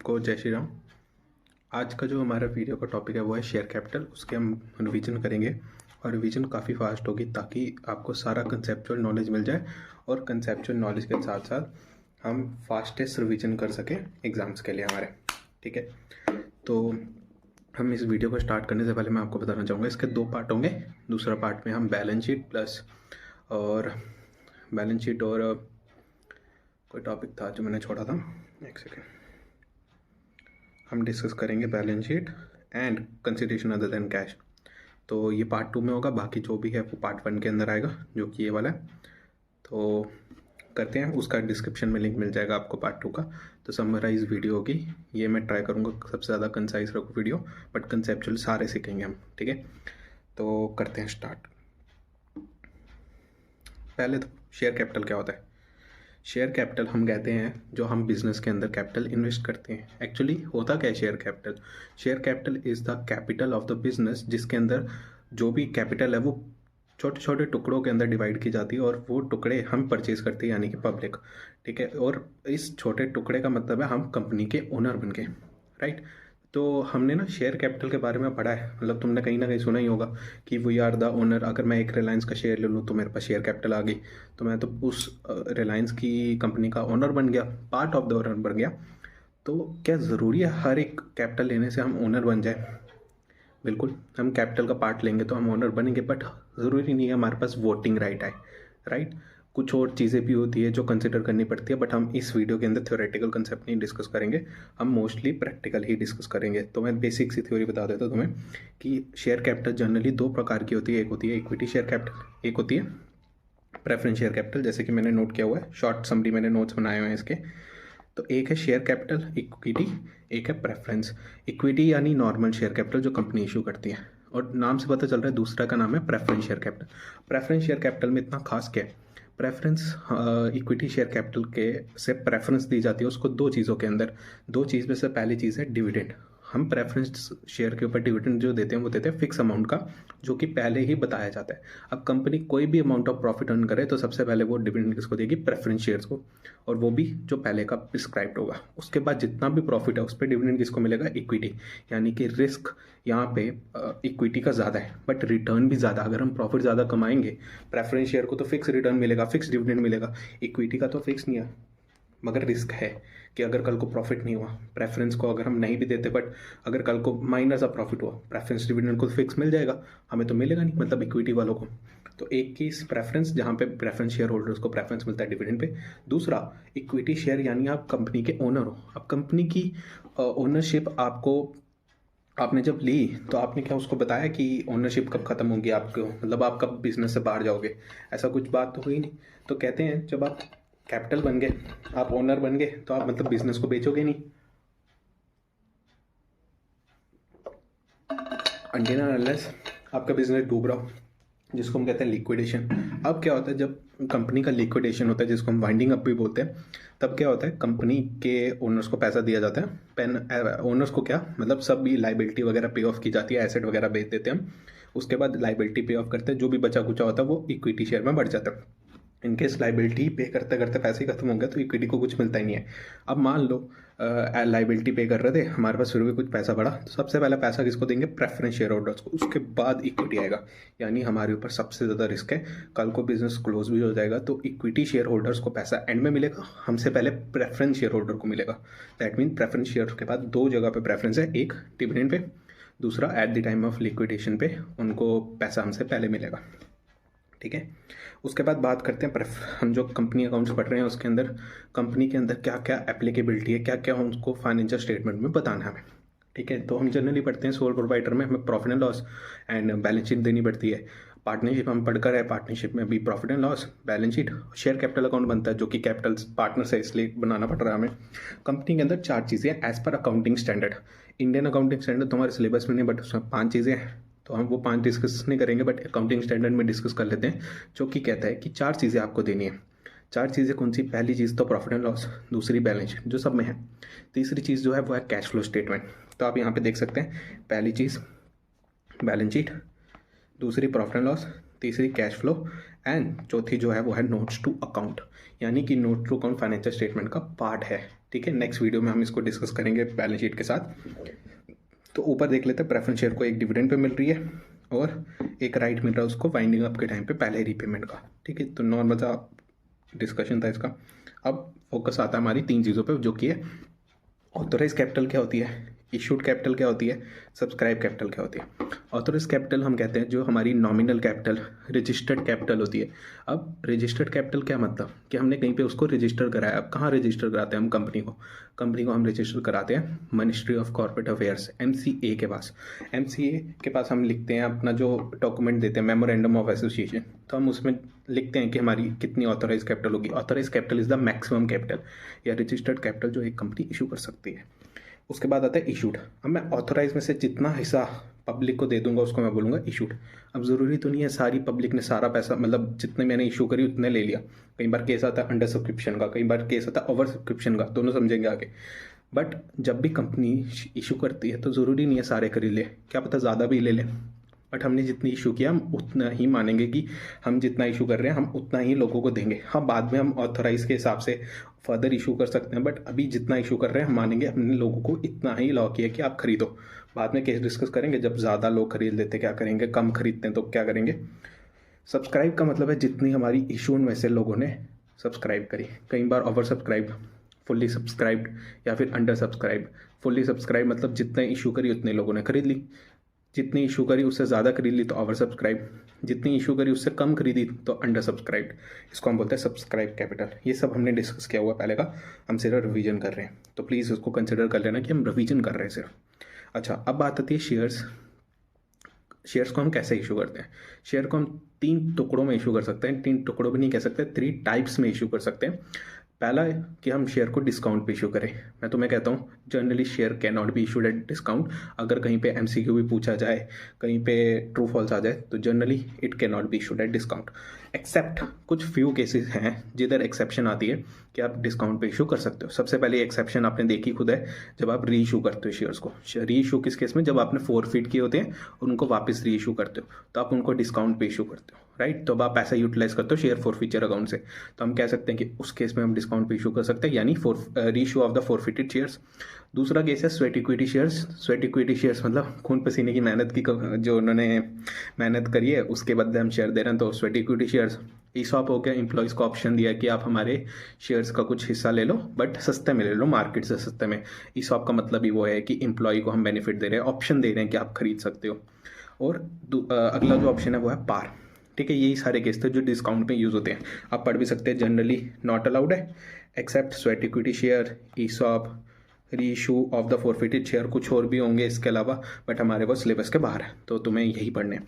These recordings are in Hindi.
सबको जय श्री राम। आज का जो हमारा वीडियो का टॉपिक है वो है शेयर कैपिटल। उसके हम रिवीजन करेंगे और रिवीजन काफ़ी फास्ट होगी ताकि आपको सारा कंसेप्चुअल नॉलेज मिल जाए और कंसेप्चुअल नॉलेज के साथ साथ हम फास्टेस्ट रिवीजन कर सकें एग्ज़ाम्स के लिए हमारे। ठीक है, तो हम इस वीडियो को स्टार्ट करने से पहले मैं आपको बताना चाहूँगा इसके दो पार्ट होंगे। दूसरा पार्ट में हम बैलेंस शीट और कोई टॉपिक था जो मैंने छोड़ा था, एक सेकेंड। हम डिस्कस करेंगे balance sheet and consideration other than cash. तो ये पार्ट 2 में होगा, बाकी जो भी है वो पार्ट 1 के अंदर आएगा जो कि ये वाला है। तो करते हैं, उसका डिस्क्रिप्शन में लिंक मिल जाएगा आपको पार्ट 2 का। तो समराइज वीडियो होगी ये, मैं ट्राई करूँगा सबसे ज़्यादा कंसाइज रखूँ वीडियो, बट कंसेप्चुअल सारे सीखेंगे हम। ठीक है, तो करते हैं स्टार्ट। पहले तो शेयर कैपिटल क्या होता है। शेयर कैपिटल हम कहते हैं जो हम बिजनेस के अंदर कैपिटल इन्वेस्ट करते हैं। एक्चुअली होता क्या है share capital? Share capital is the capital of the business, जिसके अंदर जो भी कैपिटल है वो छोटे छोटे टुकड़ों के अंदर डिवाइड की जाती है और वो टुकड़े हम परचेज करते हैं, यानी कि पब्लिक। ठीक है, और इस छोटे टुकड़े का मतलब है हम कंपनी के ओनर बन गए, राइट। तो हमने ना शेयर कैपिटल के बारे में पढ़ा है, मतलब तुमने कहीं ना कहीं सुना ही होगा कि वी आर द ओनर। अगर मैं एक रिलायंस का शेयर ले लूँ तो मेरे पास शेयर कैपिटल आ गई, तो मैं तो उस रिलायंस की कंपनी का ओनर बन गया, पार्ट ऑफ द ओनर बन गया। तो क्या ज़रूरी है हर एक कैपिटल लेने से हम ओनर बन जाए? बिल्कुल, हम कैपिटल का पार्ट लेंगे तो हम ओनर बनेंगे, बट ज़रूरी नहीं है हमारे पास वोटिंग राइट है, राइट। कुछ और चीज़ें भी होती है जो कंसिडर करनी पड़ती है, बट हम इस वीडियो के अंदर थ्योरेटिकल कंसेप्ट नहीं डिस्कस करेंगे, हम मोस्टली प्रैक्टिकल ही डिस्कस करेंगे। तो मैं बेसिक सी थ्योरी बता देता हूँ तुम्हें कि शेयर कैपिटल जनरली दो प्रकार की होती है। एक होती है इक्विटी शेयर कैपिटल, एक होती है प्रेफरेंस शेयर कैपिटल। जैसे कि मैंने नोट किया हुआ है, शॉर्ट समरी मैंने नोट्स बनाए हुए हैं इसके। तो एक है शेयर कैपिटल इक्विटी, एक है प्रेफरेंस। इक्विटी यानी नॉर्मल शेयर कैपिटल जो कंपनी इशू करती है, और नाम से पता चल रहा है दूसरा का नाम है preference share capital. Preference share capital में इतना खास क्या है? प्रेफरेंस इक्विटी शेयर कैपिटल के से प्रेफरेंस दी जाती है उसको दो चीज़ों के अंदर। दो चीज़ में से पहली चीज़ है डिविडेंड। हम प्रेफरेंस शेयर के ऊपर डिविडेंड जो देते हैं वो देते हैं फिक्स अमाउंट का, जो कि पहले ही बताया जाता है। अब कंपनी कोई भी अमाउंट ऑफ प्रॉफिट अर्न करे तो सबसे पहले वो डिविडेंड किसको देगी? प्रेफरेंस शेयर्स को, और वो भी जो पहले का प्रिस्क्राइब्ड होगा। उसके बाद जितना भी प्रॉफिट है उस पर डिविडेंड किसको मिलेगा? इक्विटी। यानी कि रिस्क यहाँ पे इक्विटी का ज़्यादा है बट रिटर्न भी ज़्यादा। अगर हम प्रॉफिट ज़्यादा कमाएंगे, प्रेफरेंस शेयर को तो फिक्स रिटर्न मिलेगा, फिक्स डिविडेंड मिलेगा। इक्विटी का तो फिक्स नहीं है, मगर रिस्क है कि अगर कल को प्रॉफिट नहीं हुआ, प्रेफरेंस को अगर हम नहीं भी देते, बट अगर कल को माइनस का प्रॉफिट हुआ, प्रेफरेंस डिविडेंड को फिक्स मिल जाएगा, हमें तो मिलेगा नहीं, मतलब इक्विटी वालों को। तो एक केस प्रेफरेंस, जहाँ पे प्रेफरेंस शेयर होल्डर्स को प्रेफरेंस मिलता है डिविडेंड पे। दूसरा इक्विटी शेयर, यानी आप कंपनी के ओनर हो। अब कंपनी की ओनरशिप आपने जब ली तो आपने क्या उसको बताया कि ओनरशिप कब खत्म होगी आपको, मतलब आप कब बिजनेस से बाहर जाओगे? ऐसा कुछ बात तो हुई नहीं। तो कहते हैं जब आप कैपिटल बन गए, आप ओनर बन गए, तो आप मतलब बिजनेस को बेचोगे नहीं, अनटिल एंड अनलेस आपका बिजनेस डूब रहा हो, जिसको हम कहते हैं लिक्विडेशन। अब क्या होता है जब कंपनी का लिक्विडेशन होता है, जिसको हम वाइंडिंग अप भी बोलते हैं, तब क्या होता है कंपनी के ओनर्स को पैसा दिया जाता है। ओनर्स को क्या मतलब, सब भी लाइबिलिटी वगैरह पे ऑफ की जाती है, एसेट वगैरह बेच देते हैं हम। उसके बाद लाइबिलिटी पे ऑफ करते हैं, जो भी बचा कुचा होता है वो इक्विटी शेयर में बढ़ जाता है। इनकेस लाइबिलिटी पे करते करते पैसे खत्म हो गया तो इक्विटी को कुछ मिलता ही नहीं है। अब मान लो लाइबिलिटी पे कर रहे थे, हमारे पास फिर भी कुछ पैसा बढ़ा, तो सबसे पहला पैसा किसको देंगे? प्रेफरेंस शेयर होल्डर्स को। उसके बाद इक्विटी आएगा, यानी हमारे ऊपर सबसे ज़्यादा रिस्क है। कल को बिजनेस क्लोज भी हो जाएगा तो इक्विटी शेयर होल्डर्स को पैसा एंड में मिलेगा, हमसे पहले प्रेफरेंस शेयर होल्डर को मिलेगा। दैट मीन प्रेफरेंस शेयर के बाद दो जगह पे प्रेफरेंस है, एक डिविडेंड पे, दूसरा at the time of liquidation पे उनको पैसा हमसे पहले मिलेगा। ठीक है, उसके बाद बात करते हैं हम जो कंपनी अकाउंट्स पढ़ रहे हैं उसके अंदर कंपनी के अंदर क्या क्या एप्लीकेबिलिटी है, क्या क्या उनको फाइनेंशियल स्टेटमेंट में बताना है हमें। ठीक है, तो हम जनरली पढ़ते हैं सोल प्रोप्राइटर में हमें profit and loss and balance sheet देनी पड़ती है। पार्टनरशिप हम पढ़कर है, पार्टनरशिप में भी profit and loss, balance sheet, share capital account बनता है जो कि कैपिटल पार्टनर से इसलिए बनाना पड़ रहा है हमें। कंपनी के अंदर चार चीज़ें as per accounting standard. Indian accounting standard तुम्हारे सिलेबस में नहीं, बट उसमें 5 चीज़ें हैं, तो हम वो 5 डिस्कस नहीं करेंगे, बट अकाउंटिंग स्टैंडर्ड में डिस्कस कर लेते हैं, जो कि कहता है कि 4 चीज़ें आपको देनी है। 4 चीज़ें कौन सी? पहली चीज़ तो प्रॉफिट एंड लॉस, दूसरी बैलेंस शीट जो सब में है, तीसरी चीज़ जो है वो है कैश फ्लो स्टेटमेंट। तो आप यहाँ पे देख सकते हैं, पहली चीज़ बैलेंस शीट, दूसरी प्रॉफिट एंड लॉस, तीसरी कैश फ्लो, एंड चौथी जो है वो है नोट्स टू अकाउंट, यानी कि note to account financial statement का पार्ट है। ठीक है, नेक्स्ट वीडियो में हम इसको डिस्कस करेंगे बैलेंस शीट के साथ। तो ऊपर देख लेते हैं, प्रेफरेंस शेयर को एक डिविडेंड पे मिल रही है और एक राइट मिल रहा है उसको वाइंडिंग अप के टाइम पे पहले रिपेमेंट का। ठीक है, तो नॉर्मल सा डिस्कशन था इसका। अब फोकस आता है हमारी 3 चीज़ों पे, जो कि है ऑथोराइज कैपिटल क्या होती है, इशूड कैपिटल क्या होती है, सब्सक्राइब कैपिटल क्या होती है। ऑथोराइज कैपिटल हम कहते हैं जो हमारी नॉमिनल कैपिटल, रजिस्टर्ड कैपिटल होती है। अब रजिस्टर्ड कैपिटल क्या मतलब कि हमने कहीं पे उसको रजिस्टर कराया। अब कहाँ रजिस्टर कराते हैं हम कंपनी को हम रजिस्टर कराते हैं ministry of corporate affairs, MCA के पास। MCA के पास हम लिखते हैं अपना जो डॉक्यूमेंट देते हैं, मेमोरेंडम ऑफ एसोसिएशन। तो हम उसमें लिखते हैं कि हमारी कितनी ऑथोराइज कैपिटल होगी। Authorised capital is the maximum capital या रजिस्टर्ड कैपिटल जो एक कंपनी इशू कर सकती है। उसके बाद आता है इशूड। अब मैं ऑथोराइज में से जितना हिस्सा पब्लिक को दे दूंगा उसको मैं बोलूँगा इशूड। अब ज़रूरी तो नहीं है सारी पब्लिक ने सारा पैसा, मतलब जितने मैंने इशू करी उतने ले लिया। कई बार केस आता है अंडर सब्सक्रिप्शन का, कई बार केस आता है ओवर सब्सक्रिप्शन का, दोनों समझेंगे आगे। बट जब भी कंपनी इशू करती है तो ज़रूरी नहीं है सारे खरीद ले, क्या पता ज़्यादा भी ले लें। बट हमने जितनी इशू किया हम उतना ही मानेंगे कि हम जितना इशू कर रहे हैं हम उतना ही लोगों को देंगे। हाँ, बाद में हम ऑथोराइज के हिसाब से फर्दर इशू कर सकते हैं, बट अभी जितना इशू कर रहे हैं हम मानेंगे हमने लोगों को इतना ही लॉ किया कि आप खरीदो। बाद में केस डिस्कस करेंगे, जब ज़्यादा लोग खरीद लेते क्या करेंगे, कम खरीदते हैं तो क्या करेंगे। सब्सक्राइब का मतलब है जितनी हमारी इशू में से लोगों ने सब्सक्राइब करी। कई बार ओवर सब्सक्राइब, फुल्ली सब्सक्राइब्ड या फिर अंडर सब्सक्राइब। फुल्ली सब्सक्राइब मतलब जितने इशू करी उतने लोगों ने खरीद ली, जितनी इशू करी उससे ज़्यादा खरीद ली तो ओवर सब्सक्राइब, जितनी इशू करी उससे कम खरीदी तो अंडर सब्सक्राइब्ड। इसको हम बोलते हैं सब्सक्राइब कैपिटल। ये सब हमने डिस्कस किया हुआ पहले का, हम सिर्फ रिवीजन कर रहे हैं, तो प्लीज़ उसको कंसिडर कर लेना कि हम रिवीजन कर रहे हैं सिर्फ। अच्छा, अब बात आती है शेयर्स को हम कैसे इशू करते हैं। शेयर को हम 3 टुकड़ों में इशू कर सकते हैं, 3 टुकड़ों भी नहीं कह सकते, 3 टाइप्स में इशू कर सकते हैं। पहला है कि हम शेयर को डिस्काउंट पे इशू करें। मैं तुम्हें कहता हूँ generally share can not be issued at discount. अगर कहीं पे MCQ भी पूछा जाए, कहीं पे ट्रू फॉल्स आ जाए, तो generally it cannot be issued at discount. Except कुछ फ्यू केसेस हैं जिधर एक्सेप्शन आती है कि आप डिस्काउंट पे इशू कर सकते हो। सबसे पहले एक्सेप्शन आपने देखी खुद है, जब आप री इशू करते हो शेयर्स को। री इशू किस केस में, जब आपने फॉरफिट किए होते हैं और उनको वापस री इशू करते हो तो आप उनको डिस्काउंट पे इशू करते हो, राइट। तो अब आप पैसा यूटिलाइज करते हो शेयर फॉरफीचर अकाउंट से, तो हम कह सकते हैं कि उस केस में हम डिस्काउंट पे इशू कर सकते हैं, यानी री issue of the forfeited shares. दूसरा केस है sweat equity shares. Sweat equity shares मतलब खून पसीने की मेहनत की, जो उन्होंने मेहनत करी है उसके बदले हम शेयर दे रहे हैं, तो स्वेट इक्विटी शेयर्स। ईसॉप हो गया, एम्प्लॉयज को ऑप्शन दिया कि आप हमारे शेयर्स का कुछ हिस्सा ले लो बट सस्ते में ले लो, मार्केट से सस्ते में। ईसॉप का मतलब ही वो है कि एम्प्लॉय को हम बेनिफिट दे रहे हैं, ऑप्शन दे रहे हैं कि आप खरीद सकते हो। और अगला जो ऑप्शन है वो है पार। ठीक है, यही सारे केस थे जो डिस्काउंट में यूज़ होते हैं। आप पढ़ भी सकते हैं, जनरली नॉट अलाउड है except sweat equity share, ESOP, reissue of the forfeited share. कुछ और भी होंगे इसके अलावा बट हमारे वो सिलेबस के बाहर है, तो तुम्हें यही पढ़ने हैं।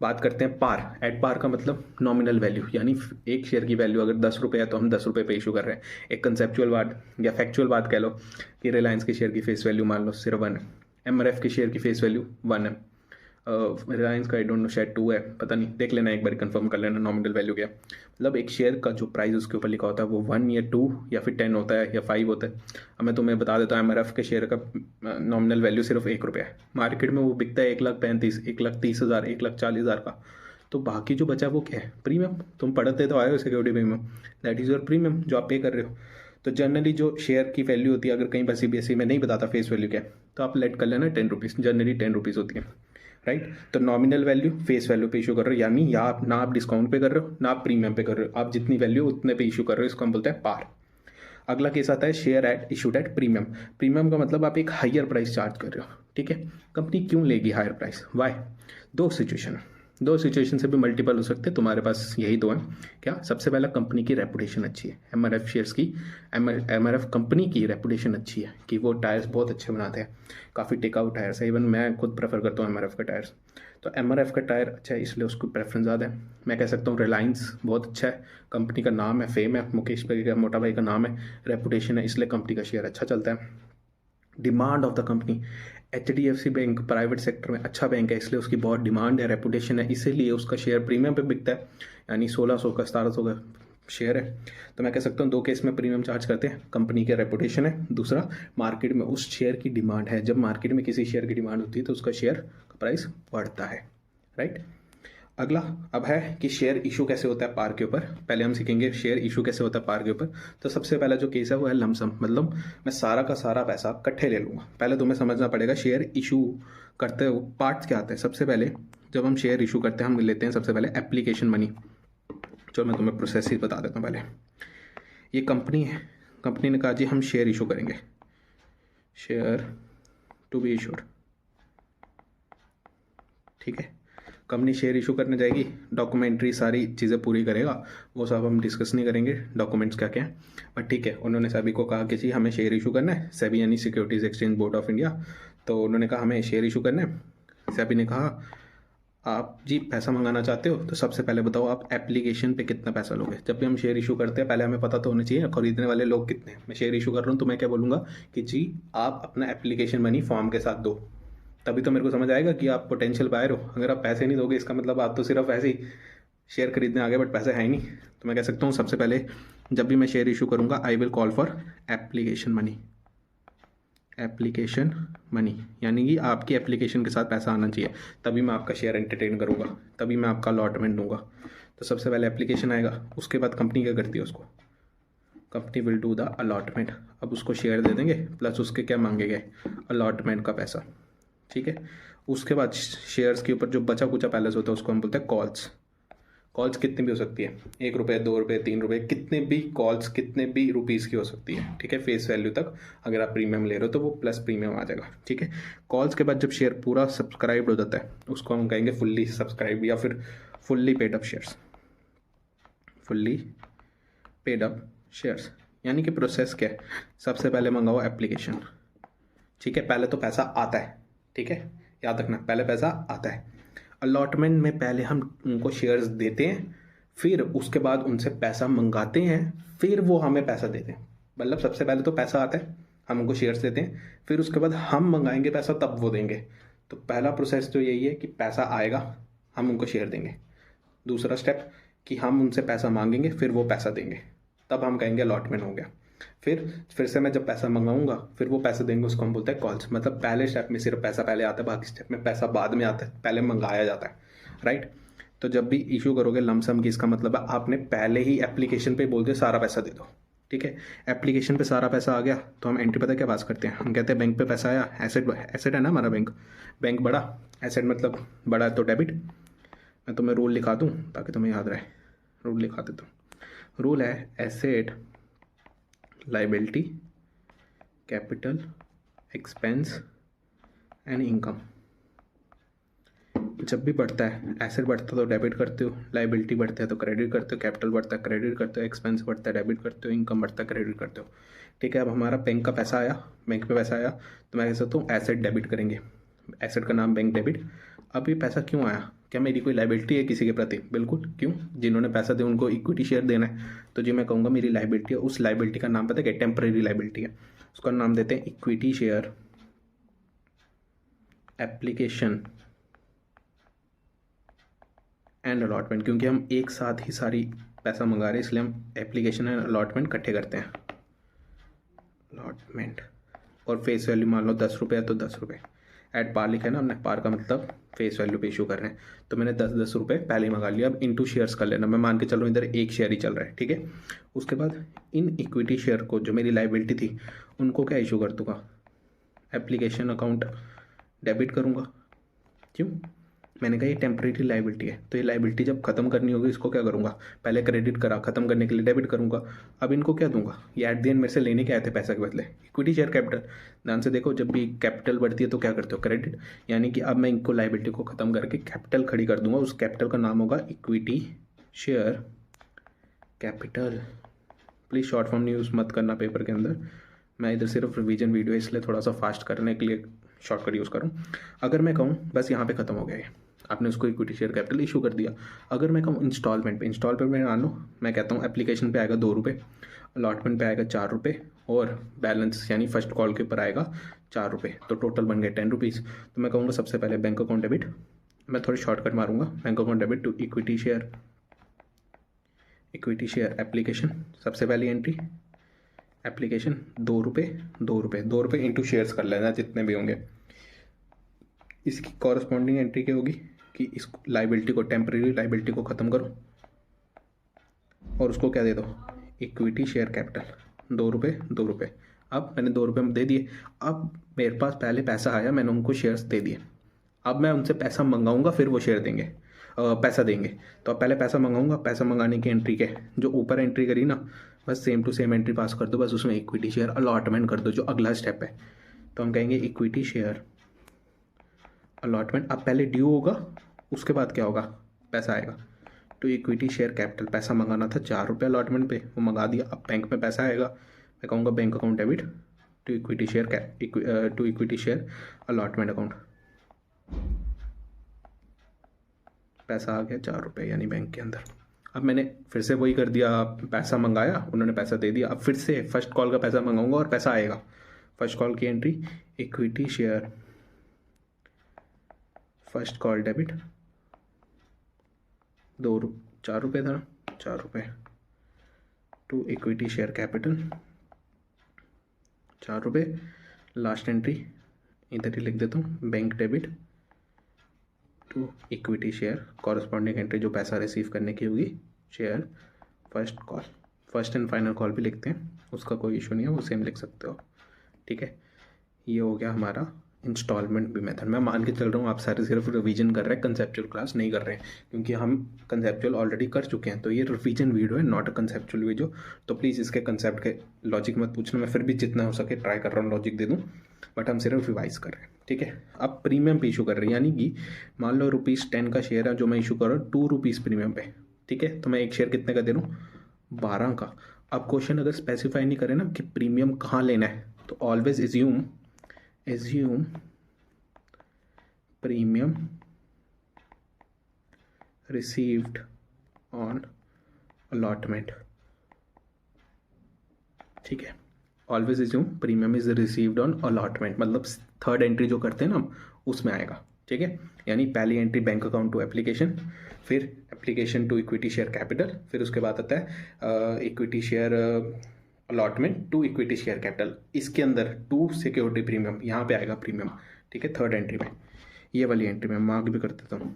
बात करते हैं पार। एट पार का मतलब नॉमिनल वैल्यू, यानी एक शेयर की वैल्यू अगर 10 रुपये है तो हम 10 रुपये पे इशू कर रहे हैं। एक कंसेप्चुअल बात या फैक्चुअल बात कह लो कि रिलायंस के शेयर की फेस वैल्यू मान लो सिर्फ 1 है, MRF के शेयर की फेस वैल्यू 1 है, रिलायंस का आई डोंट नो शायद 2 है, पता नहीं, देख लेना एक बार, कंफर्म कर लेना नॉमिनल वैल्यू क्या। मतलब एक शेयर का जो प्राइस उसके ऊपर लिखा होता है वो 1 या 2 या फिर 10 होता है या 5 होता है। अब मैं तुम्हें बता देता हूँ MRF के शेयर का नॉमिनल वैल्यू सिर्फ 1 रुपया है, मार्केट में वो बिकता है 1,35,000, 1,30,000, 1,40,000 का। तो बाकी जो बचा वो क्या है, प्रीमियम। तुम पढ़ते तो आए हो security premium, that is your premium जो आप पे कर रहे हो। तो जनरली जो शेयर की वैल्यू होती है, अगर कहीं पर CBSE में नहीं बताता फेस वैल्यू क्या है, तो आप लेट कर लेना 10 रुपीज़, जनरली 10 रुपीज़ होती है, राइट। तो नॉमिनल वैल्यू फेस वैल्यू पे इशू कर रहे हो, यानी या आप ना आप डिस्काउंट पे कर रहे हो ना आप प्रीमियम पे कर रहे हो, आप जितनी वैल्यू उतने पे इशू कर रहे हो, इसको हम बोलते हैं पार। अगला केस आता है share eight issued at premium. Premium का मतलब आप एक हायर प्राइस चार्ज कर रहे हो, ठीक है। कंपनी क्यों लेगी हायर प्राइस, वाई? दो सिचुएशन से भी मल्टीपल हो सकते हैं, तुम्हारे पास यही 2 हैं। क्या? सबसे पहला, कंपनी की रेपुटेशन अच्छी है। MRF शेयर्स की, MRF कंपनी की रेपुटेशन अच्छी है कि वो टायर्स बहुत अच्छे बनाते हैं, काफ़ी टिकाऊ टायर्स है। इवन मैं खुद प्रेफर करता हूँ MRF के टायर्स। तो MRF का टायर अच्छा है इसलिए उसको प्रेफरेंस ज़्यादा है। मैं कह सकता हूँ रिलायंस बहुत अच्छा है, कंपनी का नाम है, फेम है, मुकेश भाई का, मोटा भाई का नाम है, रेपुटेशन है, इसलिए कंपनी का शेयर अच्छा चलता है। Demand of the company, HDFC bank private sector में अच्छा बैंक है इसलिए उसकी बहुत डिमांड है, रेपुटेशन है, इसीलिए उसका शेयर प्रीमियम पे बिकता है, यानी 1600 का 1700 का शेयर है। तो मैं कह सकता हूँ 2 केस में प्रीमियम चार्ज करते हैं, कंपनी का रेपुटेशन है, दूसरा मार्केट में उस शेयर की डिमांड है। जब मार्केट में किसी शेयर की डिमांड होती है तो उसका शेयर का प्राइस बढ़ता है, राइट। अगला अब है कि शेयर इशू कैसे होता है पार के ऊपर। पहले हम सीखेंगे शेयर इशू कैसे होता है पार के ऊपर। तो सबसे पहला जो केस है वो है लमसम, मतलब मैं सारा का सारा पैसा इकट्ठे ले लूँगा। पहले तुम्हें समझना पड़ेगा शेयर इशू करते हो पार्ट्स क्या आते हैं। सबसे पहले जब हम शेयर इशू करते हैं हम लेते हैं सबसे पहले एप्लीकेशन मनी। चलो मैं तुम्हें प्रोसेस ही बता देता हूँ। पहले ये कंपनी है, कंपनी ने कहा जी हम शेयर इशू करेंगे, शेयर टू बी इशूड, ठीक है। कंपनी शेयर इशू करने जाएगी, डॉक्यूमेंट्री सारी चीज़ें पूरी करेगा, वो सब हम डिस्कस नहीं करेंगे डॉक्यूमेंट्स क्या क्या है, बट ठीक है। उन्होंने सेबी को कहा कि जी हमें शेयर इशू करना है, सेबी यानी securities exchange board of India. तो उन्होंने कहा हमें शेयर इशू करना है। सेबी ने कहा आप जी पैसा मंगाना चाहते हो तो सबसे पहले बताओ आप एप्लीकेशन पे कितना पैसा लोगे। जब भी हम शेयर इशू करते हैं पहले हमें पता तो होना चाहिए खरीदने वाले लोग कितने हैं। मैं शेयर इशू कर रहा हूँ तो मैं क्या बोलूँगा कि जी आप अपना एप्लीकेशन मनी फॉर्म के साथ दो, तभी तो मेरे को समझ आएगा कि आप पोटेंशियल बायर हो। अगर आप पैसे नहीं दोगे इसका मतलब आप तो सिर्फ ऐसे ही शेयर खरीदने आ गए बट पैसे है ही नहीं। तो मैं कह सकता हूँ सबसे पहले जब भी मैं शेयर इशू करूँगा I will call for application money. Application money यानी कि आपकी एप्लीकेशन के साथ पैसा आना चाहिए, तभी मैं आपका शेयर एंटरटेन करूँगा, तभी मैं आपका अलॉटमेंट दूंगा। तो सबसे पहले एप्लीकेशन आएगा, उसके बाद कंपनी क्या करती है उसको, company will do the allotment. अब उसको शेयर दे देंगे प्लस उसके क्या मांगे गए, अलॉटमेंट का पैसा, ठीक है। उसके बाद शेयर्स के ऊपर जो बचा कुचा बैलेंस होता है उसको हम बोलते हैं कॉल्स। कॉल्स कितनी भी हो सकती है, 1 रुपये 2 रुपये 3 रुपये, कितने भी कॉल्स कितने भी रुपीज़ की हो सकती है, ठीक है। फेस वैल्यू तक अगर आप प्रीमियम ले रहे हो तो वो प्लस प्रीमियम आ जाएगा, ठीक है। कॉल्स के बाद जब शेयर पूरा सब्सक्राइब हो जाता है उसको हम कहेंगे फुल्ली सब्सक्राइब या फिर fully paid up shares. Fully paid up shares यानी कि प्रोसेस क्या है, सबसे पहले मंगाओ एप्लीकेशन, ठीक है। पहले तो पैसा आता है, ठीक है, याद रखना पहले पैसा आता है। अलॉटमेंट में पहले हम उनको शेयर्स देते हैं, फिर उसके बाद उनसे पैसा मंगाते हैं, फिर वो हमें पैसा देते हैं। मतलब सबसे पहले तो पैसा आता है, हम उनको शेयर्स देते हैं, फिर उसके बाद हम मंगाएंगे पैसा तब वो देंगे। तो पहला प्रोसेस तो यही है कि पैसा आएगा हम उनको शेयर देंगे। दूसरा स्टेप कि हम उनसे पैसा मांगेंगे फिर वो पैसा देंगे, तब हम कहेंगे अलॉटमेंट हो गया। फिर से मैं जब पैसा मंगाऊंगा फिर वो पैसे देंगे, उसको हम बोलते हैं कॉल्स। मतलब पहले स्टेप में सिर्फ पैसा पहले आता है, बाकी स्टेप में पैसा बाद में आता है, पहले मंगाया जाता है, राइट। तो जब भी इशू करोगे लमसम की, इसका मतलब है आपने पहले ही एप्लीकेशन पे बोल दिया सारा पैसा दे दो, ठीक है। एप्लीकेशन पे सारा पैसा आ गया तो हम एंट्री पता क्या पास करते हैं, हम कहते हैं बैंक पे पैसा आया, एसेट एसेट है ना हमारा, बैंक बड़ा, एसेट मतलब बड़ा है तो डेबिट। मैं तुम्हें रूल लिखा दूँ ताकि तुम्हें याद रहे, रूल लिखा देता हूँ। रूल है asset liability capital expense and income. जब भी बढ़ता है, एसेट बढ़ता है तो डेबिट करते हो, लाइबिलिटी बढ़ता है तो क्रेडिट करते हो, कैपिटल बढ़ता है क्रेडिट करते हो, एक्सपेंस बढ़ता है डेबिट करते हो, इनकम बढ़ता है क्रेडिट करते हो, ठीक है। अब हमारा बैंक का पैसा आया, बैंक पे पैसा आया तो मैं कह सकता हूँ एसेट डेबिट करेंगे, एसेट का नाम बैंक डेबिट। अब ये पैसा क्यों आया, क्या मेरी कोई लाइबिलिटी है किसी के प्रति, बिल्कुल। क्यों, जिन्होंने पैसा दिया उनको इक्विटी शेयर देना है, तो जी मैं कहूँगा मेरी लाइबिलिटी है। उस लाइबिलिटी का नाम पता है क्या, टेम्परेरी लाइबिलिटी है, उसका नाम देते हैं equity share application and allotment. क्योंकि हम एक साथ ही सारी पैसा मंगा रहे हैं इसलिए हम एप्लीकेशन एंड अलॉटमेंट इकट्ठे करते हैं, अलॉटमेंट। और फेस वैल्यू मान लो 10 रुपये है तो 10 रुपये, एट पार लिखा है ना हमने, पार का मतलब फेस वैल्यू पे इशू कर रहे हैं, तो मैंने 10 रुपये पहले ही मंगा लिया। अब इनटू शेयर्स कर लेना, मैं मान के चल रहा हूँ इधर एक शेयर ही चल रहा है, ठीक है। उसके बाद इन इक्विटी शेयर को जो मेरी लाइबिलिटी थी उनको क्या इशू कर दूंगा, एप्लीकेशन अकाउंट डेबिट करूँगा। क्यों, मैंने कहा ये टेम्परेरी लाइबिलिटी है, तो ये लाइबिलिटी जब खत्म करनी होगी इसको क्या करूँगा, पहले क्रेडिट करा, खत्म करने के लिए डेबिट करूँगा। अब इनको क्या दूंगा, ये एट द एंड मेरे से लेने के आए थे पैसा के बदले, इक्विटी शेयर कैपिटल। ध्यान से देखो जब भी कैपिटल बढ़ती है तो क्या करते हो, क्रेडिट। यानी कि अब मैं इनको लाइबिलिटी को खत्म करके कैपिटल खड़ी कर दूंगा, उस कैपिटल का नाम होगा equity share capital. Please short form use मत करना पेपर के अंदर, मैं इधर सिर्फ रिवीजन वीडियो इसलिए थोड़ा सा फास्ट करने के लिए शॉर्टकट यूज़ करूँ। अगर मैं कहूँ बस यहाँ पे ख़त्म हो गया है, आपने उसको इक्विटी शेयर कैपिटल इशू कर दिया। अगर मैं कहूँ इंस्टॉलमेंट में मान लो, मैं कहता हूँ एप्लीकेशन पे आएगा 2 रुपये, अलॉटमेंट पे आएगा 4 रुपये और बैलेंस यानी फर्स्ट कॉल के ऊपर आएगा 4 रुपये, तो टोटल बन गए 10 रुपीज़। तो मैं कहूँगा सबसे पहले बैंक अकाउंट डेबिट, मैं थोड़ी शॉर्टकट मारूंगा, bank account debit to equity share application. सबसे पहली एंट्री एप्लीकेशन 2 रुपये इंटू शेयर्स कर लेना जितने भी होंगे। इसकी कॉरस्पॉन्डिंग एंट्री क्या होगी, कि इस लाइबिलिटी को, टेम्परेरी लाइबिलिटी को ख़त्म करो और उसको क्या दे दो, इक्विटी शेयर कैपिटल, 2 रुपये 2 रुपये। अब मैंने 2 रुपये दे दिए। अब मेरे पास पहले पैसा आया, मैंने उनको शेयर्स दे दिए। अब मैं उनसे पैसा मंगाऊंगा, फिर वो शेयर देंगे, पैसा देंगे। तो अब पहले पैसा मंगाऊंगा, पैसा मंगाने की एंट्री के जो ऊपर एंट्री करी ना, बस सेम टू सेम एंट्री पास कर दो, बस उसमें इक्विटी शेयर अलॉटमेंट कर दो, जो अगला स्टेप है। तो हम कहेंगे इक्विटी शेयर अलॉटमेंट। अब पहले ड्यू होगा, उसके बाद क्या होगा, पैसा आएगा। तो इक्विटी शेयर कैपिटल, पैसा मंगाना था 4 रुपये अलॉटमेंट पे, वो मंगा दिया। अब बैंक में पैसा आएगा, मैं कहूँगा bank account debit to equity share to equity share allotment account. पैसा आ गया 4 रुपये यानी बैंक के अंदर। अब मैंने फिर से वही कर दिया, पैसा मंगाया, उन्होंने पैसा दे दिया। अब फिर से फर्स्ट कॉल का पैसा मंगाऊंगा और पैसा आएगा। फर्स्ट कॉल की entry equity share first call debit 4 रुपये था, 4 रुपये टू इक्विटी शेयर कैपिटल 4 रुपये। लास्ट एंट्री इधर ही लिख देता हूँ, bank debit to equity share, corresponding entry जो पैसा रिसीव करने की होगी, share first call. First and final call भी लिखते हैं, उसका कोई इशू नहीं है, वो सेम लिख सकते हो। ठीक है, ये हो गया हमारा इंस्टॉलमेंट भी मेथड। मैं मान के चल रहा हूँ आप सारे सिर्फ रिवीजन कर रहे हैं, कंसेप्चुअल क्लास नहीं कर रहे हैं, क्योंकि हम कंसेप्चुअल ऑलरेडी कर चुके हैं। तो ये रिवीजन वीडियो है, नॉट अ कंसेप्चुअल वीडियो। तो प्लीज़ इसके कंसेप्ट के लॉजिक मत पूछना, मैं फिर भी जितना हो सके ट्राई कर रहा हूँ लॉजिक दे दूँ, बट हम सिर्फ रिवाइज कर रहे हैं। ठीक है, अब प्रीमियम पे इशू कर रहे हैं, यानी कि मान लो ₹10 का शेयर है जो मैं इशू कर रहा हूँ 2 रुपीज़ प्रीमियम पे। ठीक है, तो मैं एक शेयर कितने का दे रहा हूँ, 12 का। अब क्वेश्चन अगर स्पेसिफाई नहीं करे ना कि प्रीमियम कहाँ लेना है, तो always assume premium received on allotment. ठीक है, always assume premium is received on allotment, मतलब थर्ड एंट्री जो करते हैं ना हम, उसमें आएगा। ठीक है, यानी पहली entry bank account to application, फिर application to equity share capital, फिर उसके बाद आता है equity share allotment to equity share capital. इसके अंदर टू सिक्योरिटी प्रीमियम, यहाँ पे आएगा प्रीमियम। ठीक है, थर्ड एंट्री में, ये वाली एंट्री में मार्क भी कर देता हूँ,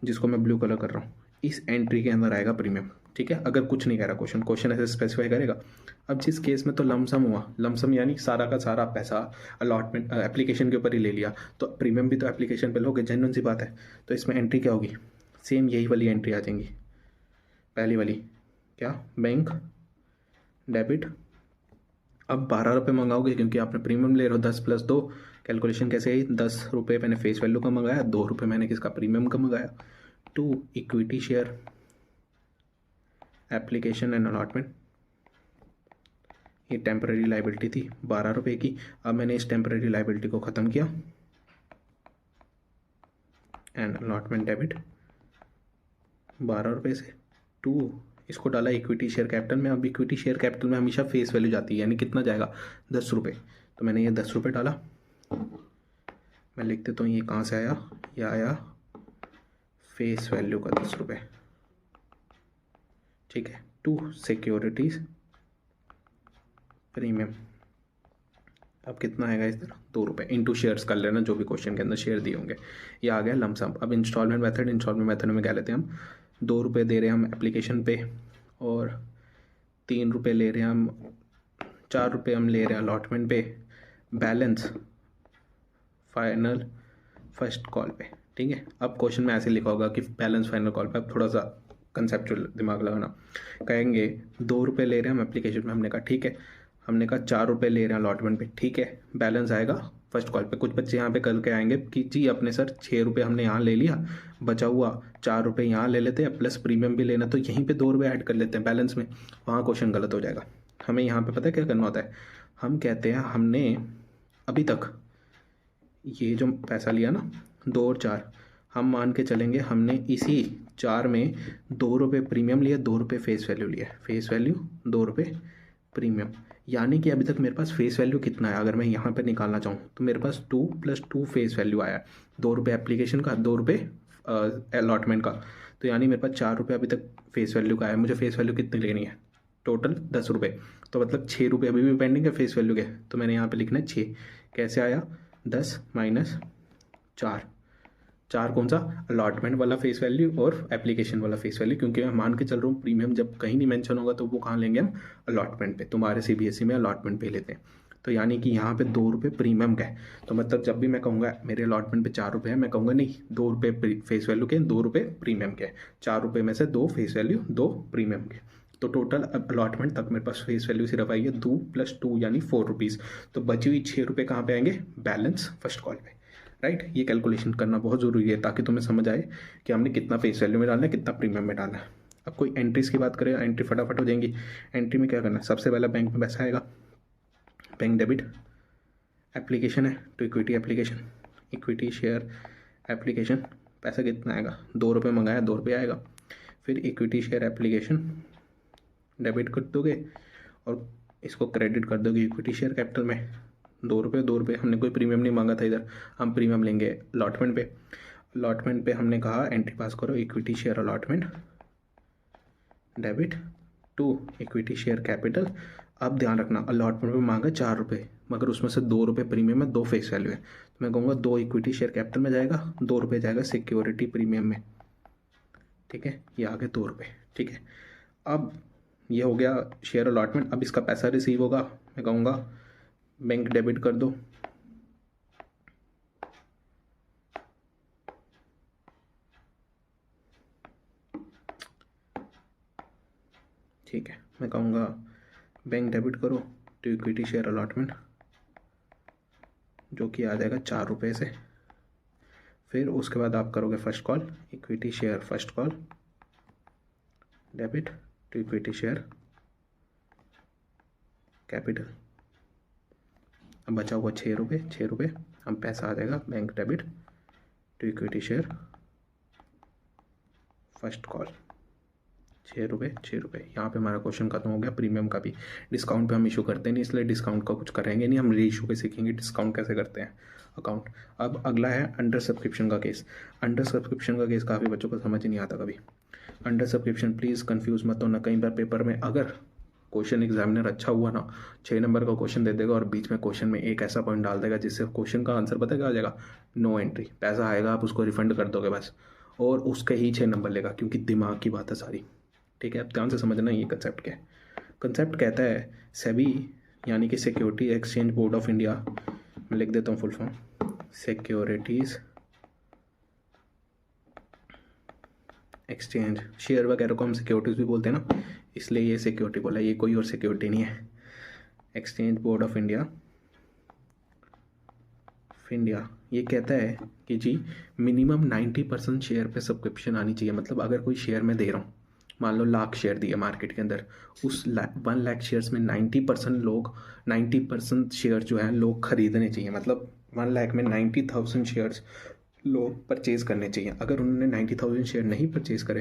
जिसको मैं ब्लू कलर कर रहा हूँ, इस एंट्री के अंदर आएगा प्रीमियम। ठीक है, अगर कुछ नहीं कह रहा क्वेश्चन ऐसे स्पेसिफाई करेगा। अब जिस केस में तो लमसम हुआ, लमसम यानी सारा का सारा पैसा अलॉटमेंट एप्लीकेशन के ऊपर ही ले लिया, तो प्रीमियम भी तो एप्लीकेशन पे लोगे, जेन्युइन सी बात है। तो इसमें एंट्री क्या होगी, सेम यही वाली एंट्री आ जाएंगी, पहली वाली क्या, बैंक डेबिट। अब 12 रुपये मंगाओगे क्योंकि आपने प्रीमियम ले रहे हो, 10 + 2 कैलकुलेशन कैसे आई, 10 रुपये मैंने फेस वैल्यू का मंगाया, 2 रुपये मैंने किसका, प्रीमियम का मंगाया, to equity share application and allotment. ये टेम्परेरी लाइबिलिटी थी 12 रुपये की। अब मैंने इस टेम्परेरी लाइबिलिटी को ख़त्म किया, एंड अलॉटमेंट डेबिट 12 रुपये से टू, इसको डाला इक्विटी शेयर कैपिटल में। अब इक्विटी शेयर कैपिटल में हमेशा फेस वैल्यू जाती है, यानी कितना जाएगा, 10 रुपये। तो मैंने ये 10 रुपये डाला, मैं लिख देता हूँ ये कहाँ से आया, ये आया फेस वैल्यू का 10 रुपये। ठीक है, टू सिक्योरिटीज प्रीमियम। अब कितना आएगा इस तरह, 2 रुपये इंटू शेयर्स कर लेना, जो भी क्वेश्चन के अंदर शेयर दिए होंगे, ये आ गया लमसम। अब इंस्टॉलमेंट मेथड में क्या लेते हैं हम, 2 रुपये दे रहे हैं हम एप्लीकेशन पे, और 3 रुपये ले रहे हैं हम, 4 रुपये हम ले रहे हैं अलॉटमेंट पे, बैलेंस फाइनल फर्स्ट कॉल पे। ठीक है, अब क्वेश्चन में ऐसे लिखा होगा कि बैलेंस फाइनल कॉल पे। अब थोड़ा सा कंसेप्चुअल दिमाग लगाना, कहेंगे 2 रुपये ले रहे हैं हम एप्लीकेशन में, हमने कहा ठीक है, हमने कहा 4 रुपये ले रहे हैं अलॉटमेंट पे, ठीक है, बैलेंस आएगा फर्स्ट कॉल पे। कुछ बच्चे यहाँ पे करके आएंगे कि जी अपने सर 6 रुपये हमने यहाँ ले लिया, बचा हुआ 4 रुपये यहाँ ले लेते हैं, प्लस प्रीमियम भी लेना, तो यहीं पे 2 रुपये ऐड कर लेते हैं बैलेंस में। वहाँ क्वेश्चन गलत हो जाएगा। हमें यहाँ पे पता है क्या करना होता है, हम कहते हैं हमने अभी तक ये जो पैसा लिया ना 2 और 4, हम मान के चलेंगे हमने इसी 4 में 2 रुपये प्रीमियम लिया, 2 रुपये फेस वैल्यू लिया, फेस वैल्यू 2 रुपये प्रीमियम, यानी कि अभी तक मेरे पास फेस वैल्यू कितना है, अगर मैं यहाँ पे निकालना चाहूँ तो मेरे पास 2 + 2 फेस वैल्यू आया, 2 रुपये एप्लीकेशन का, 2 रुपये अलॉटमेंट का, तो यानी मेरे पास 4 रुपये अभी तक फेस वैल्यू का आया। मुझे फेस वैल्यू कितनी लेनी है, टोटल 10 रुपये, तो मतलब 6 रुपये अभी भी पेंडिंग है फेस वैल्यू के, तो मैंने यहाँ पर लिखना है 6। कैसे आया, 10 - 4, चार कौन सा, अलॉटमेंट वाला फेस वैल्यू और एप्लीकेशन वाला फेस वैल्यू, क्योंकि मैं मान के चल रहा हूँ प्रीमियम जब कहीं नहीं मेंशन होगा तो वो कहाँ लेंगे हम, अलॉटमेंट पे। तुम्हारे सीबीएसई में अलॉटमेंट पे लेते हैं। तो यानी कि यहाँ पे 2 रुपये प्रीमियम का है। तो मतलब जब भी मैं कहूँगा मेरे अलॉटमेंट पे 4 रुपये है, मैं कहूँगा नहीं 2 रुपये फेस वैल्यू के, 2 रुपये प्रीमियम के। 4 रुपये में से 2 फेस वैल्यू, 2 प्रीमियम के। तो टोटल अलॉटमेंट तक मेरे पास फेस वैल्यू सिर्फ आई है 2 + 2 यानी 4 रुपीज़। तो बची हुई 6 रुपये कहाँ पे आएंगे, बैलेंस फर्स्ट कॉल पे, राइट। ये कैलकुलेशन करना बहुत ज़रूरी है ताकि तुम्हें समझ आए कि हमने कितना फेस वैल्यू में डालना है, कितना प्रीमियम में डालना है। अब कोई एंट्रीज की बात करें, एंट्री फटाफट हो जाएंगी। एंट्री में क्या करना है, सबसे पहला बैंक में पैसा आएगा, बैंक डेबिट। एप्लीकेशन है तो equity application, equity share application, पैसा कितना आएगा, 2 रुपये मंगाया 2 रुपये आएगा। फिर इक्विटी शेयर एप्लीकेशन डेबिट कर दोगे और इसको क्रेडिट कर दोगे इक्विटी शेयर कैपिटल में। 2 रुपये 2 रुपये, हमने कोई प्रीमियम नहीं मांगा था इधर, हम प्रीमियम लेंगे अलॉटमेंट पे। अलॉटमेंट पे हमने कहा एंट्री पास करो, equity share allotment debit to equity share capital. अब ध्यान रखना अलॉटमेंट पे मांगा 4 रुपये, मगर उसमें से 2 रुपये प्रीमियम है, 2 फेस वैल्यू है। तो मैं कहूँगा 2 इक्विटी शेयर कैपिटल में जाएगा, 2 रुपये जाएगा सिक्योरिटी प्रीमियम में, ठीक है। ये आ गए 2 रुपये, ठीक है। अब ये हो गया शेयर अलॉटमेंट। अब इसका पैसा रिसीव होगा, मैं कहूँगा बैंक डेबिट कर दो, ठीक है। मैं कहूँगा बैंक डेबिट करो टू इक्विटी शेयर अलॉटमेंट, जो कि आ जाएगा 4 रुपये से। फिर उसके बाद आप करोगे first call, equity share first call debit to equity share capital. अब बचा हुआ 6 रुपये, 6 रुपये अब पैसा आ जाएगा bank debit to equity share first call, 6 रुपये 6 रुपये। यहाँ पे हमारा क्वेश्चन खत्म हो गया। प्रीमियम का भी डिस्काउंट पे हम इशू करते नहीं, इसलिए डिस्काउंट का कुछ करेंगे नहीं, हम री इशू पे सीखेंगे डिस्काउंट कैसे करते हैं अकाउंट। अब अगला है अंडर सब्सक्रिप्शन का केस। अंडर सब्सक्रिप्शन का केस काफ़ी बच्चों को समझ ही नहीं आता कभी। अंडर सब्सक्रिप्शन प्लीज़ कंफ्यूज मत होना। कई बार पेपर में अगर क्वेश्चन एग्जामिनर अच्छा हुआ ना, 6 नंबर का क्वेश्चन दे देगा और बीच में क्वेश्चन में एक ऐसा पॉइंट डाल देगा जिससे क्वेश्चन का आंसर पता क्या आ जाएगा, नो एंट्री। पैसा आएगा, आप उसको रिफंड कर दोगे बस, और उसके ही 6 नंबर लेगा, क्योंकि दिमाग की बात है सारी, ठीक है। अब ध्यान से समझना ये कंसेप्ट क्या है। कंसेप्ट कहता है सेबी यानी कि security exchange board of India, मैं लिख देता हूँ full form, securities exchange. Share वगैरह को हम सिक्योरिटीज़ भी बोलते हैं ना, इसलिए ये सिक्योरिटी बोला, ये कोई और सिक्योरिटी नहीं है। एक्सचेंज बोर्ड ऑफ इंडिया ये कहता है कि जी मिनिमम 90% शेयर पे सब्सक्रिप्शन आनी चाहिए। मतलब अगर कोई शेयर मैं दे रहा हूँ, मान लो 1,00,000 शेयर दिए मार्केट के अंदर, उस 1,00,000 शेयर्स में 90% शेयर जो है लोग खरीदने चाहिए। मतलब 1,00,000 में 90,000 शेयर्स लोग परचेज़ करने चाहिए। अगर उन्होंने 90,000 शेयर नहीं परचेज़ करे,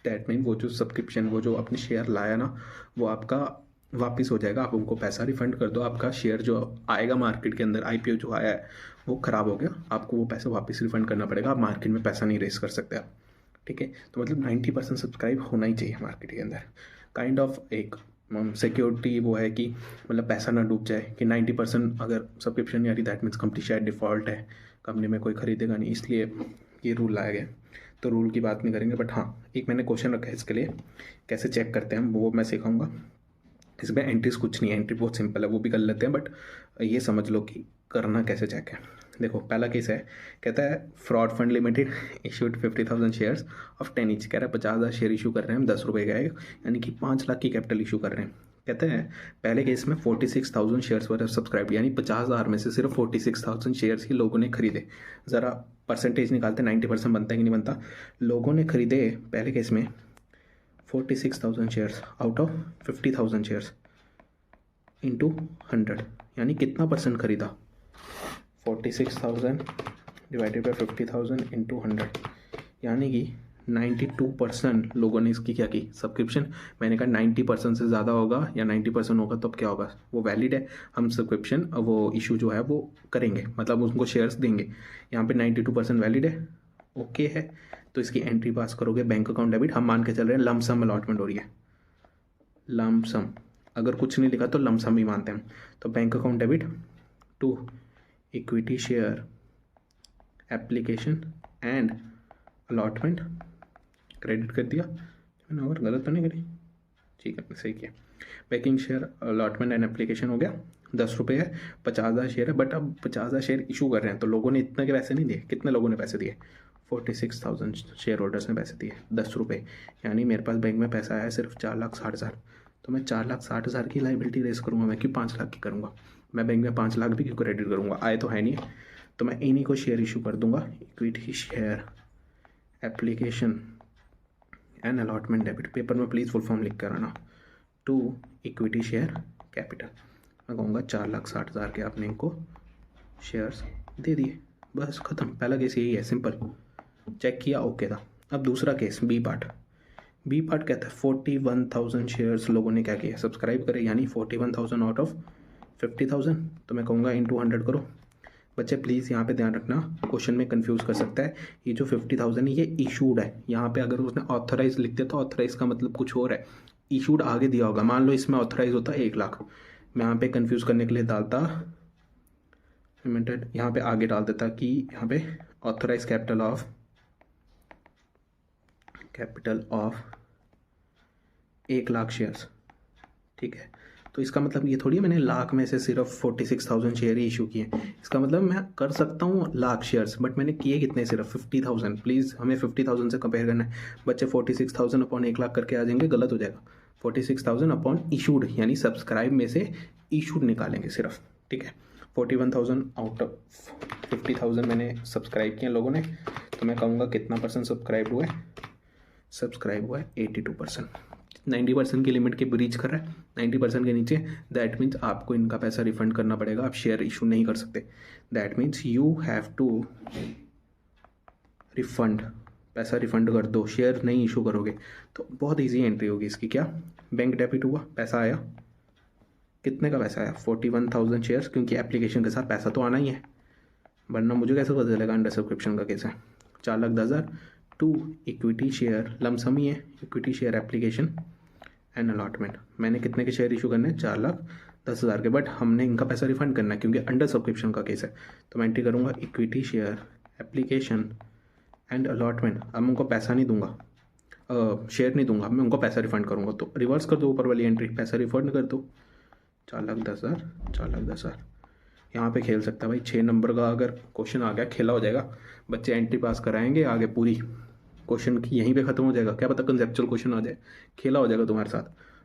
डैट मीन वो जो सब्सक्रिप्शन, वो जो अपने शेयर लाया ना, वो आपका वापस हो जाएगा। आप उनको पैसा रिफंड कर दो, आपका शेयर जो आएगा मार्केट के अंदर, आईपीओ जो आया है वो ख़राब हो गया, आपको वो पैसा वापस रिफंड करना पड़ेगा। आप मार्केट में पैसा नहीं रेस कर सकते आप, ठीक है। तो मतलब 90% सब्सक्राइब होना ही चाहिए मार्केट के अंदर। काइंड ऑफ एक सिक्योरिटी वो है कि मतलब पैसा ना डूब जाए, कि 90% अगर सब्सक्रिप्शन नहीं आ रही दैट मीन्स कंपनी शायद डिफ़ॉल्ट है, कंपनी में कोई खरीदेगा नहीं, इसलिए ये रूल लाया गया। तो रूल की बात नहीं करेंगे, बट हाँ एक मैंने क्वेश्चन रखा है इसके लिए, कैसे चेक करते हैं वो मैं सिखाऊंगा। इसमें एंट्रीज कुछ नहीं है, एंट्री बहुत सिंपल है, वो भी कर लेते हैं, बट ये समझ लो कि करना कैसे चेक है। देखो पहला केस है, कहता है fraud fund limited issued 50,000 shares of 10 each. कह रहा है 50,000 शेयर इशू कर रहे हैं हम, 10 रुपये का है, यानी कि 5 लाख की कैपिटल इशू कर रहे हैं। कहते हैं पहले केस में 46,000 शेयर्स वर सब्सक्राइब, यानी 50,000 में से सिर्फ 46,000 शेयर्स ही लोगों ने खरीदे। ज़रा परसेंटेज निकालते, 90% बनता है कि नहीं बनता। लोगों ने खरीदे पहले केस में 46,000 shares out of 50,000 shares into 100, यानी कितना परसेंट खरीदा, 46,000 डिवाइडेड बाई 50,000 इंटू 100, यानी कि 92% लोगों ने इसकी क्या की, सब्सक्रिप्शन। मैंने कहा 90% से ज़्यादा होगा या 90% होगा तो अब क्या होगा, वो वैलिड है, हम सब्सक्रिप्शन वो इशू जो है वो करेंगे, मतलब उनको शेयर्स देंगे। यहाँ पे 92% वैलिड है, ओके है। तो इसकी एंट्री पास करोगे, बैंक अकाउंट डेबिट। हम मान के चल रहे हैं लमसम अलॉटमेंट हो रही है, लमसम, अगर कुछ नहीं लिखा तो लमसम ही मानते हैं। तो bank account debit to equity share application and allotment credit कर दिया मैंने, और गलत तो नहीं करी, ठीक है सही किया। Banking share allotment and application हो गया, 10 रुपये है, 50,000 शेयर है, बट अब 50,000 शेयर इशू कर रहे हैं तो लोगों ने इतने के पैसे नहीं दिए। कितने लोगों ने पैसे दिए? 46,000 शेयर होल्डर्स ने पैसे दिए 10 रुपये, यानी मेरे पास बैंक में पैसा आया सिर्फ 4,60,000। तो मैं 4,60,000 की लाइबिलिटी रेस करूँगा, मैं क्यों 5 लाख की करूँगा? मैं बैंक में 5 लाख भी क्यों क्रेडिट करूँगा? आए तो है नहीं, तो मैं इन्हीं को शेयर इशू कर दूंगा। Equity share application and allotment debit, paper में प्लीज़ फुल फॉर्म लिख कर आना, टू इक्विटी शेयर कैपिटल। मैं कहूँगा 4,60,000 के आपने इनको शेयर्स दे दिए, बस ख़त्म। पहला केस यही है, सिंपल, चेक किया ओके था। अब दूसरा केस बी पार्ट कहता है 41,000 शेयर्स लोगों ने क्या किया, सब्सक्राइब करे, यानी 41,000 आउट ऑफ 50,000। तो मैं कहूँगा इंटू 100 करो। बच्चे प्लीज़ यहाँ पे ध्यान रखना, क्वेश्चन में कंफ्यूज कर सकता है। ये जो 50,000 है ये इशूड है, यहाँ पे अगर उसने ऑथराइज लिख दिया तो ऑथराइज का मतलब कुछ और है, इशूड आगे दिया होगा। मान लो इसमें ऑथराइज होता है 1 लाख, मैं यहाँ पे कंफ्यूज करने के लिए डालता लिमिटेड, यहाँ पे आगे डाल देता कि यहाँ पे authorised capital of 1 lakh shares, ठीक है। तो इसका मतलब ये थोड़ी है मैंने लाख में से सिर्फ 46,000 शेयर ही इशू किए, इसका मतलब मैं कर सकता हूँ लाख शेयर्स, बट मैंने किए कितने, सिर्फ 50,000। प्लीज़ हमें 50,000 से कंपेयर करना है। बच्चे 46,000 अपॉन 1 लाख करके आ जाएंगे, गलत हो जाएगा। 46,000 अपॉन इशूड, यानी सब्सक्राइब में से इशूड निकालेंगे सिर्फ, ठीक है। 41,000 आउट ऑफ 50,000 मैंने सब्सक्राइब किए लोगों ने, तो मैं कहूँगा कितना परसेंट सब्सक्राइब हुआ है? 82%। 90% की लिमिट के ब्रीच कर रहा है, 90% के नीचे, दैट मीन्स आपको इनका पैसा रिफंड करना पड़ेगा, आप शेयर इशू नहीं कर सकते। That means you have to refund, पैसा रिफंड कर दो, शेयर नहीं इशू करोगे। तो बहुत इजी एंट्री होगी इसकी। क्या बैंक डेबिट हुआ, पैसा आया, कितने का पैसा आया? 41,000 शेयर्स, क्योंकि एप्लीकेशन के साथ पैसा तो आना ही है, वरना मुझे कैसे पता चलेगा अंडर सब्सक्रिप्शन का केस है। 4,10,000 टू इक्विटी शेयर, लमसम ही है, equity share application and allotment. मैंने कितने के शेयर इशू करने हैं? 4,10,000 के, बट हमने इनका पैसा रिफंड करना है क्योंकि अंडर सब्सक्रिप्शन का केस है। तो मैं एंट्री करूँगा equity share application and allotment. अब मैं उनको पैसा नहीं दूंगा, शेयर नहीं दूंगा, मैं उनको पैसा रिफंड करूँगा। तो रिवर्स कर दो ऊपर वाली एंट्री, पैसा रिफंड कर दो। 4,10,000 यहाँ पे खेल सकता है भाई, 6 नंबर का अगर क्वेश्चन आ गया खेला हो जाएगा। बच्चे एंट्री पास कराएंगे, आगे पूरी क्वेश्चन की यहीं पे ख़त्म हो जाएगा। क्या पता कंसेप्चुअल क्वेश्चन आ जाए, खेला हो जाएगा तुम्हारे साथ।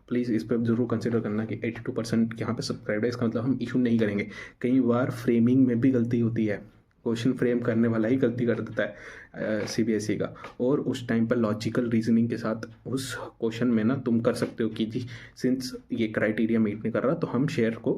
प्लीज़ इस पर ज़रूर कंसिडर करना कि 82% यहाँ पे सब्सक्राइब है, इसका मतलब हम इशू नहीं करेंगे। कई बार फ्रेमिंग में भी गलती होती है, क्वेश्चन फ्रेम करने वाला ही गलती कर देता है CBSE का, और उस टाइम पर लॉजिकल रीजनिंग के साथ उस क्वेश्चन में ना तुम कर सकते हो कि जी सिंस ये क्राइटेरिया मीट नहीं कर रहा तो हम शेयर को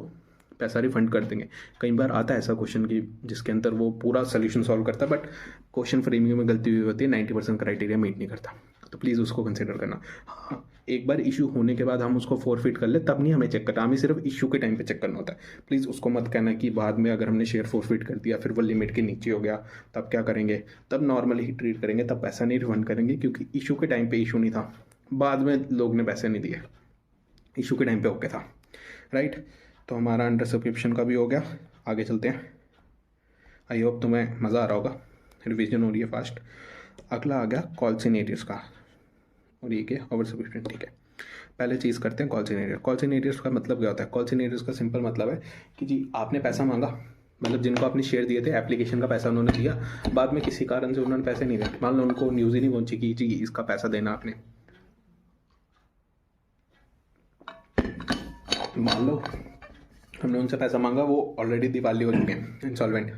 पैसा रिफंड कर देंगे। कई बार आता है ऐसा क्वेश्चन की जिसके अंदर वो पूरा सोल्यूशन सॉल्व करता है, बट क्वेश्चन फ्रेमिंग में गलती हुई होती है, 90% क्राइटेरिया मीट नहीं करता। तो प्लीज़ उसको कंसिडर करना। हाँ, एक बार इशू होने के बाद हम उसको फॉरफिट कर ले तब नहीं हमें चेक करना, हमें सिर्फ इशू के टाइम पे चेक करना होता है। प्लीज़ उसको मत कहना कि बाद में अगर हमने शेयर फॉरफिट कर दिया फिर वो लिमिट के नीचे हो गया तब क्या करेंगे, तब नॉर्मली ही ट्रीट करेंगे, तब पैसा नहीं रिफंड करेंगे, क्योंकि इशू के टाइम पे इशू नहीं था, बाद में लोग ने पैसे नहीं दिए, इशू के टाइम पे ओके था, राइट। तो हमारा अंडर सब्सक्रिप्शन का भी हो गया, आगे चलते हैं। आई होप तुम्हें मज़ा आ रहा होगा, रिवीजन हो रही है फास्ट। अगला आ गया कॉल सिनेरियोस का, और ये क्या ओवर सब्सक्रिप्शन, ठीक है। पहले चीज़ करते हैं कॉल सिनेरियो। कॉल सिनेरियोस का मतलब क्या होता है? कॉल सिनेरियोस का सिंपल मतलब है कि जी आपने पैसा मांगा, मतलब जिनको आपने शेयर दिए थे एप्लीकेशन का पैसा उन्होंने दिया, बाद में किसी कारण से उन्होंने पैसे नहीं दिए, मान लो उनको न्यूज़ ही नहीं पहुंची कि जी इसका पैसा देना आपने, मान लो हमने उनसे पैसा मांगा, वो ऑलरेडी दिवाली हो चुके हैं, इंसॉल्वेंट,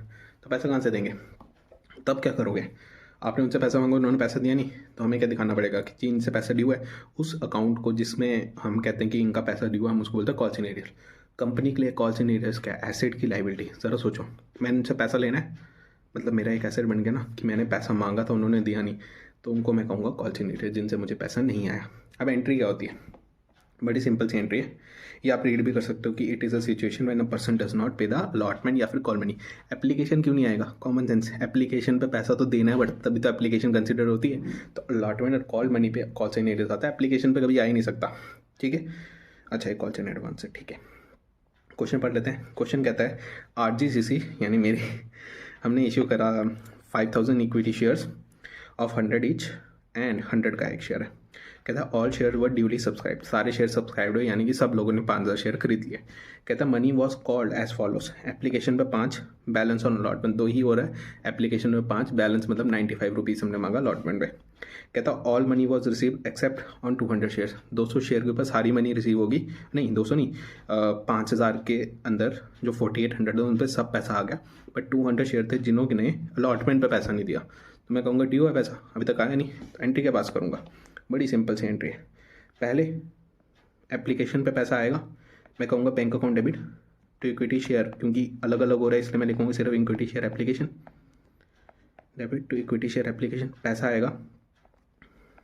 तो पैसा कहाँ से देंगे? तब क्या करोगे? आपने उनसे पैसा मांगा, उन्होंने पैसा दिया नहीं, तो हमें क्या दिखाना पड़ेगा कि जी इनसे पैसा ड्यू है, उस अकाउंट को जिसमें हम कहते हैं कि इनका पैसा ड्यू है, हम उसको बोलते हैं कॉल सिनेरियो। कंपनी के लिए कॉल सिनेरियोस क्या? एसेट की लायबिलिटी। ज़रा सोचो, मैंने उनसे पैसा लेना है, मतलब मेरा एक एसेट बन गया ना कि मैंने पैसा मांगा था उन्होंने दिया नहीं, तो उनको मैं कहूँगा कॉल सिनेरियो, जिनसे मुझे पैसा नहीं आया। अब एंट्री क्या होती है? बड़ी सिंपल सी एंट्री है, ये आप रीड भी कर सकते हो कि it is a situation when a person does not पे द अलॉटमेंट या फिर कॉल मनी। एप्लीकेशन क्यों नहीं आएगा? कॉमन सेंस, एप्लीकेशन पे पैसा तो देना है, बट तभी तो एप्लीकेशन कंसिडर होती है। तो अलॉटमेंट और कॉल मनी पे कॉल सिनेरियोस आता है, एप्लीकेशन पे कभी आ ही नहीं सकता, ठीक है। अच्छा, एक कॉल सिनेरियो आंसर, ठीक है। क्वेश्चन पढ़ लेते हैं। क्वेश्चन कहता है RGCC यानी मेरे हमने इश्यू करा 5000 equity shares of 100 each and 100 का एक शेयर है। कहता है ऑल शेयर वर ड्यूली सब्सक्राइब, सारे शेयर सब्सक्राइब्ड हुए यानी कि सब लोगों ने 5000 शेयर खरीद लिए। कहता है money was called as follows, application पे 5, बैलेंस ऑन अलॉटमेंट 2 ही हो रहा है, एप्लीकेशन में 5, बैलेंस मतलब 95 रुपीज़ हमने मांगा अलॉटमेंट पे। कहता all money was receive except on 200 share, 200 share के ऊपर सारी मनी रिसीव होगी, नहीं 200 नहीं, 5000 के अंदर जो 4800 है उन पर सब पैसा आ गया, बट 200 शेयर थे जिन्होंने अलॉटमेंट पे पैसा नहीं दिया, तो मैं कहूँगा ड्यू है पैसा, अभी तक आया नहीं, तो एंट्री क्या पास करूँगा। बड़ी सिंपल सी एंट्री है। पहले एप्लीकेशन पे पैसा आएगा, मैं कहूँगा bank account debit to equity share, क्योंकि अलग अलग हो रहा है इसलिए मैं लिखूँगा सिर्फ equity share application, debit to equity share application. पैसा आएगा,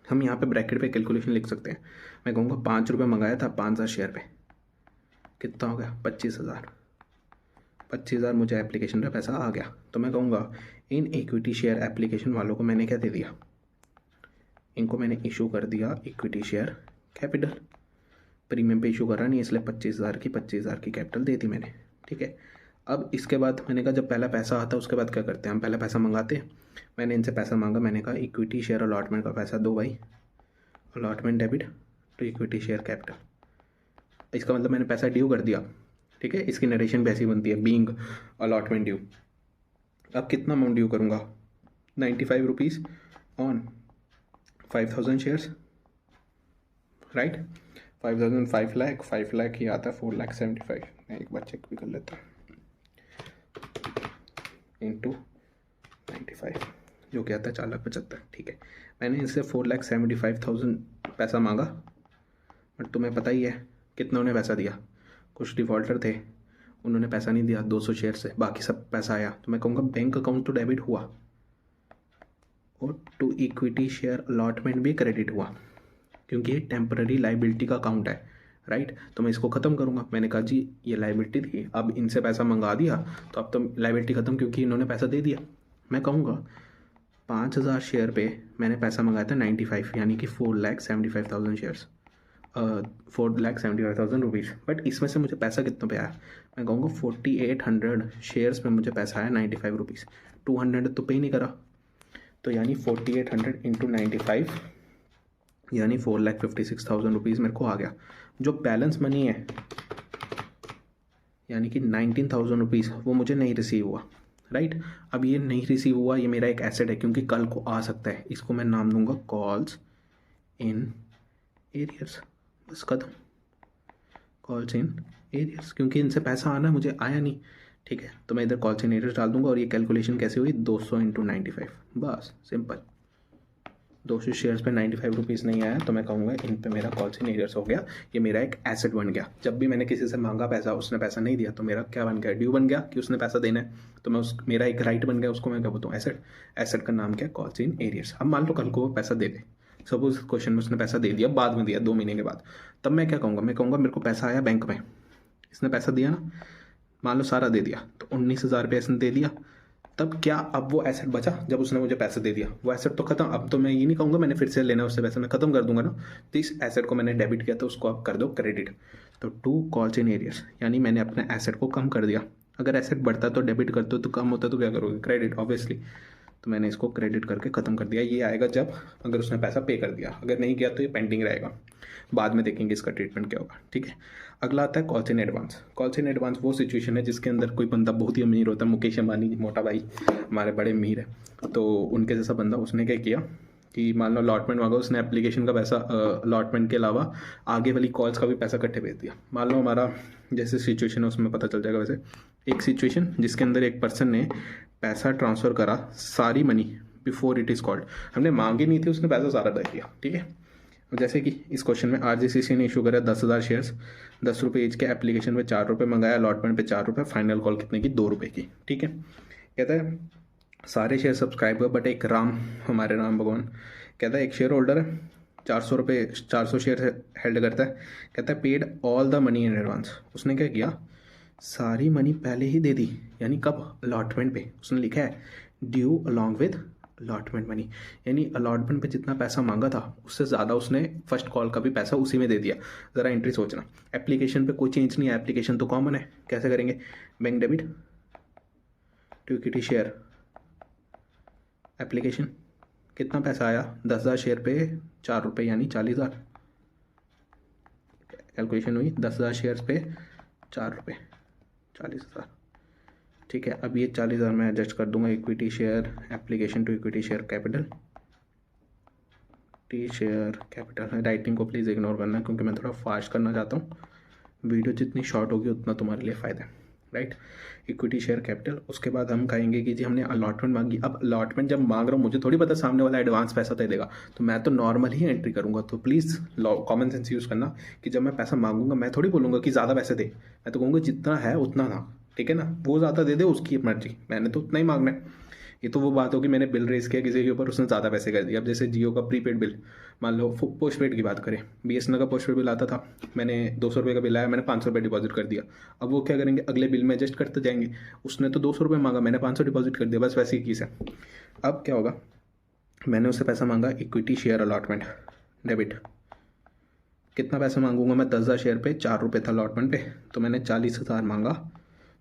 हम यहाँ पे ब्रैकेट पे कैलकुलेशन लिख सकते हैं। मैं कहूँगा 5 रुपये मंगाया था 5000 शेयर पे, कितना हो गया 25,000, 25,000 मुझे एप्लीकेशन पे पैसा आ गया। तो मैं कहूँगा इन इक्विटी शेयर एप्लीकेशन वालों को मैंने क्या दे दिया, इनको मैंने इशू कर दिया इक्विटी शेयर कैपिटल, प्रीमियम पे इशू करा नहीं इसलिए 25,000 की कैपिटल दे दी मैंने, ठीक है। अब इसके बाद मैंने कहा जब पहला पैसा आता है उसके बाद क्या करते हैं, हम पहला पैसा मंगाते हैं। मैंने इनसे पैसा मांगा, मैंने कहा इक्विटी शेयर अलॉटमेंट का पैसा दो भाई, allotment debit to equity share capital. इसका मतलब मैंने पैसा ड्यू कर दिया, ठीक है। इसकी नरेशन भी ऐसी बनती है, बीइंग अलॉटमेंट ड्यू। अब कितना अमाउंट ड्यू करूँगा, 95 rupees on 5000 shares, right. 5000 5 lakh, 5 lakh ही आता है 4,75,000। मैं एक बार चेक भी कर लेता हूँ, इंटू 95 जो कि आता है 4,75,000, ठीक है। मैंने इनसे 4,75,000 पैसा मांगा, बट तुम्हें पता ही है कितना उन्हें पैसा दिया, कुछ डिफ़ॉल्टर थे उन्होंने पैसा नहीं दिया 200 शेयर से, बाकी सब पैसा आया। तो मैं कहूँगा बैंक अकाउंट तो डेबिट हुआ और टू इक्विटी शेयर अलॉटमेंट भी क्रेडिट हुआ, क्योंकि ये टेम्पररी लाइबिलिटी का अकाउंट है, राइट। तो मैं इसको ख़त्म करूँगा। मैंने कहा जी ये लाइबिलिटी थी, अब इनसे पैसा मंगा दिया तो अब तो लाइबिलिटी ख़त्म, क्योंकि इन्होंने पैसा दे दिया। मैं कहूँगा 5000 शेयर पे मैंने पैसा मंगाया था 95, यानी कि 4,75,000 शेयर्स, 4,75,000 रुपीज़। बट इसमें से मुझे पैसा कितनों पे आया, मैं कहूँगा 4800 शेयर्स में मुझे पैसा आया 95 रुपीज़, 200 तो पे नहीं करा, तो यानी 4800 इंटू 95 यानी 4,56,000 रुपीज़ मेरे को आ गया। जो बैलेंस मनी है यानी कि 19,000 रुपीज़ वो मुझे नहीं रिसीव हुआ, राइट। अब ये नहीं रिसीव हुआ, ये मेरा एक एसेट है क्योंकि कल को आ सकता है। इसको मैं नाम दूंगा कॉल्स इन एरियर्स, बस खत्म, कॉल्स इन एरियर्स, क्योंकि इनसे पैसा आना मुझे आया नहीं, ठीक है। तो मैं इधर कॉल्स इन एरियर्स डाल दूंगा और ये कैलकुलेशन कैसे हुई, 200 इंटू 95, बस सिंपल। 200 शेयर्स पे 95 रुपीज़ नहीं आया तो मैं कहूँगा इन पे मेरा कॉल्स इन एरियर्स हो गया, ये मेरा एक एसेट बन गया। जब भी मैंने किसी से मांगा पैसा, उसने पैसा नहीं दिया, तो मेरा क्या बन गया, ड्यू बन गया कि उसने पैसा देना है, तो मैं मेरा एक राइट बन गया, उसको मैं क्या बोलता हूँ, एसेट। एसेट का नाम क्या है, कॉल्स इन एरियर्स। अब मान लो कल को वो पैसा दे दे, सपोज क्वेश्चन में उसने पैसा दे दिया, बाद में दिया 2 महीने के बाद, तब मैं क्या कहूँगा, मैं कहूँगा मेरे को पैसा आया बैंक में, इसने पैसा दिया ना, मान लो सारा दे दिया, तो 19,000 रुपये इसने दे दिया, तब क्या अब वो एसेट बचा, जब उसने मुझे पैसे दे दिया वो एसेट तो खत्म। अब तो मैं ये नहीं कहूँगा मैंने फिर से लेना उससे पैसा, मैं खत्म कर दूंगा ना। तो इस एसेट को मैंने डेबिट किया तो उसको आप कर दो क्रेडिट। तो टू कॉल्स इन एरियर्स यानी मैंने अपने एसेट को कम कर दिया। अगर एसेट बढ़ता तो डेबिट करते हो, तो कम होता तो क्या करोगे, क्रेडिट ऑब्वियसली। तो मैंने इसको क्रेडिट करके ख़त्म कर दिया। ये आएगा जब अगर उसने पैसा पे कर दिया, अगर नहीं किया तो ये पेंडिंग रहेगा, बाद में देखेंगे इसका ट्रीटमेंट क्या होगा, ठीक है। अगला आता है calls in advance. Calls in advance वो सिचुएशन है जिसके अंदर कोई बंदा बहुत ही अमीर होता है, मुकेश अंबानी मोटा भाई हमारे बड़े अमीर है, तो उनके जैसा बंदा, उसने क्या किया कि मान लो अलॉटमेंट मांगा, उसने एप्लीकेशन का पैसा अलॉटमेंट के अलावा आगे वाली कॉल्स का भी पैसा इकट्ठे भेज दिया। मान लो हमारा जैसे सिचुएशन है उसमें पता चल जाएगा। वैसे एक सिचुएशन जिसके अंदर एक पर्सन ने पैसा ट्रांसफ़र करा, सारी money before it is called, हमने मांगी नहीं थी, उसने पैसा सारा दे दिया, ठीक है। जैसे कि इस क्वेश्चन में आरजीसीसी ने इशू करा 10,000 शेयर्स, 10 रुपये एज के, एप्लीकेशन पे 4 रुपये मंगाया, अलॉटमेंट पे 4 रुपये, फाइनल कॉल कितने की, 2 रुपये की, ठीक है। कहता है सारे शेयर सब्सक्राइब हुए, बट एक राम, हमारे राम भगवान, कहता है एक शेयर होल्डर है, 400 रुपये, 400 शेयर हेल्ड करता है। कहता है paid all the money in advance. उसने क्या किया, सारी मनी पहले ही दे दी, यानी कब, अलॉटमेंट पे। उसने लिखा है due along with allotment money, यानी अलॉटमेंट पे जितना पैसा मांगा था उससे ज़्यादा उसने फर्स्ट कॉल का भी पैसा उसी में दे दिया। ज़रा एंट्री सोचना, एप्लीकेशन पे कोई चेंज नहीं है, एप्लीकेशन तो कॉमन है, कैसे करेंगे, bank debit to equity share application कितना पैसा आया, 10,000 शेयर पे 4 रुपये यानी 40,000। कैलकुलेशन हुई 10,000 शेयर्स पे 4 रुपये 40,000। ठीक है, अब ये 40,000 मैं एडजस्ट कर दूंगा equity share application to equity share capital, T share capital. Writing को प्लीज़ इग्नोर करना क्योंकि मैं थोड़ा फास्ट करना चाहता हूँ। वीडियो जितनी शॉर्ट होगी उतना तुम्हारे लिए फ़ायदा है, राइट। इक्विटी शेयर कैपिटल, उसके बाद हम कहेंगे कि जी हमने अलॉटमेंट मांगी। अब अलॉटमेंट जब मांग रहा हूँ मुझे थोड़ी पता सामने वाला एडवांस पैसा दे देगा, तो मैं तो नॉर्मल ही एंट्री करूँगा। तो प्लीज़ कॉमन सेंस यूज़ करना कि जब मैं पैसा मांगूंगा मैं थोड़ी बोलूँगा कि ज़्यादा पैसे दे, मैं तो कहूँगा जितना है उतना ना, ठीक है ना। वो ज़्यादा दे दे उसकी मर्जी, मैंने तो उतना ही मांगना है। ये तो वो बात होगी मैंने बिल रेज किया किसी के ऊपर, उसने ज़्यादा पैसे कर दिए। अब जैसे जियो का प्रीपेड बिल, मान लो पोस्ट पेड की बात करें, BSNL का पोस्ट पेड बिल आता था, मैंने 200 रुपये का बिल आया, मैंने 500 रुपये डिपॉजिट कर दिया। अब वो क्या करेंगे, अगले बिल में एडजस्ट करते जाएंगे। उसने तो 200 रुपये मांगा, मैंने 500 डिपॉजिट कर दिया, बस वैसे ही चीज़ है। अब क्या होगा, मैंने उससे पैसा मांगा इक्विटी शेयर अलॉटमेंट डेबिट, कितना पैसा मांगूंगा मैं, 10,000 शेयर पे 4 रुपये था अलॉटमेंट पे, तो मैंने 40,000 मांगा।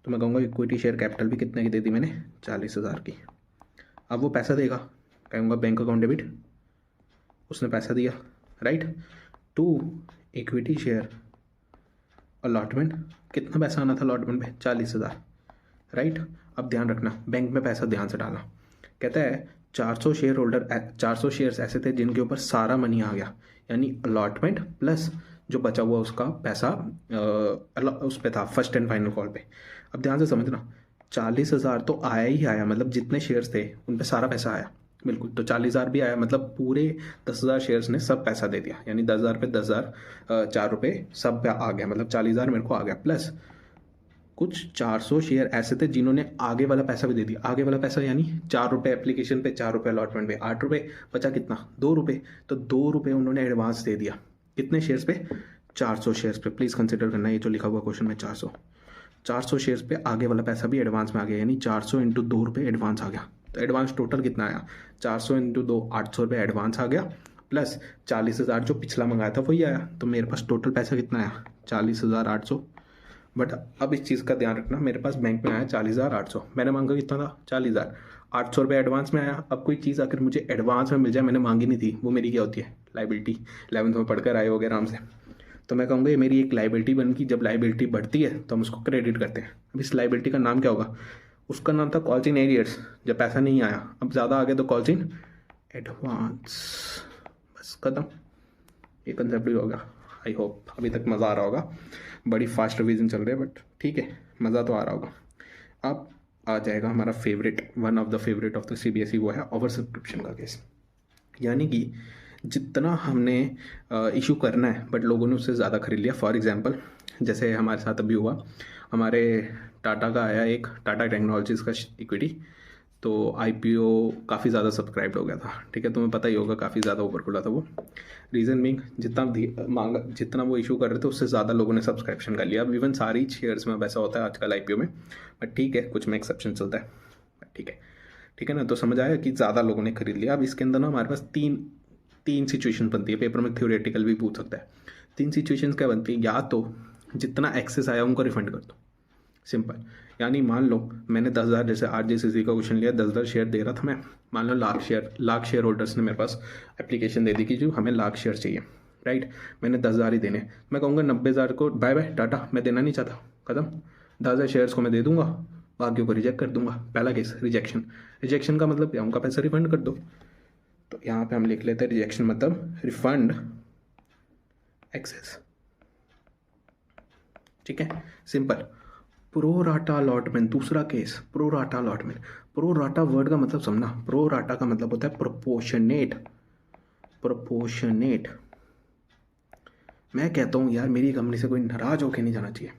तो मैं कहूँगा इक्विटी शेयर कैपिटल भी कितने की दे दी मैंने, 40,000 की। अब वो पैसा देगा, कहूँगा बैंक अकाउंट डेबिट, उसने पैसा दिया, right. To equity share allotment, कितना पैसा आना था अलॉटमेंट पे, 40,000, राइट। अब ध्यान रखना, बैंक में पैसा ध्यान से डालना। कहता है 400 शेयर होल्डर, 400 शेयर्स ऐसे थे जिनके ऊपर सारा मनी आ गया, यानी अलॉटमेंट प्लस जो बचा हुआ उसका पैसा उस पर था फर्स्ट एंड फाइनल कॉल पे। अब ध्यान से समझना, 40,000 तो आया ही आया, मतलब जितने शेयर्स थे उन पे सारा पैसा आया, बिल्कुल। तो 40,000 भी आया, मतलब पूरे 10,000 शेयर्स ने सब पैसा दे दिया, यानी 10,000 पे 10,000 4 रुपये सब पे आ गया, मतलब 40,000 मेरे को आ गया। प्लस कुछ 400 शेयर ऐसे थे जिन्होंने आगे वाला पैसा भी दे दिया। आगे वाला पैसा यानी 4 रुपये एप्लीकेशन पे, 4 रुपये अलॉटमेंट पे, 8 रुपये बचा कितना, 2 रुपये। तो 2 रुपये उन्होंने एडवांस दे दिया, कितने शेयर्स पे, 400 शेयर्स पे। प्लीज़ कंसिडर करना ये जो लिखा हुआ क्वेश्चन में 400 शेयर्स पे आगे वाला पैसा भी एडवांस में आ गया, यानी 400 इंटू 2 रुपये एडवांस आ गया। तो एडवांस टोटल कितना आया, 400 इंटू 2 800 रुपये एडवांस आ गया, प्लस 40,000 जो पिछला मंगाया था वही आया। तो मेरे पास टोटल पैसा कितना आया, 40,800। बट अब इस चीज़ का ध्यान रखना, मेरे पास बैंक में आया 40,800, मैंने मांगा कितना था, 40,000, 800 रुपये एडवांस में आया। अब कोई चीज़ अगर मुझे एडवांस में मिल जाए, मैंने मांगी नहीं थी, वो मेरी क्या होती है, लाइबिलिटी। 11th में पढ़कर आए होगे आराम से। तो मैं कहूँगा ये मेरी एक लाइबिलिटी बन गई। जब लाइबिलिटी बढ़ती है तो हम उसको क्रेडिट करते हैं। अब इस लाइबिलिटी का नाम क्या होगा, उसका नाम था कॉल्स इन एरियर्स। जब पैसा नहीं आया, अब ज़्यादा आ गया तो कॉल्स इन एडवांस, बस खत्म, ये कंसेप्ट भी होगा। आई होप अभी तक मज़ा आ रहा होगा, बड़ी फास्ट रिवीजन चल रही है बट ठीक है, मज़ा तो आ रहा होगा। अब आ जाएगा हमारा favourite, one of the favourite of the CBSE, वो है ओवर सब्सक्रिप्शन का केस। यानी कि जितना हमने इशू करना है बट लोगों ने उससे ज़्यादा खरीद लिया। फॉर एग्जांपल जैसे हमारे साथ अभी हुआ, हमारे टाटा का आया एक टाटा टेक्नोलॉजीज़ का इक्विटी, तो IPO काफ़ी ज़्यादा सब्सक्राइब्ड हो गया था, ठीक है, तुम्हें पता ही होगा, काफ़ी ज़्यादा ऊपर खुला था वो। रीज़न मीन जितना वो इशू कर रहे थे उससे ज़्यादा लोगों ने सब्सक्रिप्शन कर लिया। अब इवन सारी शेयर्स में वैसा होता है आजकल IPO में, बट ठीक है, कुछ में एक्सेप्शन चलता है, ठीक है ना। तो समझ आया कि ज़्यादा लोगों ने खरीद लिया। अब इसके अंदर ना हमारे पास तीन सिचुएशन बनती है, पेपर में थ्योरेटिकल भी पूछ सकता है। 3 सिचुएशंस क्या बनती है, या तो जितना एक्सेस आया उनको रिफंड कर दो, सिंपल। यानी मान लो मैंने 10,000, जैसे RJCC का क्वेश्चन लिया, 10,000 शेयर दे रहा था मैं, मान लो लाख शेयर होल्डर्स ने मेरे पास एप्लीकेशन दे दी कि जो हमें लाख शेयर चाहिए, राइट। मैंने 10,000 ही देने, मैं कहूँगा 90,000 को बाय बाय टाटा, मैं देना नहीं चाहता, खत्म। 10,000 शेयर्स को मैं दे दूंगा, बाकियों को रिजेक्ट कर दूंगा। पहला केस रिजेक्शन का मतलब क्या, उनका पैसा रिफंड कर दो। तो यहाँ पे हम लिख लेते हैं रिजेक्शन मतलब रिफंड एक्सेस, ठीक है, सिंपल। प्रो राटा अलॉटमेंट, दूसरा case pro rata allotment. Pro rata word का मतलब समझना, प्रो राटा का मतलब होता है प्रोपोर्शनेट। मैं कहता हूँ यार मेरी कंपनी से कोई नाराज होके नहीं जाना चाहिए।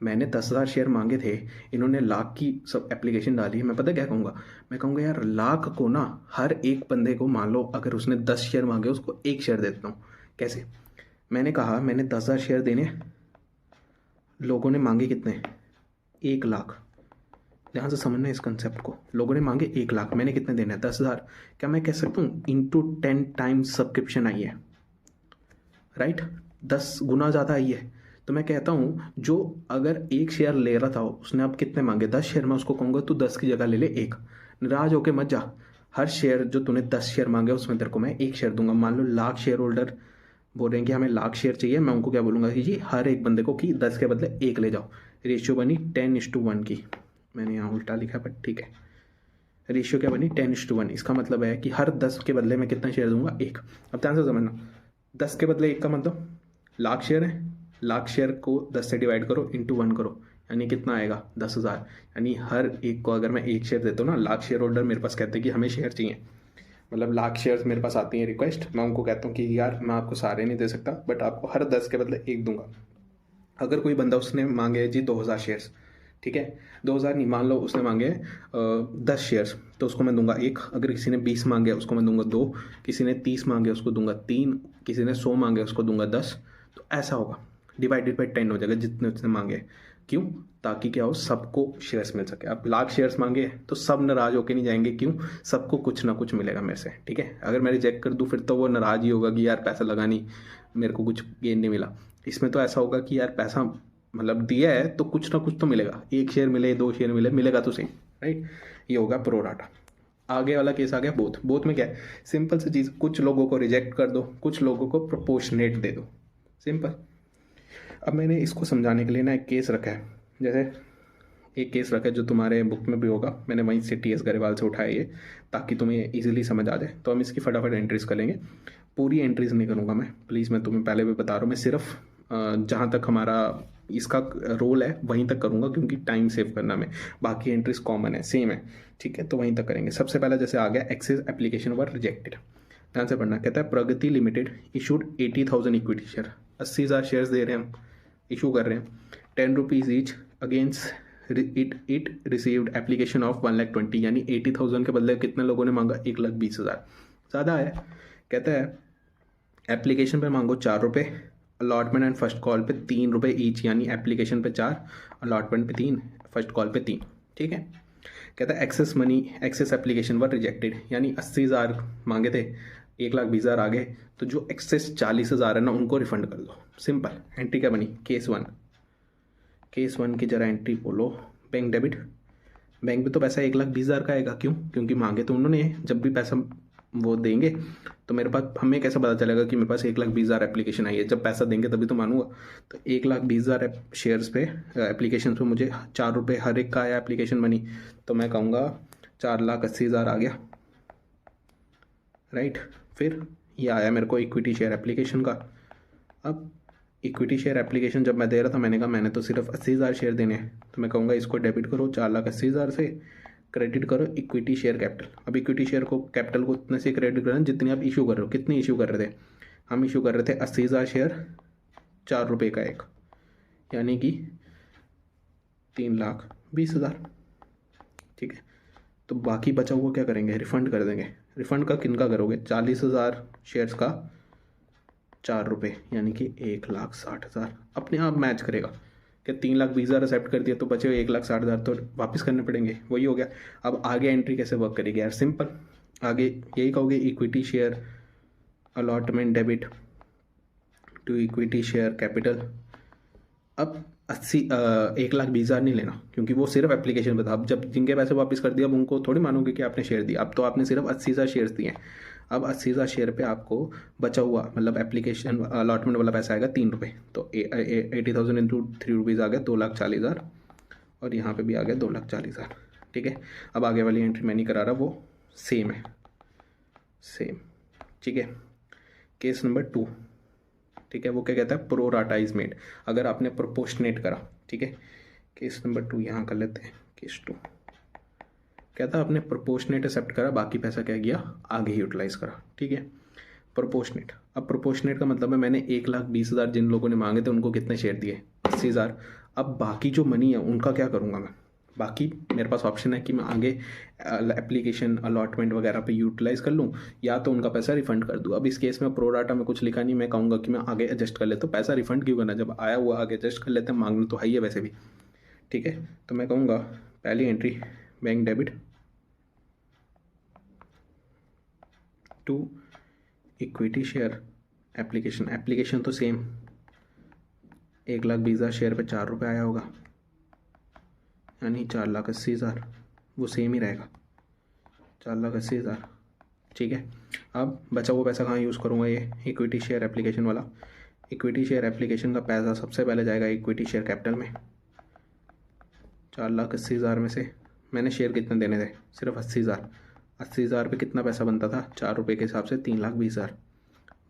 मैंने 10,000 शेयर मांगे थे, इन्होंने लाख की सब एप्लीकेशन डाली है। मैं पता क्या कहूँगा, मैं कहूँगा यार लाख को ना हर एक बंदे को, मान लो अगर उसने 10 शेयर मांगे उसको 1 शेयर दे देता हूँ। कैसे, मैंने कहा मैंने 10,000 शेयर देने, लोगों ने मांगे कितने, 1 लाख। ध्यान से समझना इस कंसेप्ट को, लोगों ने मांगे 1 लाख, मैंने कितने देने, 10,000। क्या मैं कह सकता हूँ इंटू 10 टाइम्स सब्सक्रिप्शन आई है, राइट, 10 गुना ज़्यादा आई है। तो मैं कहता हूँ जो अगर 1 शेयर ले रहा था उसने अब कितने मांगे, 10 शेयर, मैं उसको कहूँगा तू 10 की जगह ले ले 1। नाराज होके मत जा, हर शेयर जो तूने 10 शेयर मांगे उसमें तेरे को मैं 1 शेयर दूंगा। मान लो लाख शेयर होल्डर बोल रहे हैं कि हमें लाख शेयर चाहिए, मैं उनको क्या बोलूँगा कि जी हर एक बंदे को कि 10 के बदले 1 ले जाओ। रेशियो बनी 10:1 की। मैंने यहाँ उल्टा लिखा बट ठीक है। रेशियो क्या बनी 10:1। इसका मतलब है कि हर 10 के बदले मैं कितना शेयर दूंगा 1। अब ध्यान से समझना, 10 के बदले 1 का मतलब लाख शेयर है, लाख शेयर को 10 से डिवाइड करो इंटू 1 करो, यानी कितना आएगा 10,000। यानी हर एक को अगर मैं 1 शेयर देता हूँ ना, लाख शेयर होल्डर मेरे पास कहते हैं कि हमें शेयर चाहिए, मतलब लाख शेयर्स मेरे पास आती हैं रिक्वेस्ट, मैं उनको कहता हूँ कि यार मैं आपको सारे नहीं दे सकता बट आपको हर 10 के बदले 1 दूंगा। अगर कोई बंदा उसने मांगे जी 2,000 शेयर्स, ठीक है, 2,000 नहीं, मान लो उसने मांगे 10 शेयर्स, तो उसको मैं दूंगा 1। अगर किसी ने 20 मांगे उसको मैं दूंगा 2, किसी ने 30 मांगे उसको दूंगा 3, किसी ने 100 मांगे उसको दूंगा 10। तो ऐसा होगा, डिवाइडेड बाई 10 हो जाएगा जितने उसने मांगे। क्यों? ताकि क्या हो, सबको शेयर्स मिल सके। अब लाख शेयर्स मांगे तो सब नाराज होके नहीं जाएंगे, क्यों? सबको कुछ ना कुछ मिलेगा मेरे से, ठीक है। अगर मैं रिजेक्ट कर दूं फिर तो वो नाराज ही होगा कि यार पैसा लगा नहीं, मेरे को कुछ गेन नहीं मिला। इसमें तो ऐसा होगा कि यार पैसा मतलब दिया है तो कुछ ना कुछ तो मिलेगा, 1 शेयर मिले 2 शेयर मिले, मिलेगा तो सही, राइट। ये होगा प्रोराटा। आगे वाला केस आ गया बोथ। बोथ में क्या है, सिंपल सी चीज़, कुछ लोगों को रिजेक्ट कर दो, कुछ लोगों को प्रोपोर्शनेट दे दो, सिंपल। अब मैंने इसको समझाने के लिए ना एक केस रखा है, जैसे एक केस रखा है जो तुम्हारे बुक में भी होगा, मैंने वहीं से TS गरेवाल से उठाया ये, ताकि तुम्हें इजीली समझ आ जाए। तो हम इसकी फटाफट एंट्रीज कर लेंगे। पूरी एंट्रीज नहीं करूँगा मैं, प्लीज़, मैं तुम्हें पहले भी बता रहा हूँ, मैं सिर्फ जहाँ तक हमारा इसका रोल है वहीं तक करूँगा, क्योंकि टाइम सेव करना में। बाकी एंट्रीज कॉमन है, सेम है, ठीक है, तो वहीं तक करेंगे। सबसे पहले जैसे आ गया एक्सेस एप्लीकेशन वर रिजेक्टेड, ध्यान से पढ़ना। कहता है Pragati limited issued 80,000 equity share, 80,000 shares दे रहे हैं हम, इशू कर रहे हैं, 10 rupees each against it received application of 1,20,000, यानी 80,000 के बदले कितने लोगों ने मांगा, 1,20,000, ज़्यादा है। कहता है एप्लीकेशन पे मांगो 4 रुपये, अलॉटमेंट एंड फर्स्ट कॉल पे 3 रुपये ईच, यानी एप्लीकेशन पे 4, अलॉटमेंट पे 3, फर्स्ट कॉल पे 3, ठीक है। कहता है एक्सेस मनी, एक्सेस एप्लीकेशन वर रिजेक्टेड, यानी 80,000 मांगे थे, 1,20,000 आ गए, तो जो एक्सेस 40,000 है ना उनको रिफंड कर दो, सिंपल। एंट्री क्या बनी, केस 1। केस 1 की जरा एंट्री बोलो, बैंक डेबिट। बैंक में तो पैसा 1,20,000 का आएगा, क्यों? क्योंकि मांगे तो उन्होंने, जब भी पैसा वो देंगे तो मेरे पास, हमें कैसे पता चलेगा कि मेरे पास 1,20,000 एप्लीकेशन आई है? जब पैसा देंगे तभी तो मानूंगा। तो 1,20,000 शेयर्स पे, एप्लीकेशन पे मुझे 4 रुपये हर एक का आया एप्लीकेशन मनी, तो मैं कहूँगा 4,80,000 आ गया, राइट। फिर ये आया मेरे को इक्विटी शेयर एप्लीकेशन का। अब इक्विटी शेयर एप्लीकेशन जब मैं दे रहा था, मैंने कहा मैंने तो सिर्फ 80,000 शेयर देने हैं, तो मैं कहूँगा इसको डेबिट करो 4,80,000 से, क्रेडिट करो इक्विटी शेयर कैपिटल। अब इक्विटी शेयर को, कैपिटल को उतने से क्रेडिट करना जितनी आप इशू कर रहे हो। कितनी इशू कर रहे थे हम? इशू कर रहे थे 80,000 शेयर, 4 रुपये का एक, यानी कि 3,20,000, ठीक है। तो बाकी बचा हुआ क्या करेंगे, रिफंड कर देंगे। रिफंड का किन का करोगे, 40,000 शेयर्स का 4 रुपये, यानी कि 1,60,000, अपने आप मैच करेगा कि 3,20,000 एक्सेप्ट कर दिया तो बचे हुए 1,60,000 तो वापस करने पड़ेंगे, वही हो गया। अब आगे एंट्री कैसे वर्क करेगी यार, सिंपल। आगे यही कहोगे equity share allotment debit to equity share capital. अब 1,20,000 नहीं लेना, क्योंकि वो सिर्फ एप्लीकेशन पे था। अब जब जिनके पैसे वापस कर दिया, अब उनको थोड़ी मानोगे कि आपने शेयर दिया। अब तो आपने सिर्फ 80,000 शेयर्स दिए। अब 80,000 शेयर पे आपको बचा हुआ, मतलब एप्लीकेशन अलॉटमेंट वाला पैसा आएगा 3 रुपये, तो 80,000 इंटू 3 रुपीज़ आ गया 2,40,000, और यहाँ पे भी आ गया 2,40,000, ठीक है। अब आगे वाली एंट्री मैं नहीं करा रहा, वो सेम है, सेम, ठीक है। केस नंबर 2, ठीक है, वो क्या कहता है, प्रोराटाइज मेड, अगर आपने प्रोपोर्शनेट करा, ठीक है। केस नंबर 2 यहाँ कर लेते हैं, केस 2 कहता है आपने प्रोपोर्शनेट एक्सेप्ट करा, बाकी पैसा क्या गया, आगे यूटिलाइज करा, ठीक है। प्रोपोर्शनेट, अब प्रोपोर्शनेट का मतलब है मैंने 1,20,000 जिन लोगों ने मांगे थे उनको कितने शेयर दिए, 80,000। अब बाकी जो मनी है उनका क्या करूँगा मैं, बाकी मेरे पास ऑप्शन है कि मैं आगे एप्लीकेशन अलॉटमेंट वगैरह पे यूटिलाइज़ कर लूँ, या तो उनका पैसा रिफंड कर दूँ। अब इस केस में प्रोराटा में कुछ लिखा नहीं, मैं कहूँगा कि मैं आगे एडजस्ट कर लेता हूँ। पैसा रिफंड क्यों करना, जब आया हुआ आगे एडजस्ट कर लेते हैं, मांगना तो है ही है वैसे भी, ठीक है। तो मैं कहूँगा पहली entry bank debit to equity share application, application तो सेम, 1,20,000 शेयर पे 4 रुपये आया होगा, यानी 4,80,000, वो सेम ही रहेगा, 4,80,000, ठीक है। अब बचा हुआ पैसा कहाँ यूज़ करूँगा, ये इक्विटी शेयर एप्लीकेशन वाला। इक्विटी शेयर एप्लीकेशन का पैसा सबसे पहले जाएगा इक्विटी शेयर कैपिटल में। 4,80,000 में से मैंने शेयर कितने देने थे, सिर्फ 80,000। 80,000 पे कितना पैसा बनता था, 4 रुपये के हिसाब से 3,20,000।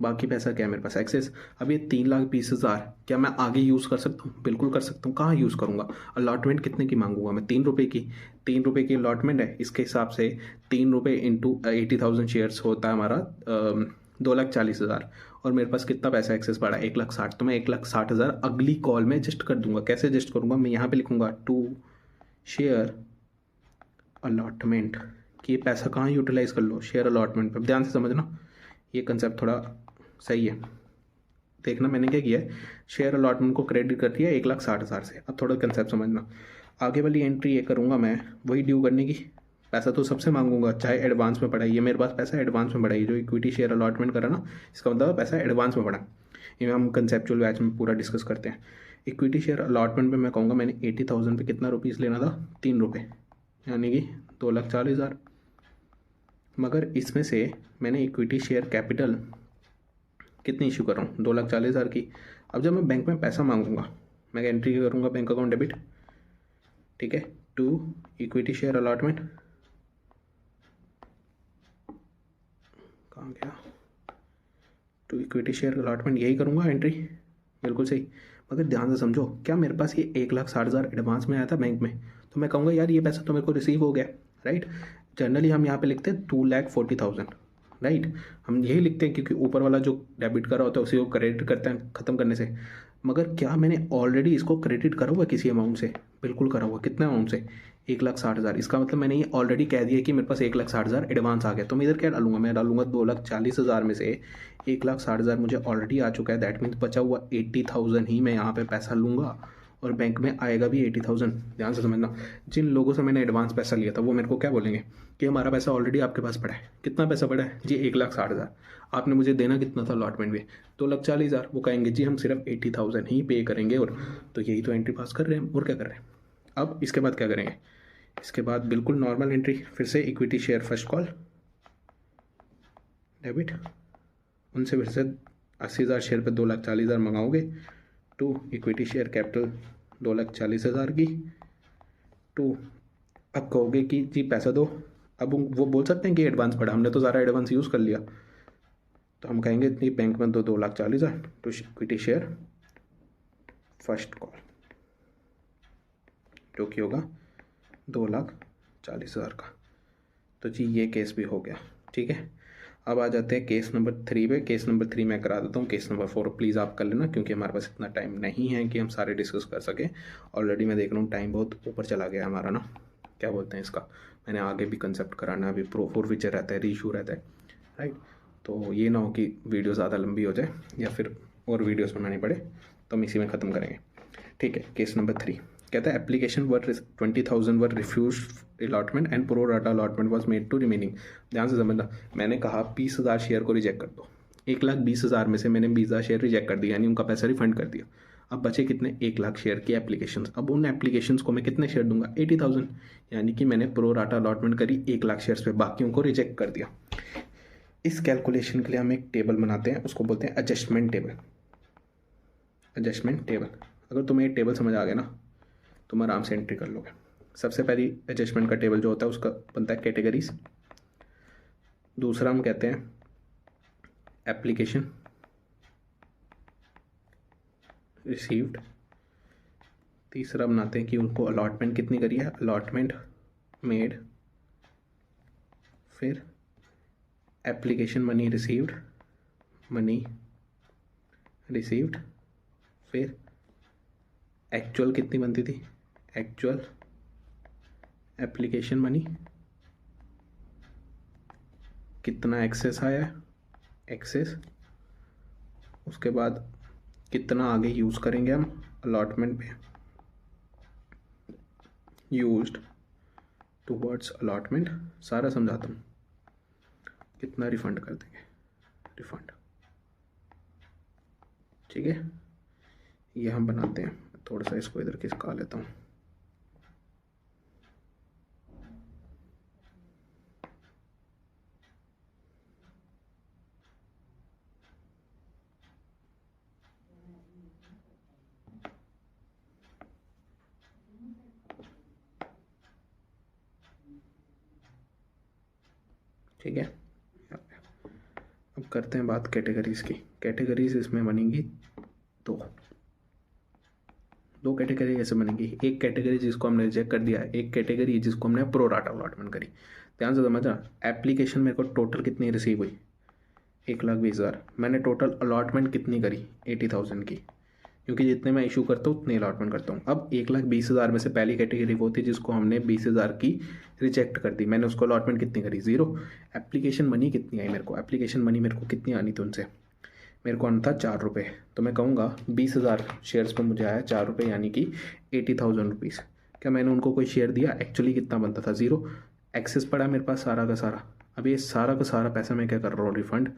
बाकी पैसा क्या है मेरे पास, एक्सेस। अब ये 3,20,000 क्या मैं आगे यूज़ कर सकता हूँ, बिल्कुल कर सकता हूँ। कहाँ यूज़ करूँगा, अलॉटमेंट कितने की मांगूंगा मैं, 3 रुपये की। 3 रुपये की अलॉटमेंट है, इसके हिसाब से 3 रुपये इंटू 80,000 शेयर्स होता है हमारा 2,40,000। और मेरे पास कितना पैसा एक्सेस पड़ा, 1,60,000। तो मैं 1,60,000 अगली कॉल में एडजस्ट कर दूंगा। कैसे एडजस्ट करूँगा, मैं यहाँ पे लिखूँगा टू शेयर अलॉटमेंट, कि ये पैसा कहाँ यूटिलाइज कर लो, शेयर अलॉटमेंट पर। ध्यान से समझना, ये कंसेप्ट थोड़ा सही है। देखना मैंने क्या किया है, शेयर अलॉटमेंट को क्रेडिट कर दिया 1,60,000 से। अब थोड़ा कंसेप्ट समझना, आगे वाली एंट्री ये करूँगा मैं, वही ड्यू करने की। पैसा तो सबसे मांगूंगा, चाहे एडवांस में पड़ा। ये मेरे पास पैसा एडवांस में पड़ा है, जो इक्विटी शेयर अलॉटमेंट करा ना, इसका मतलब पैसा एडवांस में पड़ा। ये हम कंसेप्चुअल बैच में पूरा डिस्कस करते हैं। इक्विटी शेयर अलॉटमेंट पे मैं कहूँगा मैंने 80,000 पे कितना रुपीज़ लेना था, 3 रुपये, यानी कि 2,40,000। मगर इसमें से मैंने इक्विटी शेयर कैपिटल कितनी इशू कर रहा हूँ, 2,40,000 की। अब जब मैं बैंक में पैसा मांगूंगा, मैं एंट्री करूँगा बैंक अकाउंट डेबिट, ठीक है, टू इक्विटी शेयर अलॉटमेंट, कहाँ गया, टू इक्विटी शेयर अलॉटमेंट, यही करूँगा एंट्री, बिल्कुल सही। मगर ध्यान से समझो, क्या मेरे पास ये 1,60,000 एडवांस में आया था बैंक में, तो मैं कहूँगा यार ये पैसा तो मेरे को रिसीव हो गया, राइट। जनरली हम यहाँ पे लिखते हैं 2,40,000, राइट। हम यही लिखते हैं क्योंकि ऊपर वाला जो डेबिट करा होता है उसी को क्रेडिट करते हैं ख़त्म करने से। मगर क्या मैंने ऑलरेडी इसको क्रेडिट करा हुआ किसी अमाउंट से, बिल्कुल करा हुआ। कितना अमाउंट से, 1,60,000। इसका मतलब मैंने ये ऑलरेडी कह दिया कि मेरे पास 1,60,000 एडवांस आ गया। तो मैं इधर क्या डालूंगा, मैं डालूंगा 2,40,000 में से 1,60,000 मुझे ऑलरेडी आ चुका है। दैट मीन्स बचा हुआ 80,000 ही मैं यहाँ पे पैसा लूँगा, और बैंक में आएगा भी 80,000। ध्यान से समझना, जिन लोगों से मैंने एडवांस पैसा लिया था वो मेरे को क्या बोलेंगे कि हमारा पैसा ऑलरेडी आपके पास पड़ा है। कितना पैसा पड़ा है जी, 1,60,000। आपने मुझे देना कितना था अलॉटमेंट में, 2,40,000। वो कहेंगे जी हम सिर्फ 80,000 ही पे करेंगे, और तो यही तो एंट्री पास कर रहे हैं, और क्या कर रहे हैं। अब इसके बाद क्या करेंगे, इसके बाद बिल्कुल नॉर्मल एंट्री, फिर से equity share first call debit, उनसे फिर से 80,000 शेयर पे 2,40,000 मंगाओगे, टू इक्विटी शेयर कैपिटल 2,40,000 की, टू अब कहोगे कि जी पैसा दो। अब वो बोल सकते हैं कि एडवांस पड़ा, हमने तो सारा एडवांस यूज़ कर लिया, तो हम कहेंगे नहीं, बैंक में दो 2,40,000 to equity share first call, जो कि होगा 2,40,000 का। तो जी ये केस भी हो गया, ठीक है। अब आ जाते हैं केस नंबर 3 पे। केस नंबर 3 मैं करा देता हूँ, केस नंबर 4 प्लीज़ आप कर लेना, क्योंकि हमारे पास इतना टाइम नहीं है कि हम सारे डिस्कस कर सकें। ऑलरेडी मैं देख रहा हूँ टाइम बहुत ऊपर चला गया हमारा ना, क्या बोलते हैं इसका, मैंने आगे भी कंसेप्ट कराना है, अभी फॉर फीचर रहता है, रीशू रहता है, राइट। तो ये ना हो कि वीडियो ज़्यादा लंबी हो जाए या फिर और वीडियोस बनानी पड़े, तो हम इसी में ख़त्म करेंगे, ठीक है। केस नंबर 3 कहता है application were 20,000 were refused allotment and pro rata allotment was made to remaining. ध्यान से समझना, मैंने कहा 20,000 शेयर को रिजेक्ट कर दो। 1,20,000 में से मैंने 20,000 शेयर रिजेक्ट कर दिया, यानी उनका पैसा रिफंड कर दिया। अब बचे कितने, 1,00,000 शेयर की एप्लीकेशन। अब उन एप्लीकेशन को मैं कितने शेयर दूंगा, 80,000, यानी कि मैंने प्रो राटा अलॉटमेंट करी 1,00,000 शेयर्स पे, बाकियों को रिजेक्ट कर दिया। इस कैलकुलेशन के लिए हम एक टेबल बनाते हैं, उसको बोलते हैं एडजस्टमेंट टेबल। एडजस्टमेंट टेबल, अगर तुम्हें ये टेबल समझ आ गया ना, तुम आराम से एंट्री कर लोगे। सबसे पहली एडजस्टमेंट का टेबल जो होता है उसका बनता है कैटेगरीज। दूसरा हम कहते हैं एप्लीकेशन रिसीव्ड। तीसरा बनाते हैं कि उनको अलॉटमेंट कितनी करी है, अलॉटमेंट मेड। फिर application money received, money received. फिर एक्चुअल कितनी बनती थी, एक्चुअल एप्लीकेशन मनी, कितना एक्सेस आया, एक्सेस। उसके बाद कितना आगे यूज़ करेंगे हम अलॉटमेंट पे, यूज्ड टूवर्ड्स अलॉटमेंट। सारा समझाता हूँ, कितना रिफंड कर देंगे, रिफंड, ठीक है। ये हम बनाते हैं, थोड़ा सा इसको इधर खिसका लेता हूँ। ठीक है। अब करते हैं बात कैटेगरीज की। कैटेगरीज इसमें बनेंगी दो दो कैटेगरी ऐसे बनेगी। एक कैटेगरी जिसको हमने रिजेक्ट कर दिया, एक कैटेगरी जिसको हमने प्रो राटा अलॉटमेंट करी। ध्यान से समझना, एप्लीकेशन मेरे को टोटल कितनी रिसीव हुई, 1,20,000। मैंने टोटल अलॉटमेंट कितनी करी, 80,000 की, क्योंकि जितने मैं इशू करता हूँ उतने अलॉटमेंट करता हूँ। अब 1,20,000 में से पहली कैटेगरी वो थी जिसको हमने 20,000 की रिजेक्ट कर दी, मैंने उसको अलॉटमेंट कितनी करी, 0। एप्लीकेशन मनी कितनी आई मेरे को, एप्लीकेशन मनी मेरे को कितनी आनी थी उनसे, मेरे को आना था 4 रुपये। तो मैं कहूँगा 20,000 शेयर्स पर मुझे आया 4 रुपये, यानी कि 80,000 रुपीज़। क्या मैंने उनको कोई शेयर दिया, एक्चुअली कितना बनता था, 0। एक्सेस पड़ा मेरे पास सारा का सारा। अब ये सारा का सारा पैसा मैं क्या कर रहा हूँ, रिफ़ंड,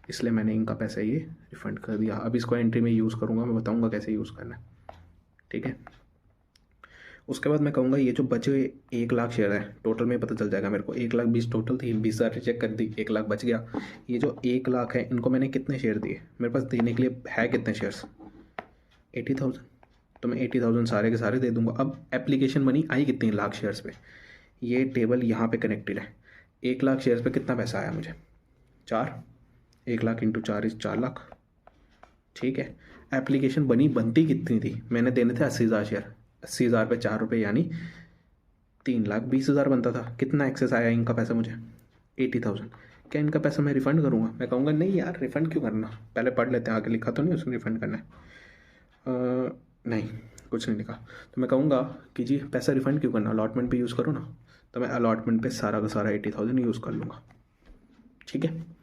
इसलिए मैंने इनका पैसा ये रिफ़ंड कर दिया। अब इसको एंट्री में यूज़ करूँगा, मैं बताऊँगा कैसे यूज़ करना है, ठीक है। उसके बाद मैं कहूँगा ये जो बचे 1,00,000 शेयर है टोटल में पता चल जाएगा मेरे को, 1,20,000 टोटल थी, 20,000 रिजेक्ट कर दी, 1,00,000 बच गया। ये जो 1,00,000 है इनको मैंने कितने शेयर दिए, मेरे पास देने के लिए है कितने शेयर्स, 80,000। तो मैं 80,000 सारे के सारे दे दूंगा। अब एप्लीकेशन मनी आई कितनी, 1,00,000 शेयर्स पे, ये टेबल यहाँ पे कनेक्टेड है। 1,00,000 शेयर्स पे कितना पैसा आया मुझे, 4। 1,00,000 इंटू 4 इज 4,00,000, ठीक है। एप्लीकेशन बनती कितनी थी, मैंने देने थे 80,000 शेयर, 80,000 पे 4 रुपये, यानी 3,20,000 बनता था। कितना एक्सेस आया इनका पैसा मुझे, 80,000। क्या इनका पैसा मैं रिफ़ंड करूँगा, मैं कहूँगा नहीं यार रिफ़ंड क्यों करना, पहले पढ़ लेते हैं, आगे लिखा तो नहीं उसमें रिफ़ंड करना है, नहीं कुछ नहीं लिखा। तो मैं कहूँगा कि जी पैसा रिफ़ंड क्यों करना, अलॉटमेंट पे यूज़ करो ना। तो मैं अलॉटमेंट पे सारा का सारा 80,000 यूज़ कर लूँगा, ठीक है।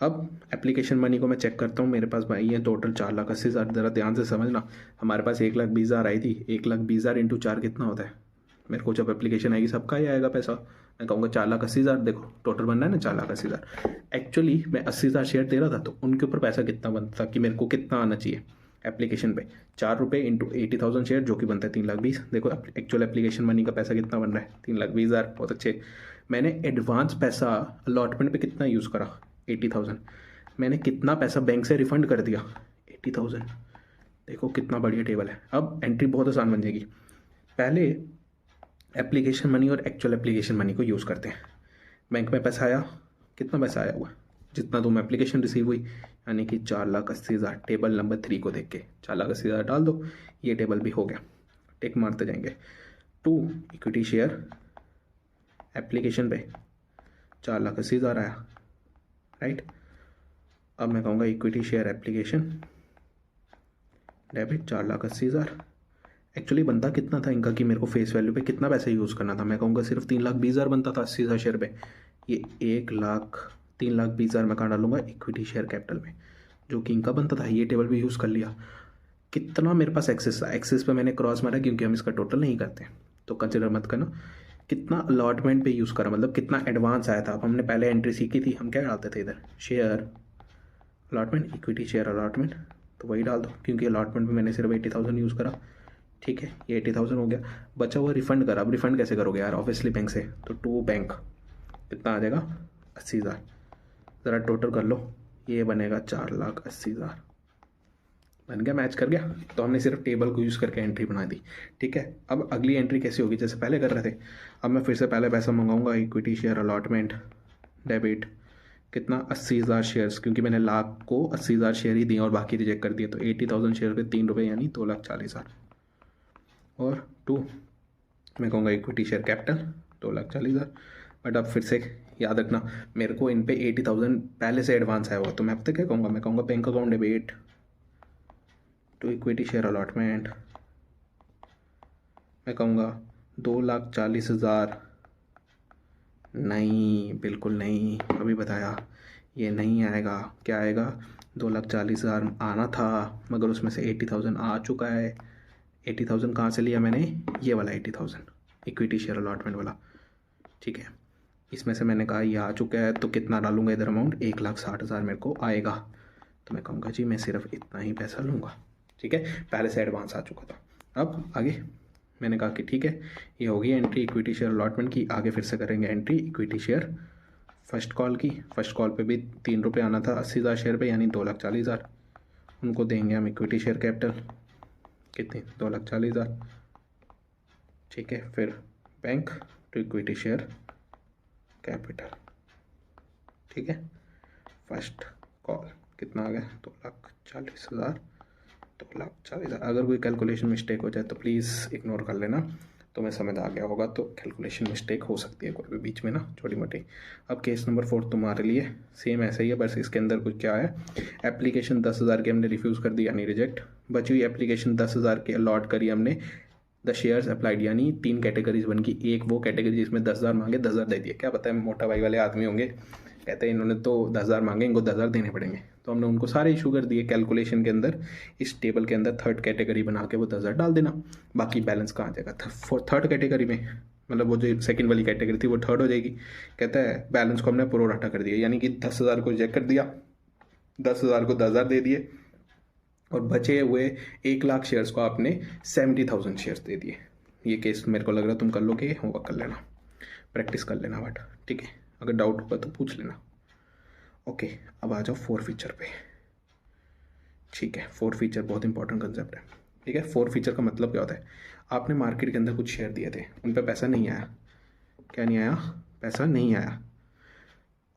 अब एप्लीकेशन मनी को मैं चेक करता हूँ, मेरे पास भाई ये टोटल 4,80,000। ज़रा ध्यान से समझना, हमारे पास 1,20,000 आई थी, 1,20,000 इंटू 4 कितना होता है, मेरे को जब एप्लीकेशन आएगी सबका ही आएगा पैसा। मैं कहूँगा 4,80,000, देखो टोटल बनना है ना 4,80,000। एक्चुअली मैं 80,000 शेयर दे रहा था, तो उनके ऊपर पैसा कितना बनता था कि मेरे को कितना आना चाहिए एप्लीकेशन पे, 4 रुपये इंटू 80,000 शेयर, जो कि बनता है 3,20,000। देखो एक्चुअल एप्लीकेशन मनी का पैसा कितना बन रहा है, 3,20,000, बहुत अच्छे। मैंने एडवांस पैसा अलॉटमेंट पे कितना यूज़ करा, 80,000। मैंने कितना पैसा बैंक से रिफ़ंड कर दिया, 80,000। देखो कितना बढ़िया टेबल है। अब एंट्री बहुत आसान बन जाएगी। पहले एप्लीकेशन मनी और एक्चुअल एप्लीकेशन मनी को यूज़ करते हैं। बैंक में पैसा आया, कितना पैसा आया हुआ, जितना तुम एप्लीकेशन रिसीव हुई, यानी कि 4,80,000। टेबल नंबर 3 को देख के 4,80,000 डाल दो, ये टेबल भी हो गया, टिक मारते जाएंगे। 2 इक्विटी शेयर एप्लीकेशन पे 4,80,000 आया, राइट। अब मैं कहूँगा equity share application debit 4,80,000। Actually बनता कितना था इनका कि मेरे को फेस वैल्यू पे कितना पैसा यूज़ करना था, मैं कहूँगा सिर्फ 3,20,000 बनता था 80,000 शेयर पे। ये 3,20,000 मैं कहाँ डालूंगा, इक्विटी शेयर कैपिटल में, जो कि इनका बनता था। ये टेबल भी यूज़ कर लिया। कितना मेरे पास एक्सेस था, एक्सेस पे मैंने क्रॉस मारा क्योंकि हम इसका टोटल नहीं करते, तो कंसिडर मत करना। कितना अलॉटमेंट पे यूज़ करा, मतलब कितना एडवांस आया था। अब हमने पहले एंट्री सीखी थी, हम क्या डालते थे इधर, share allotment, equity share allotment, तो वही डाल दो, क्योंकि अलॉटमेंट में मैंने सिर्फ 80,000 यूज़ करा, ठीक है। ये 80,000 हो गया, बचा हुआ रिफंड करा। अब रिफंड कैसे करोगे यार, ऑब्वियसली बैंक से, तो टू बैंक कितना आ जाएगा, 80,000। ज़रा टोटल कर लो, ये बनेगा 4,80,000। बन गया, मैच कर गया। तो हमने सिर्फ टेबल को यूज़ करके एंट्री बना दी, ठीक है। अब अगली एंट्री कैसी होगी, जैसे पहले कर रहे थे। अब मैं फिर से पहले पैसा मंगाऊंगा, इक्विटी शेयर अलॉटमेंट डेबिट, कितना, 80,000 शेयर्स, क्योंकि मैंने लाख को 80,000 शेयर ही दिए और बाकी रिजेक्ट कर दिए, तो 80,000 शेयर पे 3 रुपये, यानी 2,40,000। और 2 मैं कहूँगा इक्विटी शेयर कैपिटल 2,40,000। बट अब फिर से याद रखना, मेरे को इन पे 80,000 पहले से एडवांस आया हुआ, तो मैं अब तक क्या कहूँगा, मैं कहूँगा bank account debit to equity share allotment, मैं कहूँगा 2,40,000। नहीं, बिल्कुल नहीं, अभी बताया ये नहीं आएगा। क्या आएगा, 2,40,000 आना था, मगर उसमें से 80,000 आ चुका है। 80,000 कहाँ से लिया मैंने, ये वाला 80,000 इक्विटी शेयर अलॉटमेंट वाला, ठीक है। इसमें से मैंने कहा ये आ चुका है, तो कितना डालूंगा इधर, अमाउंट 1,60,000 मेरे को आएगा। तो मैं कहूँगा जी मैं सिर्फ इतना ही पैसा लूँगा, ठीक है, पहले से एडवांस आ चुका था। अब आगे मैंने कहा कि ठीक है, ये होगी एंट्री इक्विटी शेयर अलॉटमेंट की। आगे फिर से करेंगे entry equity share first call की। फर्स्ट कॉल पे भी 3 रुपये आना था 80,000 शेयर पे, यानी 2,40,000। उनको देंगे हम इक्विटी शेयर कैपिटल, कितनी, 2,40,000, ठीक है। फिर bank to equity share capital, ठीक है। फर्स्ट कॉल कितना आ गया, 2,40,000, 2,40,000। अगर कोई कैलकुलेशन मिस्टेक हो जाए तो प्लीज़ इग्नोर कर लेना, तो मैं समझ आ गया होगा। तो कैलकुलेशन मिस्टेक हो सकती है कोई भी बीच में ना, छोटी मोटी। अब केस नंबर 4 तुम्हारे लिए सेम ऐसा ही है, बस इसके अंदर कुछ क्या है, एप्लीकेशन 10,000 की हमने रिफ्यूज़ कर दी यानी रिजेक्ट। बची हुई एप्लीकेशन 10,000 की अलॉट करी हमने, द शेयर्स अप्लाइड, यानी 3 कैटेगरीज बन गई। एक वो कैटेगरी जिसमें 10,000 मांगे, 10,000 दे दिए। क्या पता है मोटा भाई वाले आदमी होंगे, कहते हैं इन्होंने तो 10,000 मांगे, इनको 10,000 देने पड़ेंगे, तो हमने उनको सारे इशू कर दिए। कैलकुलेशन के अंदर इस टेबल के अंदर थर्ड कैटेगरी बना के वो 10,000 डाल देना। बाकी बैलेंस कहाँ जाएगा, थर्ड कैटेगरी में, मतलब वो जो सेकंड वाली कैटेगरी थी वो थर्ड हो जाएगी। कहता है बैलेंस को हमने प्रोराटा कर दिया, यानी कि 10,000 को रिजेक्ट कर दिया, 10,000 को 10,000 दे दिए, और बचे हुए 1,00,000 शेयर्स को आपने 70,000 शेयर्स दे दिए। ये केस मेरे को लग रहा है तुम कर लोगे, होमवर्क कर लेना, प्रैक्टिस कर लेना बट, ठीक है। अगर डाउट होगा तो पूछ लेना। ओके, अब आ जाओ 4 फीचर पे। ठीक है, 4 फीचर बहुत इंपॉर्टेंट कंसेप्ट है। ठीक है, 4 फीचर का मतलब क्या होता है, आपने मार्केट के अंदर कुछ शेयर दिए थे, उन पर पैसा नहीं आया। क्या नहीं आया, पैसा नहीं आया।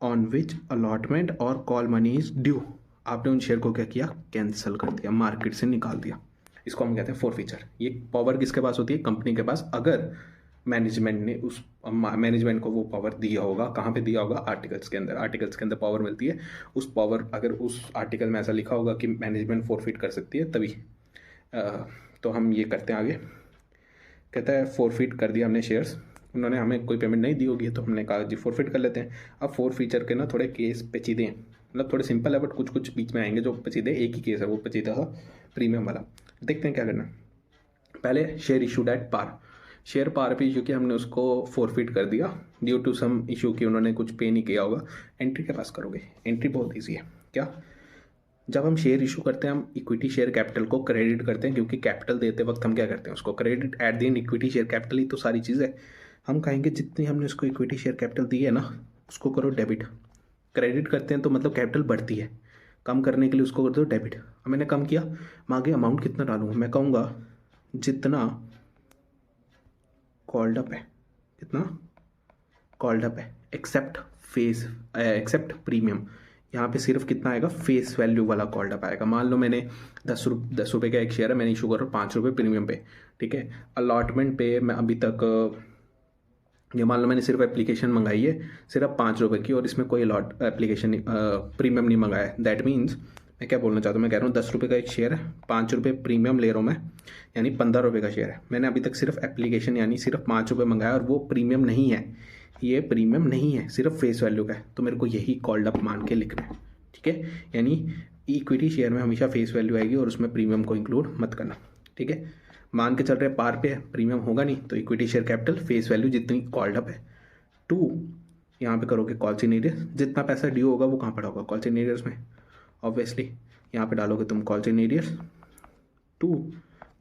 ऑन विच अलॉटमेंट और कॉल मनी इज ड्यू, आपने उन शेयर को क्या किया, कैंसिल कर दिया, मार्केट से निकाल दिया। इसको हम कहते हैं 4 फीचर। ये पावर किसके पास होती है, कंपनी के पास, अगर मैनेजमेंट ने उस मैनेजमेंट को वो पावर दिया होगा। कहाँ पे दिया होगा, आर्टिकल्स के अंदर। आर्टिकल्स के अंदर पावर मिलती है। उस पावर, अगर उस आर्टिकल में ऐसा लिखा होगा कि मैनेजमेंट फोरफिट कर सकती है, तभी तो हम ये करते हैं आगे। कहता है फोरफिट कर दिया हमने शेयर्स, उन्होंने हमें कोई पेमेंट नहीं दी होगी, तो हमने कहा जी फोरफिट कर लेते हैं। अब 4 फीचर के ना थोड़े केस पेचीदे हैं, मतलब थोड़े सिंपल है बट कुछ कुछ बीच में आएंगे जो पेचीदे। एक ही केस है वो पेचीदा था, प्रीमियम वाला। देखते हैं क्या करना। पहले share issued at par, share par पे इशू किया हमने, उसको फोरफिट कर दिया ड्यू टू सम इशू की उन्होंने कुछ पे नहीं किया होगा। एंट्री के पास करोगे, एंट्री बहुत ईजी है। क्या, जब हम शेयर इशू करते हैं हम इक्विटी शेयर कैपिटल को क्रेडिट करते हैं, क्योंकि कैपिटल देते वक्त हम क्या करते हैं, उसको credit at the end. Equity share capital ही तो सारी चीज़ है। हम कहेंगे जितनी हमने उसको इक्विटी शेयर कैपिटल दी है ना, उसको करो डेबिट। क्रेडिट करते हैं तो मतलब कैपिटल बढ़ती है, कम करने के लिए उसको कर दो डेबिट। अब मैंने कम किया, मांगे अमाउंट कितना डालूंगा, मैं कहूँगा जितना कॉल्ड अप है, कितना कॉल्ड अप है, एक्सेप्ट प्रीमियम। यहाँ पे सिर्फ कितना आएगा, फेस वैल्यू वाला कॉल्ड अप आएगा। मान लो मैंने 10 रुपये का एक शेयर है, मैंने इशू कर रहा हूँ 5 रुपये प्रीमियम पे, ठीक है। अलॉटमेंट पे मैं अभी तक ये मान लो मैंने सिर्फ एप्लीकेशन मंगाई है सिर्फ 5 रुपये की, और इसमें कोई अलॉट एप्लीकेशन प्रीमियम नहीं मंगाया है। दैट मीन्स मैं क्या बोलना चाहता हूँ, मैं कह रहा हूँ 10 रुपये का एक शेयर है, 5 रुपये प्रीमियम ले रहा हूँ मैं, यानी 15 रुपये का शेयर है। मैंने अभी तक सिर्फ एप्लीकेशन यानी सिर्फ 5 रुपये मंगाया, और वो प्रीमियम नहीं है, ये प्रीमियम नहीं है, सिर्फ फेस वैल्यू का है। तो मेरे को यही कॉल्ड अप मान के लिखना है, ठीक है। यानी इक्विटी शेयर में हमेशा फेस वैल्यू आएगी और उसमें प्रीमियम को इंक्लूड मत करना, ठीक है। मान के चल रहे पार पे है, प्रीमियम होगा नहीं, तो equity share capital face value जितनी कॉल्ड अप है 2, यहाँ पे करोगे कॉल्स इन एरियर्स, जितना पैसा ड्यू होगा वो कहाँ पड़ा होगा, कॉल्स इन एरियर्स में, ऑब्वियसली यहाँ पे डालोगे तुम calls in arrears 2,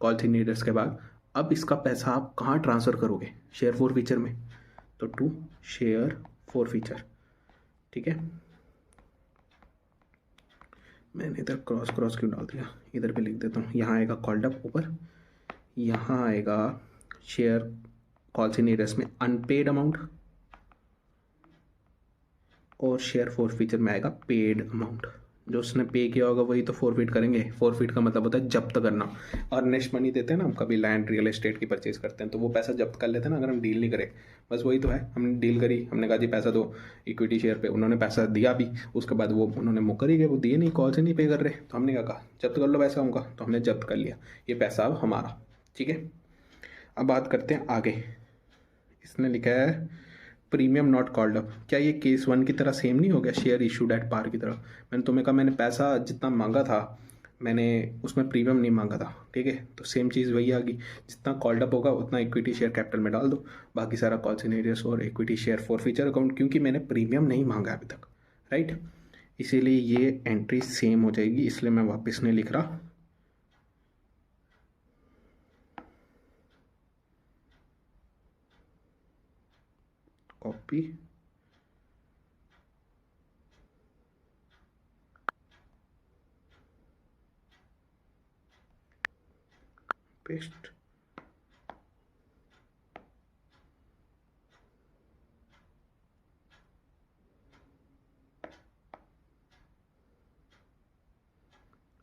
calls in arrears के बाद अब इसका पैसा आप कहाँ ट्रांसफ़र करोगे, शेयर 4 फीचर में, तो 2 शेयर 4 फीचर, ठीक है। मैंने इधर क्रॉस क्रॉस क्यों डाल दिया, इधर पे लिख देता हूँ। यहाँ आएगा कॉल्ड अप ऊपर, यहाँ आएगा शेयर कॉल्स इन एरियर्स में अनपेड अमाउंट, और शेयर 4 फीचर में आएगा पेड अमाउंट। जो उसने पे किया होगा वही तो फोरफिट करेंगे। फोरफिट का मतलब होता है जब्त करना। अर्नेस्ट मनी देते हैं ना हम, कभी लैंड रियल एस्टेट की परचेज करते हैं तो वो पैसा जब्त कर लेते हैं ना, अगर हम डील नहीं करें। बस वही तो है, हमने डील करी, हमने कहा जी पैसा दो इक्विटी शेयर पे, उन्होंने पैसा दिया भी, उसके बाद वो उन्होंने मुकर ही गए, वो दिए नहीं, कॉल से नहीं पे कर रहे, तो हमने क्या कहा जब्त कर लो पैसा उनका, तो हमने जब्त कर लिया, ये पैसा अब हमारा, ठीक है। अब बात करते हैं आगे, इसने लिखा है प्रीमियम नॉट कॉल्ड अप। क्या ये केस 1 की तरह सेम नहीं हो गया, शेयर इशूड एट पार की तरह। मैंने तुम्हें कहा मैंने पैसा जितना मांगा था मैंने उसमें प्रीमियम नहीं मांगा था, ठीक है। तो सेम चीज़ वही आ गई, जितना कॉल्ड अप होगा उतना इक्विटी शेयर कैपिटल में डाल दो, बाकी सारा कॉल्स इन एरियर्स और इक्विटी शेयर 4 फीचर अकाउंट, क्योंकि मैंने प्रीमियम नहीं मांगा अभी तक, राइट। इसीलिए ये एंट्री सेम हो जाएगी, इसलिए मैं वापस नहीं लिख रहा। कॉपी पेस्ट,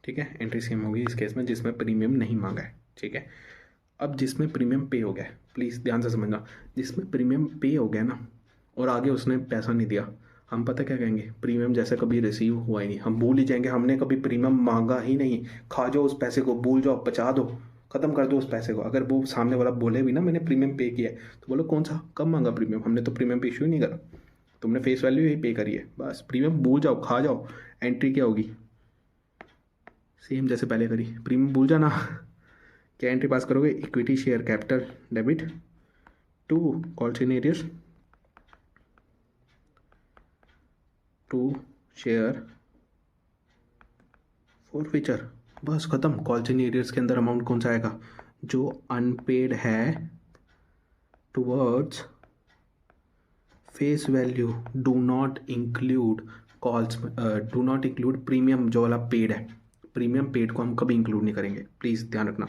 ठीक है, एंट्री सेम होगी इस केस में जिसमें प्रीमियम नहीं मांगा है। ठीक है, अब जिसमें प्रीमियम पे हो गया है, प्लीज़ ध्यान से समझना, जिसमें प्रीमियम पे हो गया ना और आगे उसने पैसा नहीं दिया, हम पता क्या कहेंगे, प्रीमियम जैसे कभी रिसीव हुआ ही नहीं, हम भूल ही जाएंगे हमने कभी प्रीमियम मांगा ही नहीं। खा जाओ उस पैसे को, भूल जाओ, बचा दो, ख़त्म कर दो उस पैसे को। अगर वो सामने वाला बोले भी ना मैंने प्रीमियम पे किया है, तो बोलो कौन सा, कब मांगा प्रीमियम, हमने तो प्रीमियम पे इशू ही नहीं करा, तुमने फेस वैल्यू ही पे करी है, बस प्रीमियम भूल जाओ, खा जाओ। एंट्री क्या होगी, सेम जैसे पहले करी, प्रीमियम भूल जाना। क्या एंट्री पास करोगे, equity share capital debit to calls in arrears to share forfeiture, बस खत्म। कॉल सिनेरियस के अंदर अमाउंट कौन सा आएगा, जो अनपेड है towards face value, do not include calls, do not include premium जो वाला पेड है, प्रीमियम पेड को हम कभी इंक्लूड नहीं करेंगे, प्लीज़ ध्यान रखना।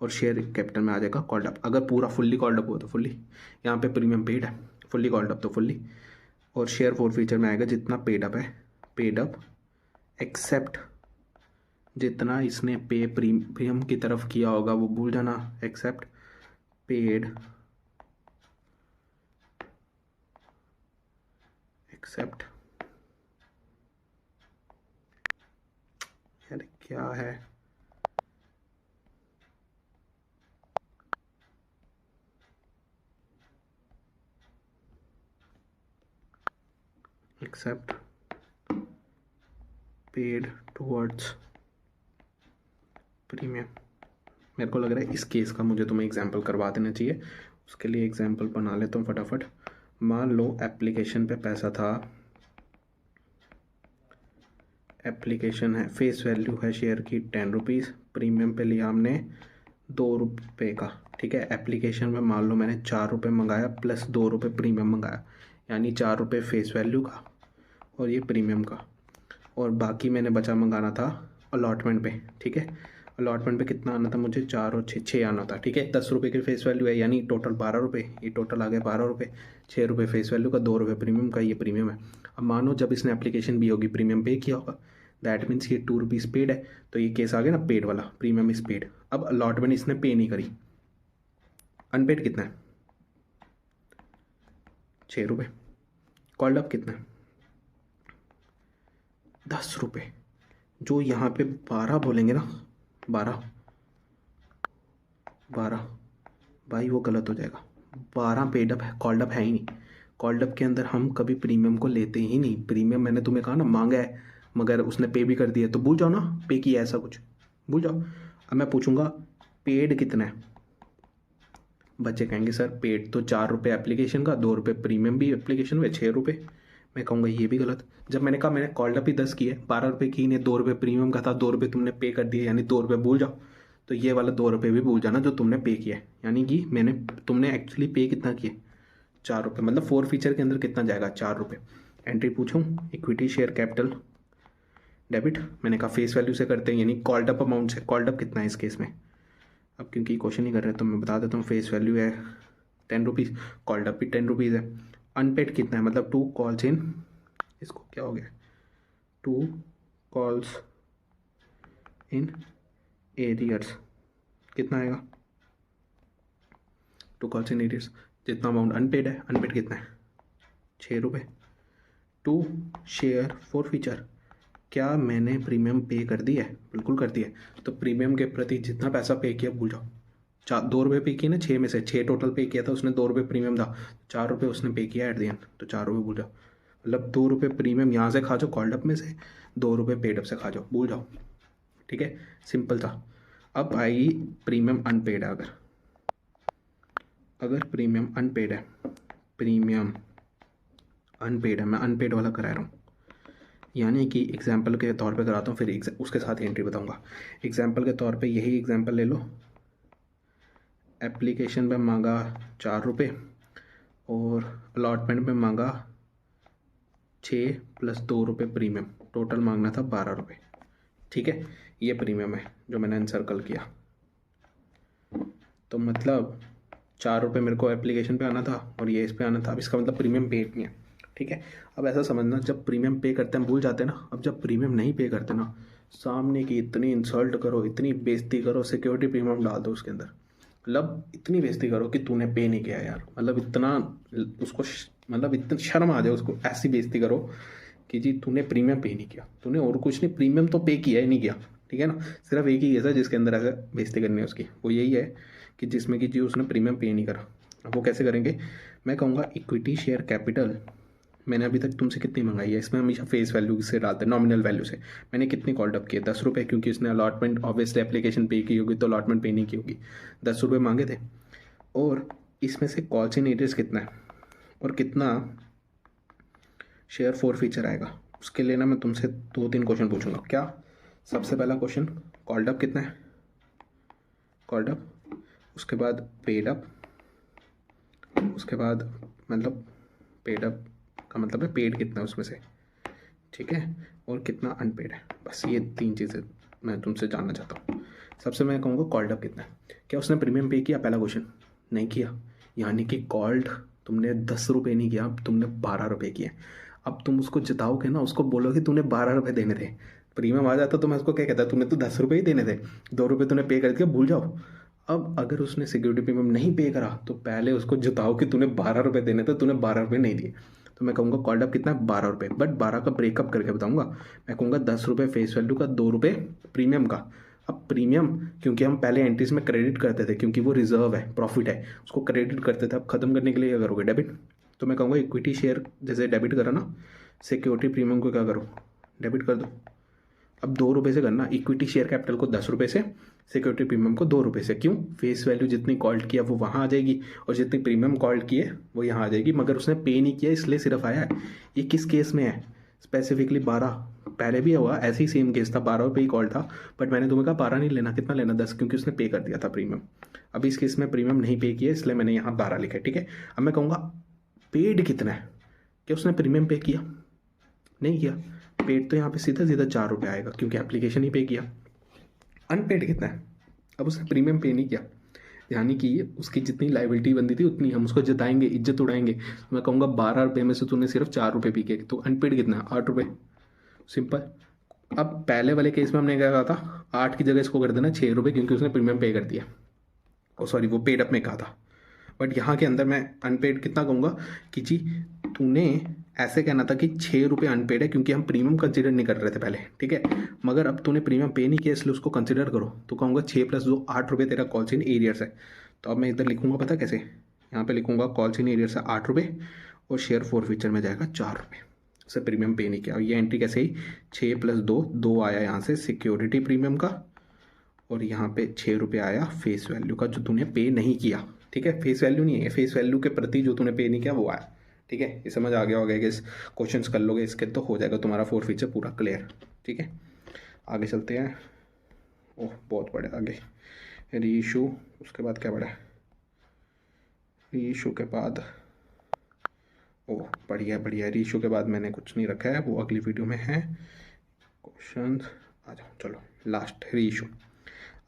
और शेयर कैपिटल में आ जाएगा कॉल्ड अप, अगर पूरा फुल्ली कॉल्ड अप हो तो फुल्ली, यहाँ पे प्रीमियम पेड है, फुल्ली कॉल्ड अप तो फुल्ली। और शेयर फॉर फीचर में आएगा जितना पेड अप है, पेड अप एक्सेप्ट जितना इसने पे प्रीमियम की तरफ किया होगा वो भूल जाना, एक्सेप्ट पेड एक्सेप्ट, यार क्या है, एक्सेप्ट पेड टुवर्ड्स प्रीमियम। मेरे को लग रहा है इस केस का मुझे तुम्हें एग्जांपल करवा देना चाहिए, उसके लिए एग्जांपल बना लेता हूँ फटाफट। मान लो एप्लीकेशन पे पैसा था, एप्लीकेशन है, फेस वैल्यू है शेयर की 10 रुपीज़, प्रीमियम पे लिया हमने 2 रुपये का। ठीक है, एप्लीकेशन में मान लो मैंने 4 रुपये मंगाया प्लस 2 रुपये प्रीमियम मंगाया, यानी 4 रुपये फेस वैल्यू का और ये प्रीमियम का, और बाकी मैंने बचा मंगाना था अलॉटमेंट पे। ठीक है, अलॉटमेंट पे कितना आना था मुझे, 4 और 6 आना था। ठीक है, 10 रुपये की फेस वैल्यू है, यानी टोटल 12 रुपये, ये टोटल आ गया 12 रुपये, 6 रुपये फेस वैल्यू का, 2 रुपये प्रीमियम का, ये प्रीमियम है। अब मानो जब इसने एप्लीकेशन भी होगी प्रीमियम पे किया होगा, दैट मीन्स ये 2 रुपीज़ पेड है, तो ये केस आ गया ना पेड वाला, प्रीमियम इज पेड। अब अलॉटमेंट इसने पे नहीं करी, अनपेड कितना है, 6 रुपये, कॉल्ड अप कितना है, 10 रुपये। जो यहाँ पे 12 बोलेंगे ना, 12 भाई वो गलत हो जाएगा, 12 पेड अप है, कॉल्ड अप है ही नहीं। कॉल्ड अप के अंदर हम कभी प्रीमियम को लेते ही नहीं, प्रीमियम मैंने तुम्हें कहा ना मांगा है मगर उसने पे भी कर दिया, तो भूल जाओ ना पे किया, ऐसा कुछ भूल जाओ। अब मैं पूछूंगा पेड कितना है, बच्चे कहेंगे सर पेड तो 4 रुपये एप्लीकेशन का, 2 रुपये प्रीमियम भी एप्लीकेशन में, 6 रुपये। मैं कहूँगा ये भी गलत, जब मैंने कहा मैंने कॉल्ड अप ही 10 की है, 12 रुपये की ने, 2 रुपये प्रीमियम का था, 2 रुपये तुमने पे कर दिए, यानी 2 रुपये भूल जाओ। तो ये वाला 2 रुपये भी भूल जाना जो तुमने पे किया है, यानी कि तुमने एक्चुअली पे कितना किया, 4 रुपये, मतलब 4 फीचर के अंदर कितना जाएगा, 4 रुपये। एंट्री पूछूँ, इक्विटी शेयर कैपिटल डेबिट, मैंने कहा फेस वैल्यू से करते हैं, यानी कॉल्ड अप अमाउंट से, कॉल्ड अप कितना है इस केस में। अब क्योंकि क्वेश्चन ही कर रहे हैं तो मैं बता देता हूँ, फेस वैल्यू है 10 रुपीज़, कॉल्ड अप भी 10 रुपीज़ है। अनपेड कितना है, मतलब 2 कॉल्स इन, इसको क्या हो गया, 2 कॉल्स इन एरियर्स, कितना आएगा, 2 कॉल्स इन एरियर्स, जितना अमाउंट अनपेड है, अनपेड कितना है, 6 रुपये। 2 शेयर फॉर फीचर, क्या मैंने प्रीमियम पे कर दी है, बिल्कुल कर दी है, तो प्रीमियम के प्रति जितना पैसा पे किया भूल जाओ। 2 रुपये पे किए ना, 6 में से 6 टोटल पे किया था उसने, 2 रुपये प्रीमियम था, 4 रुपये उसने पे किया एट द एंड, तो 4 रुपये भूल जाओ। मतलब 2 रुपये प्रीमियम यहाँ से खा जाओ कॉल्ड अप में से, 2 रुपये पेड अप से खा जाओ, भूल जाओ। ठीक है, सिंपल था। अब आएगी प्रीमियम अनपेड है, अगर प्रीमियम अनपेड है, प्रीमियम अनपेड है, मैं अनपेड वाला करा रहा हूँ, यानी कि एग्जाम्पल के तौर पे कराता हूँ, फिर उसके साथ एंट्री बताऊँगा। एग्जाम्पल के तौर पे यही एग्जाम्पल ले लो, एप्लीकेशन पे मांगा 4 रुपये और अलॉटमेंट में मांगा 6 + 2 रुपये प्रीमियम, टोटल मांगना था 12 रुपये। ठीक है, ये प्रीमियम है जो मैंने अनसर्कल किया, तो मतलब 4 रुपये मेरे को एप्लीकेशन पे आना था और ये इस पे आना था, अब इसका मतलब प्रीमियम पेड नहीं है। ठीक है, अब ऐसा समझना, जब प्रीमियम पे करते हैं भूल जाते हैं ना, अब जब प्रीमियम नहीं पे करते ना सामने की इतनी इंसल्ट करो, इतनी बेइज्जती करो, सिक्योरिटी प्रीमियम डाल दो उसके अंदर, मतलब इतनी बेइज्जती करो कि तूने पे नहीं किया यार, मतलब इतना उसको मतलब इतनी शर्म आ जाए उसको, ऐसी बेइज्जती करो कि जी तूने प्रीमियम पे नहीं किया, तूने और कुछ नहीं, प्रीमियम तो पे किया ही नहीं किया, ठीक है ना। सिर्फ एक ही केस है जिसके अंदर ऐसा बेइज्जती करनी है उसकी, वो यही है कि जिसमें कि जी उसने प्रीमियम पे नहीं करा। अब वो कैसे करेंगे, मैं कहूँगा इक्विटी शेयर कैपिटल मैंने अभी तक तुमसे कितनी मंगाई है, इसमें हमेशा फेस वैल्यू से डालते हैं, नॉमिनल वैल्यू से। मैंने कितनी कॉल्ड अप किए, 10 रुपये, क्योंकि उसने अलॉटमेंट ऑब्वियसली एप्लीकेशन पे की होगी तो अलॉटमेंट पे नहीं की होगी, 10 रुपये मांगे थे। और इसमें से कॉल्स इन एरियर्स कितना है और कितना शेयर फोर फीचर आएगा, उसके लिए ना मैं तुमसे 2-3 क्वेश्चन पूछूंगा। क्या, सबसे पहला क्वेश्चन, कॉल्ड अप कितना है, कॉल्ड अप, उसके बाद पेड अप, उसके बाद मतलब पेड अप का मतलब है पेड कितना है उसमें से, ठीक है, और कितना अनपेड है। बस ये 3 चीज़ें मैं तुमसे जानना चाहता हूँ। सबसे मैं कहूँगा कॉल्ड अप कितना है, क्या उसने प्रीमियम पे किया, पहला क्वेश्चन, नहीं किया, यानी कि कॉल्ड तुमने 10 रुपये नहीं किया, तुमने 12 रुपये किए। अब तुम उसको जिताओगे ना, उसको बोलोगे तूने 12 रुपये देने थे, प्रीमियम आ जाता तो मैं उसको क्या कहता, तूने तो 10 रुपये ही देने थे, 2 रुपये तूने पे कर दिया, भूल जाओ। अब अगर उसने सिक्योरिटी प्रीमियम नहीं पे करा तो पहले उसको जिताओ कि तूने 12 रुपये देने थे, तूने 12 रुपये नहीं दिए। तो मैं कहूँगा कॉल्ड अप कितना है, 12 रुपये, बट 12 का ब्रेकअप करके बताऊँगा। मैं कहूँगा 10 रुपये फेस वैल्यू का, 2 रुपये प्रीमियम का। अब प्रीमियम क्योंकि हम पहले एंट्रीज में क्रेडिट करते थे, क्योंकि वो रिजर्व है, प्रॉफिट है, उसको क्रेडिट करते थे, अब खत्म करने के लिए क्या करोगे, डेबिट। तो मैं कहूँगा इक्विटी शेयर जैसे डेबिट करा ना, सिक्योरिटी प्रीमियम को क्या करो, डेबिट कर दो। अब 2 रुपये से करना, इक्विटी शेयर कैपिटल को 10 रुपये से, सिक्योरिटी प्रीमियम को 2 रुपये से। क्यों, फेस वैल्यू जितनी कॉल्ड किया वो वहाँ आ जाएगी, और जितनी प्रीमियम कॉल्ड की है वो यहाँ आ जाएगी, मगर उसने पे नहीं किया इसलिए सिर्फ आया है। ये किस केस में है, स्पेसिफिकली 12, पहले भी हुआ ऐसे ही सेम केस था, 12 रुपये ही कॉल था, बट मैंने तुम्हें कहा 12 नहीं लेना, कितना लेना, 10, क्योंकि उसने पे कर दिया था प्रीमियम। अब इस केस में प्रीमियम नहीं पे किया इसलिए मैंने यहाँ 12 लिखा है, ठीक है। अब मैं कहूँगा पेड कितना है, क्या उसने प्रीमियम पे किया, नहीं किया, पेड तो यहाँ पे सीधा सीधा 4 रुपये आएगा क्योंकि एप्लीकेशन ही पे किया। अनपेड कितना है, अब उसने प्रीमियम पे नहीं किया, यानी कि उसकी जितनी लाइबिलिटी बनती थी उतनी हम उसको जिताएंगे, इज्जत उड़ाएंगे। तो मैं कहूँगा 12 रुपये में से तूने सिर्फ 4 रुपये पी के, तो अनपेड कितना है, 8 रुपये, सिंपल। अब पहले वाले केस में हमने क्या कहा था, 8 की जगह इसको कर देना 6 रुपये, क्योंकि उसने प्रीमियम पे कर दिया, ओ सॉरी वो पेड अप में कहा था। बट यहाँ के अंदर मैं अनपेड कितना कहूँगा कि जी तूने ऐसे कहना था कि 6 रुपये अनपेड है, क्योंकि हम प्रीमियम कंसिडर नहीं कर रहे थे पहले, ठीक है, मगर अब तूने प्रीमियम पे नहीं किया इसलिए उसको कंसिडर करो, तो कहूँगा 6 + 2 8 रुपये तेरा कॉल्स इन एरियर्स है। तो अब मैं इधर लिखूँगा पता कैसे, यहाँ पे लिखूँगा कॉल्स इन एरियर्स है 8 रुपये, और शेयर फोर फीचर में जाएगा 4 रुपये, उससे प्रीमियम पे नहीं किया। ये एंट्री कैसे ही, 6 + 2, 2 आया यहाँ से सिक्योरिटी प्रीमियम का, और यहाँ पे 6 रुपये आया फेस वैल्यू का जो तूने पे नहीं किया, ठीक है, फेस वैल्यू नहीं है, फेस वैल्यू के प्रति जो तूने पे नहीं किया वो आया, ठीक है। ये समझ आ गया होगा कि इस क्वेश्चंस कर लोगे इसके तो हो जाएगा तुम्हारा फोर फीचर पूरा क्लियर, ठीक है। आगे चलते हैं, ओह बहुत बड़े आगे, रीइशू, उसके बाद क्या बड़ा है, रीइशू के बाद, ओह बढ़िया बढ़िया, रीइशू के बाद मैंने कुछ नहीं रखा है, वो अगली वीडियो में है क्वेश्चन। आ जाओ चलो लास्ट रीइशू।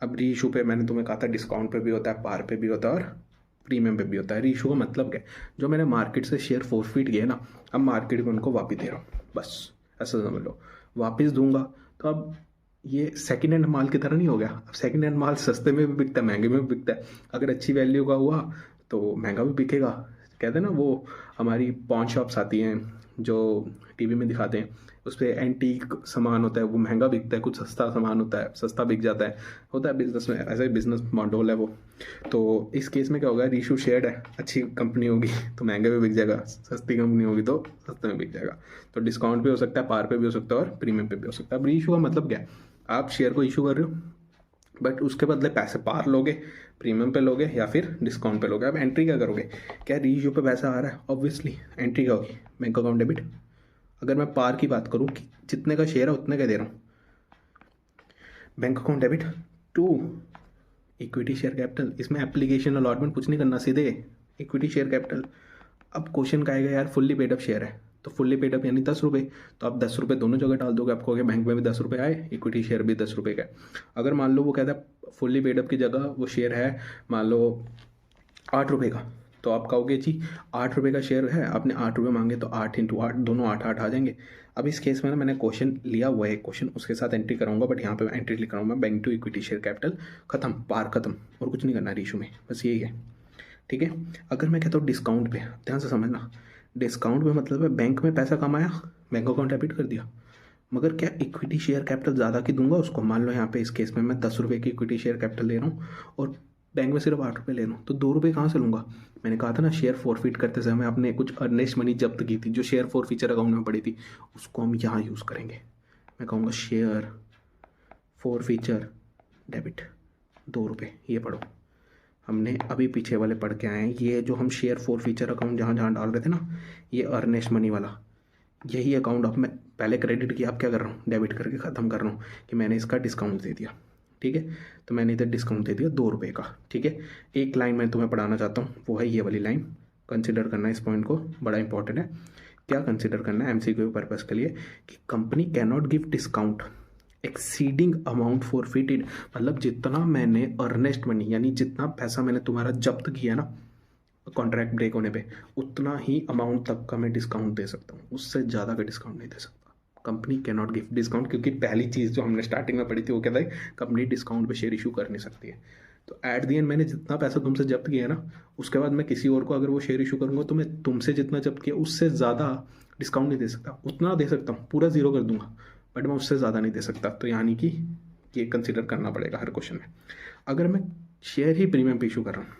अब रीइशू पे मैंने तुम्हें कहा था डिस्काउंट पे भी होता है, पार पे भी होता है, और प्रीमियम पे भी होता है। रीइशू का मतलब क्या है, जो मैंने मार्केट से शेयर फोरफीट किए ना, अब मार्केट में उनको वापस दे रहा हूँ, बस ऐसा समझ लो, वापस दूंगा। तो अब ये सेकेंड हैंड माल की तरह नहीं हो गया, अब सेकेंड हैंड माल सस्ते में भी बिकता है, महंगे में भी बिकता है, अगर अच्छी वैल्यू का हुआ तो महंगा भी बिकेगा। कहते हैं ना वो हमारी पॉन शॉप्स आती हैं जो टीवी में दिखाते हैं, उस पर एंटीक सामान होता है वो महंगा बिकता है, कुछ सस्ता सामान होता है सस्ता बिक जाता है, होता है बिजनेस में, ऐसा ही बिजनेस मॉडल है वो। तो इस केस में क्या होगा, रीइशू शेयर्ड है, अच्छी कंपनी होगी तो महंगे में बिक जाएगा, सस्ती कंपनी होगी तो सस्ते में बिक जाएगा। तो डिस्काउंट भी हो सकता है, पार पे भी हो सकता है, और प्रीमियम पे भी हो सकता है। अब रीइशू का मतलब क्या है, आप शेयर को इशू कर रहे हो बट उसके बदले पैसे पार लोगे, प्रीमियम पे लोगे या फिर डिस्काउंट पे लोगे। अब एंट्री क्या करोगे, क्या रीइशू पे पैसा आ रहा है, ऑब्वियसली एंट्री क्या होगी, बैंक अकाउंट डेबिट। अगर मैं पार की बात करूँ कि जितने का शेयर है उतने का दे रहा हूँ, bank account debit to equity share capital, इसमें एप्लीकेशन अलॉटमेंट कुछ नहीं करना, सीधे इक्विटी शेयर कैपिटल। अब क्वेश्चन का आएगा यार फुल्ली पेड अप शेयर है, तो फुल्ली पेड अप यानी 10 रुपये, तो आप 10 रुपये दोनों जगह डाल दोगे, आपको कहोगे बैंक में भी 10 रुपये आए, इक्विटी शेयर भी 10 रुपये का है। अगर मान लो वो कहता है फुल्ली पेड अप की जगह वो शेयर है मान लो 8 रुपये का, तो आप कहोगे जी 8 रुपये का शेयर है, आपने 8 रुपये मांगे तो 8 × 8 दोनों 8 आ जाएंगे। अब इस केस में ना मैंने क्वेश्चन लिया हुआ है, क्वेश्चन उसके साथ एंट्री कराऊंगा, बट यहाँ पे मैं एंट्री लिख रहा हूँ मैं bank to equity share capital, खत्म, पार खत्म, और कुछ नहीं करना इशू में, बस यही है। ठीक है। अगर मैं कहता हूँ डिस्काउंट पे, ध्यान से समझना, डिस्काउंट पे मतलब है बैंक में पैसा कमाया, बैंक अकाउंट डेबिट कर दिया, मगर क्या इक्विटी शेयर कैपिटल ज़्यादा की दूंगा उसको। मान लो यहाँ पे इस केस में मैं 10 रुपये की इक्विटी शेयर कैपिटल ले रहा हूँ और बैंक में सिर्फ 8 रुपये ले रहा हूँ, तो 2 रुपये कहाँ से लूँगा। मैंने कहा था ना शेयर फॉरफिट करते समय आपने कुछ अर्नेस्ट मनी जब्त की थी जो शेयर फॉर फीचर अकाउंट में पड़ी थी, उसको हम यहाँ यूज़ करेंगे। मैं कहूँगा शेयर फॉर फीचर डेबिट 2 रुपये, ये पढ़ो, हमने अभी पीछे वाले पढ़ के आए हैं। ये जो हम शेयर फॉर फीचर अकाउंट जहाँ जहाँ डाल रहे थे ना, ये अर्नेस्ट मनी वाला, यही अकाउंट अब मैं पहले क्रेडिट किया, अब क्या कर रहा हूँ, डेबिट करके ख़त्म कर रहा हूँ कि मैंने इसका डिस्काउंट दे दिया। ठीक है, तो मैंने इधर डिस्काउंट दे दिया 2 रुपये का। ठीक है, एक लाइन मैं तुम्हें पढ़ाना चाहता हूँ, वो है ये वाली लाइन, कंसिडर करना इस पॉइंट को, बड़ा इंपॉर्टेंट है। क्या कंसिडर करना है एमसीक्यू पर्पज़ के लिए, कि company can not give discount exceeding amount forfeited, मतलब जितना मैंने अर्नेस्ट मनी यानी जितना पैसा मैंने तुम्हारा जब्त किया ना कॉन्ट्रैक्ट ब्रेक होने पे, उतना ही अमाउंट तक का मैं डिस्काउंट दे सकता हूँ, उससे ज़्यादा का डिस्काउंट नहीं दे सकता। Company can not give discount, क्योंकि पहली चीज़ जो हमने स्टार्टिंग में पढ़ी थी वो कहता है कंपनी डिस्काउंट पे शेयर इशू कर नहीं सकती है। तो एट दी एंड मैंने जितना पैसा तुमसे जब्त किया ना, उसके बाद मैं किसी और को अगर वो शेयर इशू करूँगा तो मैं तुमसे जितना जब्त किया उससे ज़्यादा डिस्काउंट नहीं दे सकता। उतना दे सकता हूँ, पूरा ज़ीरो कर दूंगा, बट मैं उससे ज़्यादा नहीं दे सकता। तो यानी कि ये कंसिडर करना पड़ेगा हर क्वेश्चन में। अगर मैं शेयर ही प्रीमियम पे इशू कर रहा हूँ,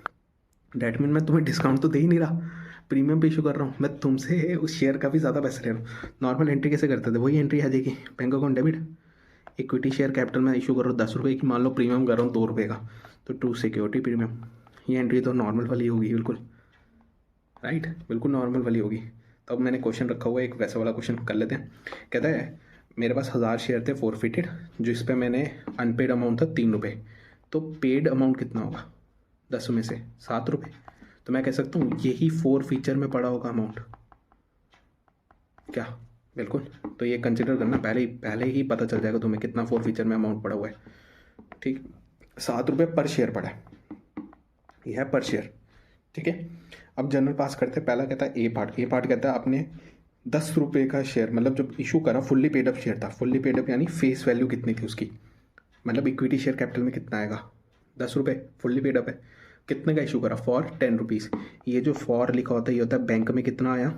डैट मीन मैं तुम्हें डिस्काउंट तो दे ही नहीं रहा, प्रीमियम पे इशू कर रहा हूँ, मैं तुमसे उस शेयर का भी ज़्यादा पैसा ले रहा हूँ। नॉर्मल एंट्री कैसे करते थे, वही एंट्री आ जाएगी, bank account debit, equity share capital में इशू कर रहा हूँ 10 रुपये की, मान लो प्रीमियम कर रहा हूँ 2 रुपये का, तो टू सिक्योरिटी प्रीमियम, ये एंट्री तो नॉर्मल वाली होगी बिल्कुल, राइट, बिल्कुल नॉर्मल वाली होगी। तो अब मैंने क्वेश्चन रखा हुआ है एक वैसा वाला क्वेश्चन कर लेते हैं। कहता है मेरे पास 1000 शेयर थे फॉरफिटेड, जो इस पर मैंने अनपेड अमाउंट था 3 रुपये, तो पेड अमाउंट कितना होगा 10 में से 7 रुपये। तो मैं कह सकता हूँ यही फॉर फीचर में पड़ा होगा अमाउंट, क्या, बिल्कुल। तो ये कंसिडर करना, पहले ही पता चल जाएगा तुम्हें कितना फॉर फीचर में अमाउंट पड़ा हुआ है। ठीक, 7 रुपये पर शेयर पड़ा है, यह है पर शेयर। ठीक है, अब जनरल पास करते हैं। पहला कहता है ए पार्ट कहता है आपने 10 रुपये का शेयर, मतलब जब इशू करा फुल्ली पेड अप शेयर था, फुल्ली पेड अप यानी फेस वैल्यू कितनी थी उसकी, मतलब इक्विटी शेयर कैपिटल में कितना आएगा 10 रुपये, फुल्ली पेड अप है, कितने का इशू करा फॉर 10 रुपीज़। ये जो फॉर लिखा होता है ये होता है बैंक में कितना आया,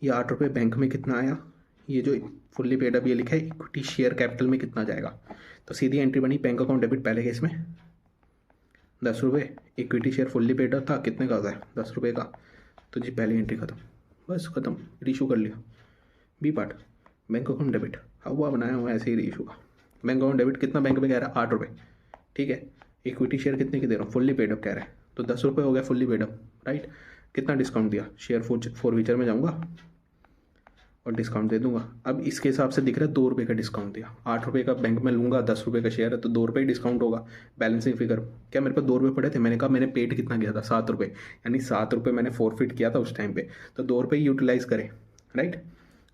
ये 8 रुपये बैंक में कितना आया, ये जो फुल्ली पेड अप ये लिखा है इक्विटी शेयर कैपिटल में कितना जाएगा। तो सीधी एंट्री बनी बैंक अकाउंट डेबिट पहले केस में 10 रुपये, equity share fully paid up था, कितने का होता है 10 रुपये का, तो जी पहली एंट्री खत्म, बस खत्म, रीशू कर लिया। B part bank account debit, हुआ बनाया हुआ ऐसे ही रीशू का, बैंक अकाउंट डेबिट कितना बैंक में कह रहा है 8 रुपये, ठीक है, इक्विटी शेयर कितने की दे रहा हूँ फुल्ली पेड अप कह रहा है, तो 10 रुपये हो गया फुल्ली पेड अप, राइट। कितना डिस्काउंट दिया, शेयर फॉर फीचर में जाऊँगा और डिस्काउंट दे दूंगा। अब इसके हिसाब से दिख रहा है 2 रुपये का डिस्काउंट दिया, 8 रुपये का बैंक में लूँगा, 10 रुपये का शेयर है तो 2 रुपये ही डिस्काउंट होगा। बैलेंसिंग फिगर क्या मेरे पास 2 रुपये पड़े थे, मैंने कहा मैंने पेड कितना किया था 7 रुपये, यानी 7 रुपये मैंने फॉरफिट किया था उस टाइम पे, तो 2 रुपये यूटिलाइज करें, राइट।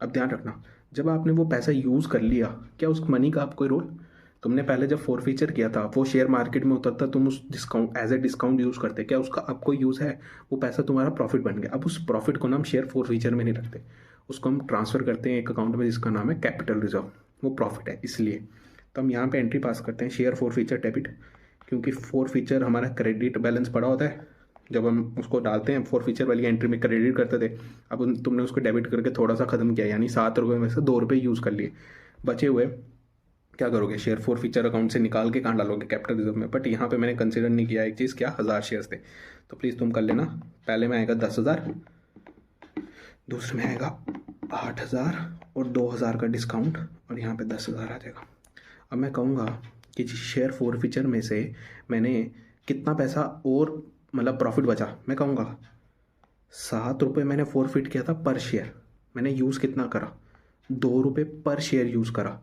अब ध्यान रखना, जब आपने वो पैसा यूज़ कर लिया, क्या उस मनी का आप कोई रोल, तुमने पहले जब फॉर फीचर किया था वो शेयर मार्केट में उतरता, तुम उस discount as a discount use करते, क्या उसका अब कोई यूज़ है, वो पैसा तुम्हारा प्रॉफिट बन गया। अब उस प्रॉफिट को ना हम शेयर फॉर फीचर में नहीं रखते, उसको हम ट्रांसफ़र करते हैं एक अकाउंट में जिसका नाम है कैपिटल रिजर्व, वो प्रॉफिट है इसलिए। तो हम यहाँ पे एंट्री पास करते हैं शेयर फॉर फीचर डेबिट, क्योंकि फॉर फीचर हमारा क्रेडिट बैलेंस पड़ा होता है, जब हम उसको डालते हैं फॉर फीचर वाली एंट्री में क्रेडिट करते थे, अब तुमने उसको डेबिट करके थोड़ा सा ख़त्म किया, यानी 7 रुपये में से 2 रुपये यूज़ कर लिए, बचे हुए क्या करोगे, शेयर फॉर फीचर अकाउंट से निकाल के कहाँ डालोगे कैपिटल रिजर्व में। बट यहाँ पे मैंने कंसिडर नहीं किया एक चीज़, क्या 1000 शेयर्स थे, तो प्लीज़ तुम कर लेना, पहले में आएगा 10,000, दूसरे में आएगा 8,000 और 2,000 का डिस्काउंट, और यहाँ पे 10,000 आ जाएगा। अब मैं कहूँगा कि शेयर फॉर फीचर में से मैंने कितना पैसा और मतलब प्रॉफिट बचा, मैं कहूँगा 7 रुपये मैंने फॉरफिट किया था पर शेयर, मैंने यूज़ कितना करा 2 रुपये पर शेयर यूज़ करा,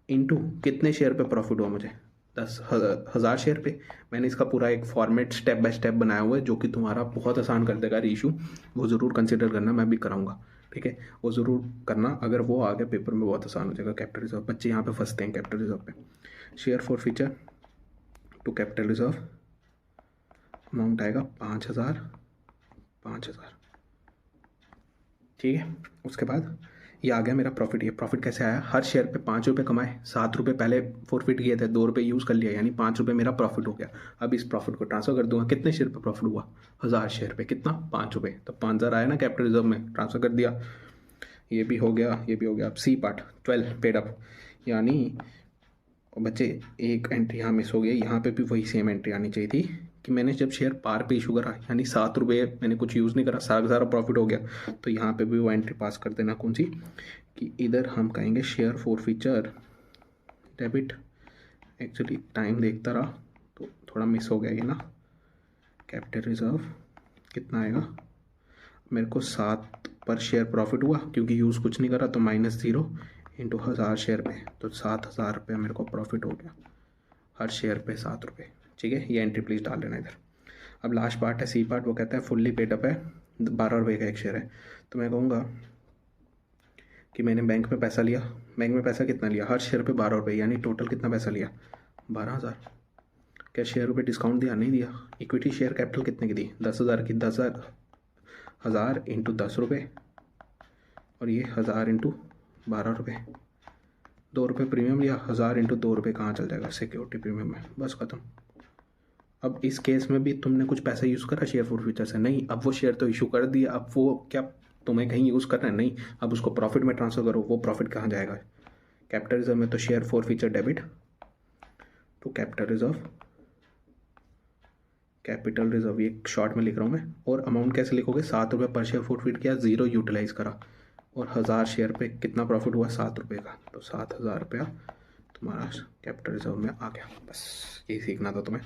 इनटू कितने शेयर पे प्रॉफिट हुआ मुझे 10,000 शेयर पे। मैंने इसका पूरा एक फॉर्मेट स्टेप बाय स्टेप बनाया हुआ है जो कि तुम्हारा बहुत आसान कर देगा रीइशू, वो ज़रूर कंसिडर करना, मैं भी कराऊंगा, ठीक है, वो ज़रूर करना, अगर वो आ गया पेपर में बहुत आसान हो जाएगा। कैपिटल रिजर्व, बच्चे यहाँ पे फंसते हैं कैपिटल रिजर्व पे। Share forfeiture to capital reserve amount आएगा 5,000 5,000, ठीक है। उसके बाद ये आ गया मेरा प्रॉफिट। ये प्रॉफिट कैसे आया, हर शेयर पे 5 रुपये कमाए, 7 रुपये पहले फॉरफिट किए थे, 2 रुपये यूज़ कर लिया, यानी 5 रुपये मेरा प्रॉफिट हो गया। अब इस प्रॉफिट को ट्रांसफर कर दूंगा, कितने शेयर पे प्रॉफिट हुआ, 1000 शेयर पे, कितना 5 रुपये, तो 5,000 आया ना कैपिटल रिजर्व में, ट्रांसफर कर दिया। ये भी हो गया, ये भी हो गया। अब सी पार्ट 12 पेड अप, यानी बच्चे एक एंट्री यहाँ मिस हो गई, यहाँ पे भी वही सेम एंट्री आनी चाहिए थी कि मैंने जब शेयर पार पे इशू करा, यानी 7 रुपये मैंने कुछ यूज़ नहीं करा, सारा प्रॉफिट हो गया, तो यहाँ पे भी वो एंट्री पास कर देना। कौन सी, कि इधर हम कहेंगे share forfeiture debit. Actually time देखता रहा तो थोड़ा मिस हो गया ये ना। कैपिटल रिजर्व कितना आएगा, मेरे को 7 पर शेयर प्रॉफिट हुआ क्योंकि यूज़ कुछ नहीं करा, तो -0 इंटू 1000 शेयर पे, तो 7,000 रुपये मेरे को प्रॉफिट हो गया, हर शेयर पे 7 रुपये, ठीक है। ये एंट्री प्लीज़ डाल लेना इधर। अब लास्ट पार्ट है सी पार्ट, वो कहता है फुल्ली पेड अप है, 12 रुपये का एक शेयर है, तो मैं कहूँगा कि मैंने बैंक में पैसा लिया, बैंक में पैसा कितना लिया, हर शेयर पे 12 रुपये, यानी टोटल कितना पैसा लिया, 12,000। क्या शेयर रुपये डिस्काउंट दिया, नहीं दिया। इक्विटी शेयर कैपिटल कितने की दी, 10,000 की, 10,000 इंटू 10 रुपये, और ये 1000 इंटू 12 रुपये, 2 रुपये प्रीमियम लिया, 1000 इंटू 2 रुपये कहाँ चल जाएगा, सिक्योरिटी प्रीमियम में, बस खत्म। अब इस केस में भी तुमने कुछ पैसा यूज़ करा शेयर फॉरफीचर से, नहीं। अब वो शेयर तो इशू कर दिया, अब वो क्या तुम्हें कहीं यूज़ करना है, नहीं। अब उसको प्रॉफिट में ट्रांसफर करो, वो प्रॉफिट कहाँ जाएगा, कैपिटल रिजर्व में, तो share forfeiture debit to capital reserve, capital reserve ये शॉर्ट में लिख रहा हूँ मैं। और अमाउंट कैसे लिखोगे, 7 रुपये पर शेयर फॉरफिट किया, 0 यूटिलाइज करा, और 1000 शेयर पे कितना प्रॉफिट हुआ, 7 रुपये का, तो 7,000 रुपया तुम्हारा कैपिटल रिजर्व में आ गया। बस यही सीखना था तुम्हें।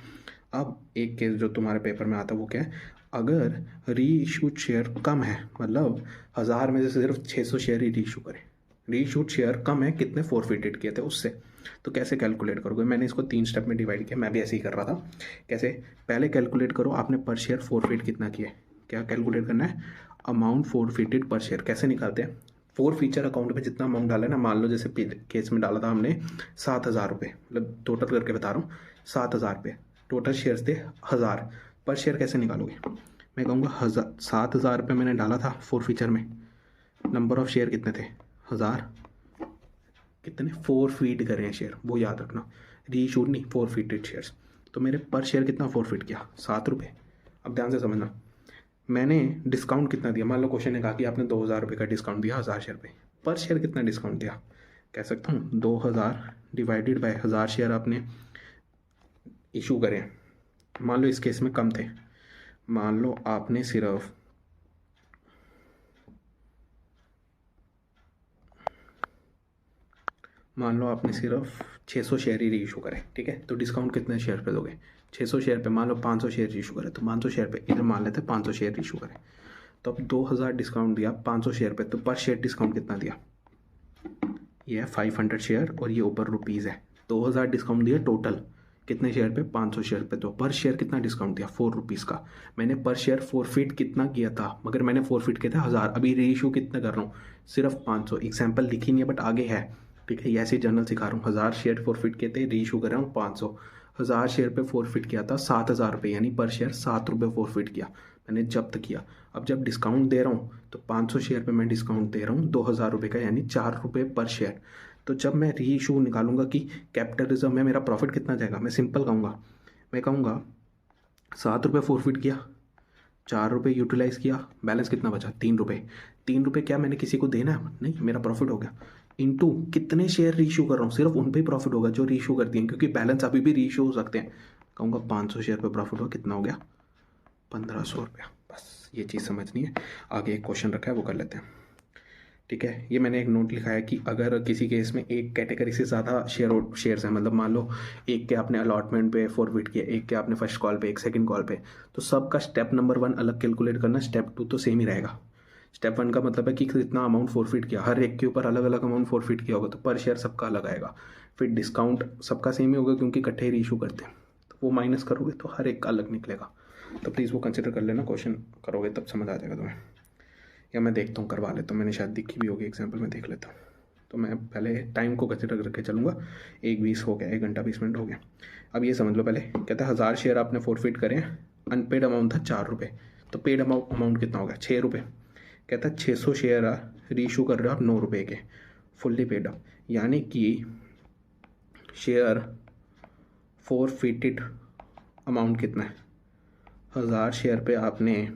अब एक केस जो तुम्हारे पेपर में आता है वो क्या है, अगर री इशूड शेयर कम है, मतलब 1000 में से सिर्फ 600 शेयर ही री इशू करे, री इशूड शेयर कम है, कितने फॉरफिटेड किए थे उससे, तो कैसे कैलकुलेट करोगे। मैंने इसको 3 स्टेप में डिवाइड किया, मैं भी ऐसे ही कर रहा था। कैसे, पहले कैलकुलेट करो आपने पर शेयर फॉरफिट कितना किया है, क्या कैलकुलेट करना है, अमाउंट फॉरफिटेड पर शेयर। कैसे निकालते हैं, फॉरफीचर अकाउंट में जितना अमाउंट डाला है ना, मान लो जैसे केस में डाला था हमने 7,000 रुपये, मतलब टोटल करके बता रहा हूँ, 7,000 रुपये, टोटल शेयर्स थे 1000, पर शेयर कैसे निकालोगे, मैं कहूँगा 7,000 रुपये मैंने डाला था फॉरफीचर में, नंबर ऑफ शेयर कितने थे 1000, कितने फॉरफिट करे हैं शेयर, वो याद रखना, रीइशूड नहीं, फॉरफिटेड शेयर्स, तो मेरे पर शेयर कितना फॉरफिट किया, 7 रुपये। अब ध्यान से समझना, मैंने डिस्काउंट कितना दिया, मान लो क्वेश्चन ने कहा कि आपने 2,000 रुपये का डिस्काउंट दिया 1000 शेयर पे, पर शेयर कितना डिस्काउंट दिया, कह सकता हूँ 2000 डिवाइडेड बाय 1000 शेयर आपने इशू करें। मान लो इस केस में कम थे, मान लो आपने सिर्फ मान लो आपने सिर्फ 600 शेयर ही रीइशू करे, ठीक है, तो डिस्काउंट कितने शेयर पे दोगे, 600 शेयर पे, मान लो 500 शेयर रीइशू करे, तो 500 शेयर पे इधर मान लेते हैं 500 शेयर रीइशू करे, तो अब 2000 डिस्काउंट दिया 500 शेयर पे, तो पर शेयर डिस्काउंट कितना दिया, ये है 500 शेयर, और ये ऊपर रुपीज़ है, 2000 डिस्काउंट दिया टोटल, कितने शेयर पे, 500 शेयर पे, तो पर शेयर कितना डिस्काउंट दिया, 4 रुपीज़ का। मैंने पर शेयर फॉरफिट कितना किया था, मगर मैंने फॉरफिट किया था 1000, अभी रीइशू कितना कर रहा हूँ, सिर्फ 500, एग्जाम्पल लिखी नहीं है बट आगे है, ठीक है, ये ऐसे जर्नल सिखा रहा हूँ। 1000 शेयर फॉरफिट किए थे, रीइशू कर रहा हूँ 500, 1000 शेयर पे फॉरफिट किया था 7,000 रुपये, यानी पर शेयर 7 रुपये फॉरफिट किया, मैंने जब्त किया। अब जब डिस्काउंट दे रहा हूँ तो 500 शेयर पे मैं डिस्काउंट दे रहा हूँ 2,000 रुपये का, यानी 4 रुपये पर शेयर। तो जब मैं री इशू निकालूंगा कि कैपिटल रिजर्व में मेरा प्रॉफिट कितना जाएगा, मैं सिंपल कहूँगा, मैं कहूँगा 7 रुपये फॉरफिट किया, 4 रुपये यूटिलाइज़ किया, बैलेंस कितना बचा, 3 रुपये। 3 रुपये क्या मैंने किसी को देना है, नहीं, मेरा प्रॉफिट हो गया, इनटू कितने शेयर रीइशू कर रहा हूँ, सिर्फ उन पे ही प्रॉफिट होगा जो रीइशू करती हैं, क्योंकि बैलेंस अभी भी रीइशू हो सकते हैं। कहूँगा 500 शेयर पे प्रॉफिट हुआ, कितना हो गया, 1500 रुपया। बस ये चीज़ समझनी है। आगे एक क्वेश्चन रखा है वो कर लेते हैं, ठीक है। ये मैंने एक नोट लिखा है कि अगर किसी केस में एक कैटेगरी से ज़्यादा शेयर्स हैं, मतलब मान लो एक के आपने अलॉटमेंट पे फॉरवर्ड किया, एक के आपने फर्स्ट कॉल पे, एक सेकंड कॉल पे, तो सबका स्टेप नंबर 1 अलग कैलकुलेट करना, स्टेप 2 तो सेम ही रहेगा। स्टेप 1 का मतलब है कि कितना अमाउंट फॉरफिट किया, हर एक के ऊपर अलग अलग अमाउंट फॉरफिट किया होगा, तो पर शेयर सबका अलग आएगा। फिर डिस्काउंट सबका सेम ही होगा क्योंकि इकट्ठे ही इशू करते हैं, तो वो माइनस करोगे तो हर एक का अलग निकलेगा। तो प्लीज़ वो कंसिडर कर लेना, क्वेश्चन करोगे तब समझ आ जाएगा तुम्हें, या मैं देखता हूँ करवा लेता हूँ, मैंने शायद दिखी भी होगी एग्जाम्पल में, देख लेता हूँ। तो मैं पहले टाइम को कंसिडर करके चलूँगा, 1:20 हो गया, 1 घंटा 20 मिनट हो गया। अब ये समझ लो, पहले कहता है 1000 शेयर आपने फॉरफिट करें, अनपेड अमाउंट था 4 रुपये, तो पेड अमाउंट कितना हो गया 6 रुपये। कहता है 600 शेयर रीइशू कर रहे हो आप 9 रुपये के, फुल्ली पेड अप, यानी कि शेयर फॉरफिटेड अमाउंट कितना है, 1000 शेयर पे आपने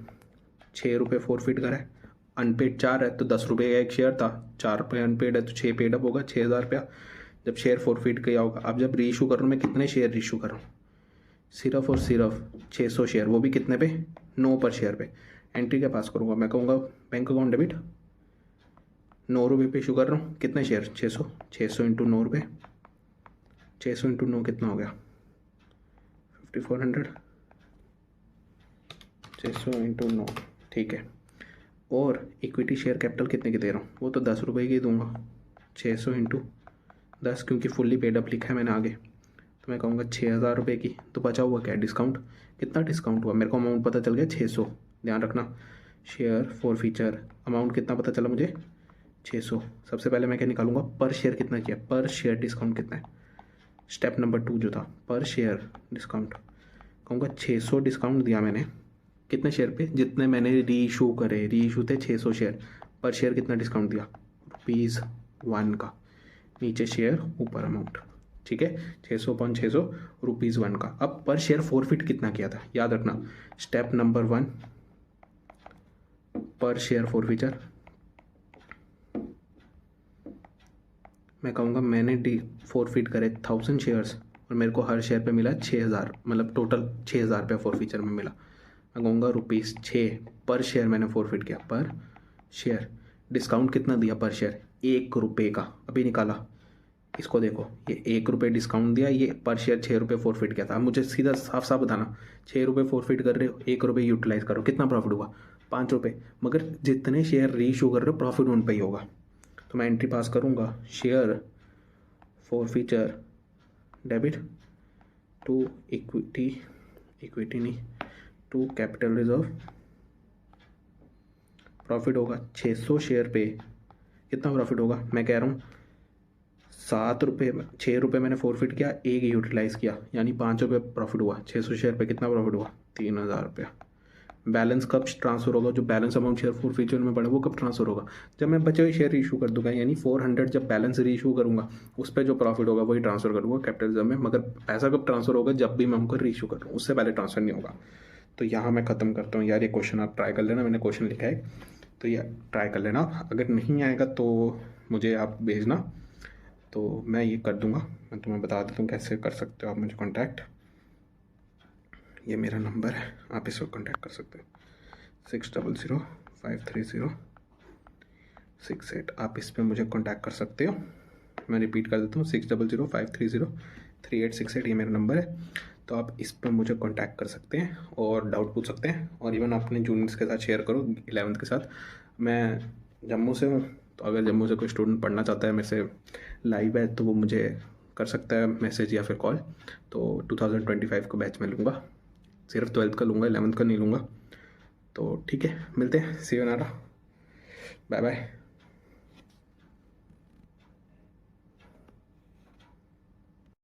6 रुपये फॉरफिट करा है। अनपेड 4 है तो 10 रुपये का एक शेयर था, 4 रुपये अनपेड है तो 6 पेड अप होगा, 6000 रुपया जब शेयर फॉरफिट किया होगा। अब जब रीइशू कर रहा हूँ मैं, कितने शेयर रीइशू कर रहा हूँ, सिर्फ और सिर्फ 600 शेयर, वो भी कितने पे 9 पर शेयर पे। एंट्री क्या पास करूँगा, मैं कहूँगा बैंक अकाउंट डेबिट, 9 रुपये पे इशू कर रहा हूँ, कितने शेयर 600, 600 इंटू 9 रुपये, 600 इंटू 9 कितना हो गया 5400, 600 इंटू 9, ठीक है। और इक्विटी शेयर कैपिटल कितने की दे रहा हूँ, वो तो 10 रुपये की दूंगा, 600 इंटू 10, क्योंकि फुल्ली पेड अप लिखा है मैंने आगे, तो मैं कहूँगा 6000 रुपये की। तो बचा हुआ क्या डिस्काउंट, कितना डिस्काउंट हुआ, मेरे को अमाउंट पता चल गया 600, ध्यान रखना। शेयर फॉर फीचर अमाउंट कितना पता चला मुझे 600। सबसे पहले मैं क्या निकालूंगा, पर शेयर कितना किया, पर शेयर डिस्काउंट कितना है, स्टेप नंबर 2 जो था पर शेयर डिस्काउंट, कहूँगा 600 डिस्काउंट दिया मैंने कितने शेयर पे, जितने मैंने रीइशू करे, रीइशू थे 600 शेयर, पर शेयर कितना डिस्काउंट दिया ₹1 का, नीचे शेयर ऊपर अमाउंट, ठीक है 600/600 ₹1 का। अब पर शेयर फॉरफिट कितना किया था, याद रखना स्टेप नंबर 1 पर शेयर फॉरफिचर, मैं कहूँगा मैंने फॉरफिट करे 1000 शेयर्स और मेरे को हर शेयर पे मिला 6000, मतलब टोटल 6000 रुपये फॉरफिचर में मिला। मैं कहूँगा ₹6 पर शेयर मैंने फॉरफिट किया, पर शेयर डिस्काउंट कितना दिया पर शेयर, 1 रुपये का, अभी निकाला, इसको देखो ये 1 रुपये डिस्काउंट दिया, ये पर शेयर 6 रुपये फॉरफिट किया था। अब मुझे सीधा साफ साफ बताना, 6 रुपये फॉरफिट कर रहे हो, 1 रुपये यूटिलाइज करो, कितना प्रॉफिट हुआ 5 रुपये, मगर जितने शेयर रीइशू कर रहे हो प्रॉफिट उन पर ही होगा। तो मैं एंट्री पास करूँगा, share forfeiture debit to equity नहीं टू कैपिटल रिजर्व, प्रॉफिट होगा 600 शेयर पे कितना प्रॉफिट होगा, मैं कह रहा हूँ 7 रुपये, 6 रुपये मैंने फॉरफिट किया, 1 यूटिलाइज़ किया, यानी 5 रुपये प्रॉफिट हुआ, 600 शेयर पे कितना प्रॉफिट हुआ 3000 रुपया। बैलेंस कब ट्रांसफर होगा, जो बैलेंस अमाउंट शेयर फॉरफिचर में पड़ा वो कब ट्रांसफर होगा, जब मैं बचे हुए शेयर इशू कर दूंगा, यानी 400 जब बैलेंस रीइशू करूंगा उस पर जो प्रॉफिट होगा वही ट्रांसफर करूँगा कैपिटल रिजर्व में। मगर पैसा कब ट्रांसफर होगा, जब भी मैं उनको रीइशू कर रहा हूँ, उससे पहले ट्रांसफर नहीं होगा। तो यहाँ मैं ख़त्म करता हूँ यार, ये क्वेश्चन आप ट्राई कर लेना, मैंने क्वेश्चन लिखा है तो ये ट्राई कर लेना। अगर नहीं आएगा तो मुझे आप भेजना, तो मैं ये कर दूंगा। मैं तुम्हें बता देता हूँ कैसे कर सकते हो आप मुझे कांटेक्ट, ये मेरा नंबर है, आप इस पर कांटेक्ट कर सकते हो 60053068, आप इस पर मुझे कांटेक्ट कर सकते हो। मैं रिपीट कर देता हूँ 6005303868, ये मेरा नंबर है। तो आप इस पर मुझे कांटेक्ट कर सकते हैं और डाउट पूछ सकते हैं, और इवन अपने जूनियर्स के साथ शेयर करो 11th के साथ। मैं जम्मू से हूँ, तो अगर जम्मू से कोई स्टूडेंट पढ़ना चाहता है मेरे से लाइव है तो वो मुझे कर सकता है मैसेज या फिर कॉल। तो 2025 को बैच में लूँगा, सिर्फ 12th का लूँगा, 11th का नहीं लूँगा। तो ठीक है, मिलते हैं, सी यू नारा, बाय बाय।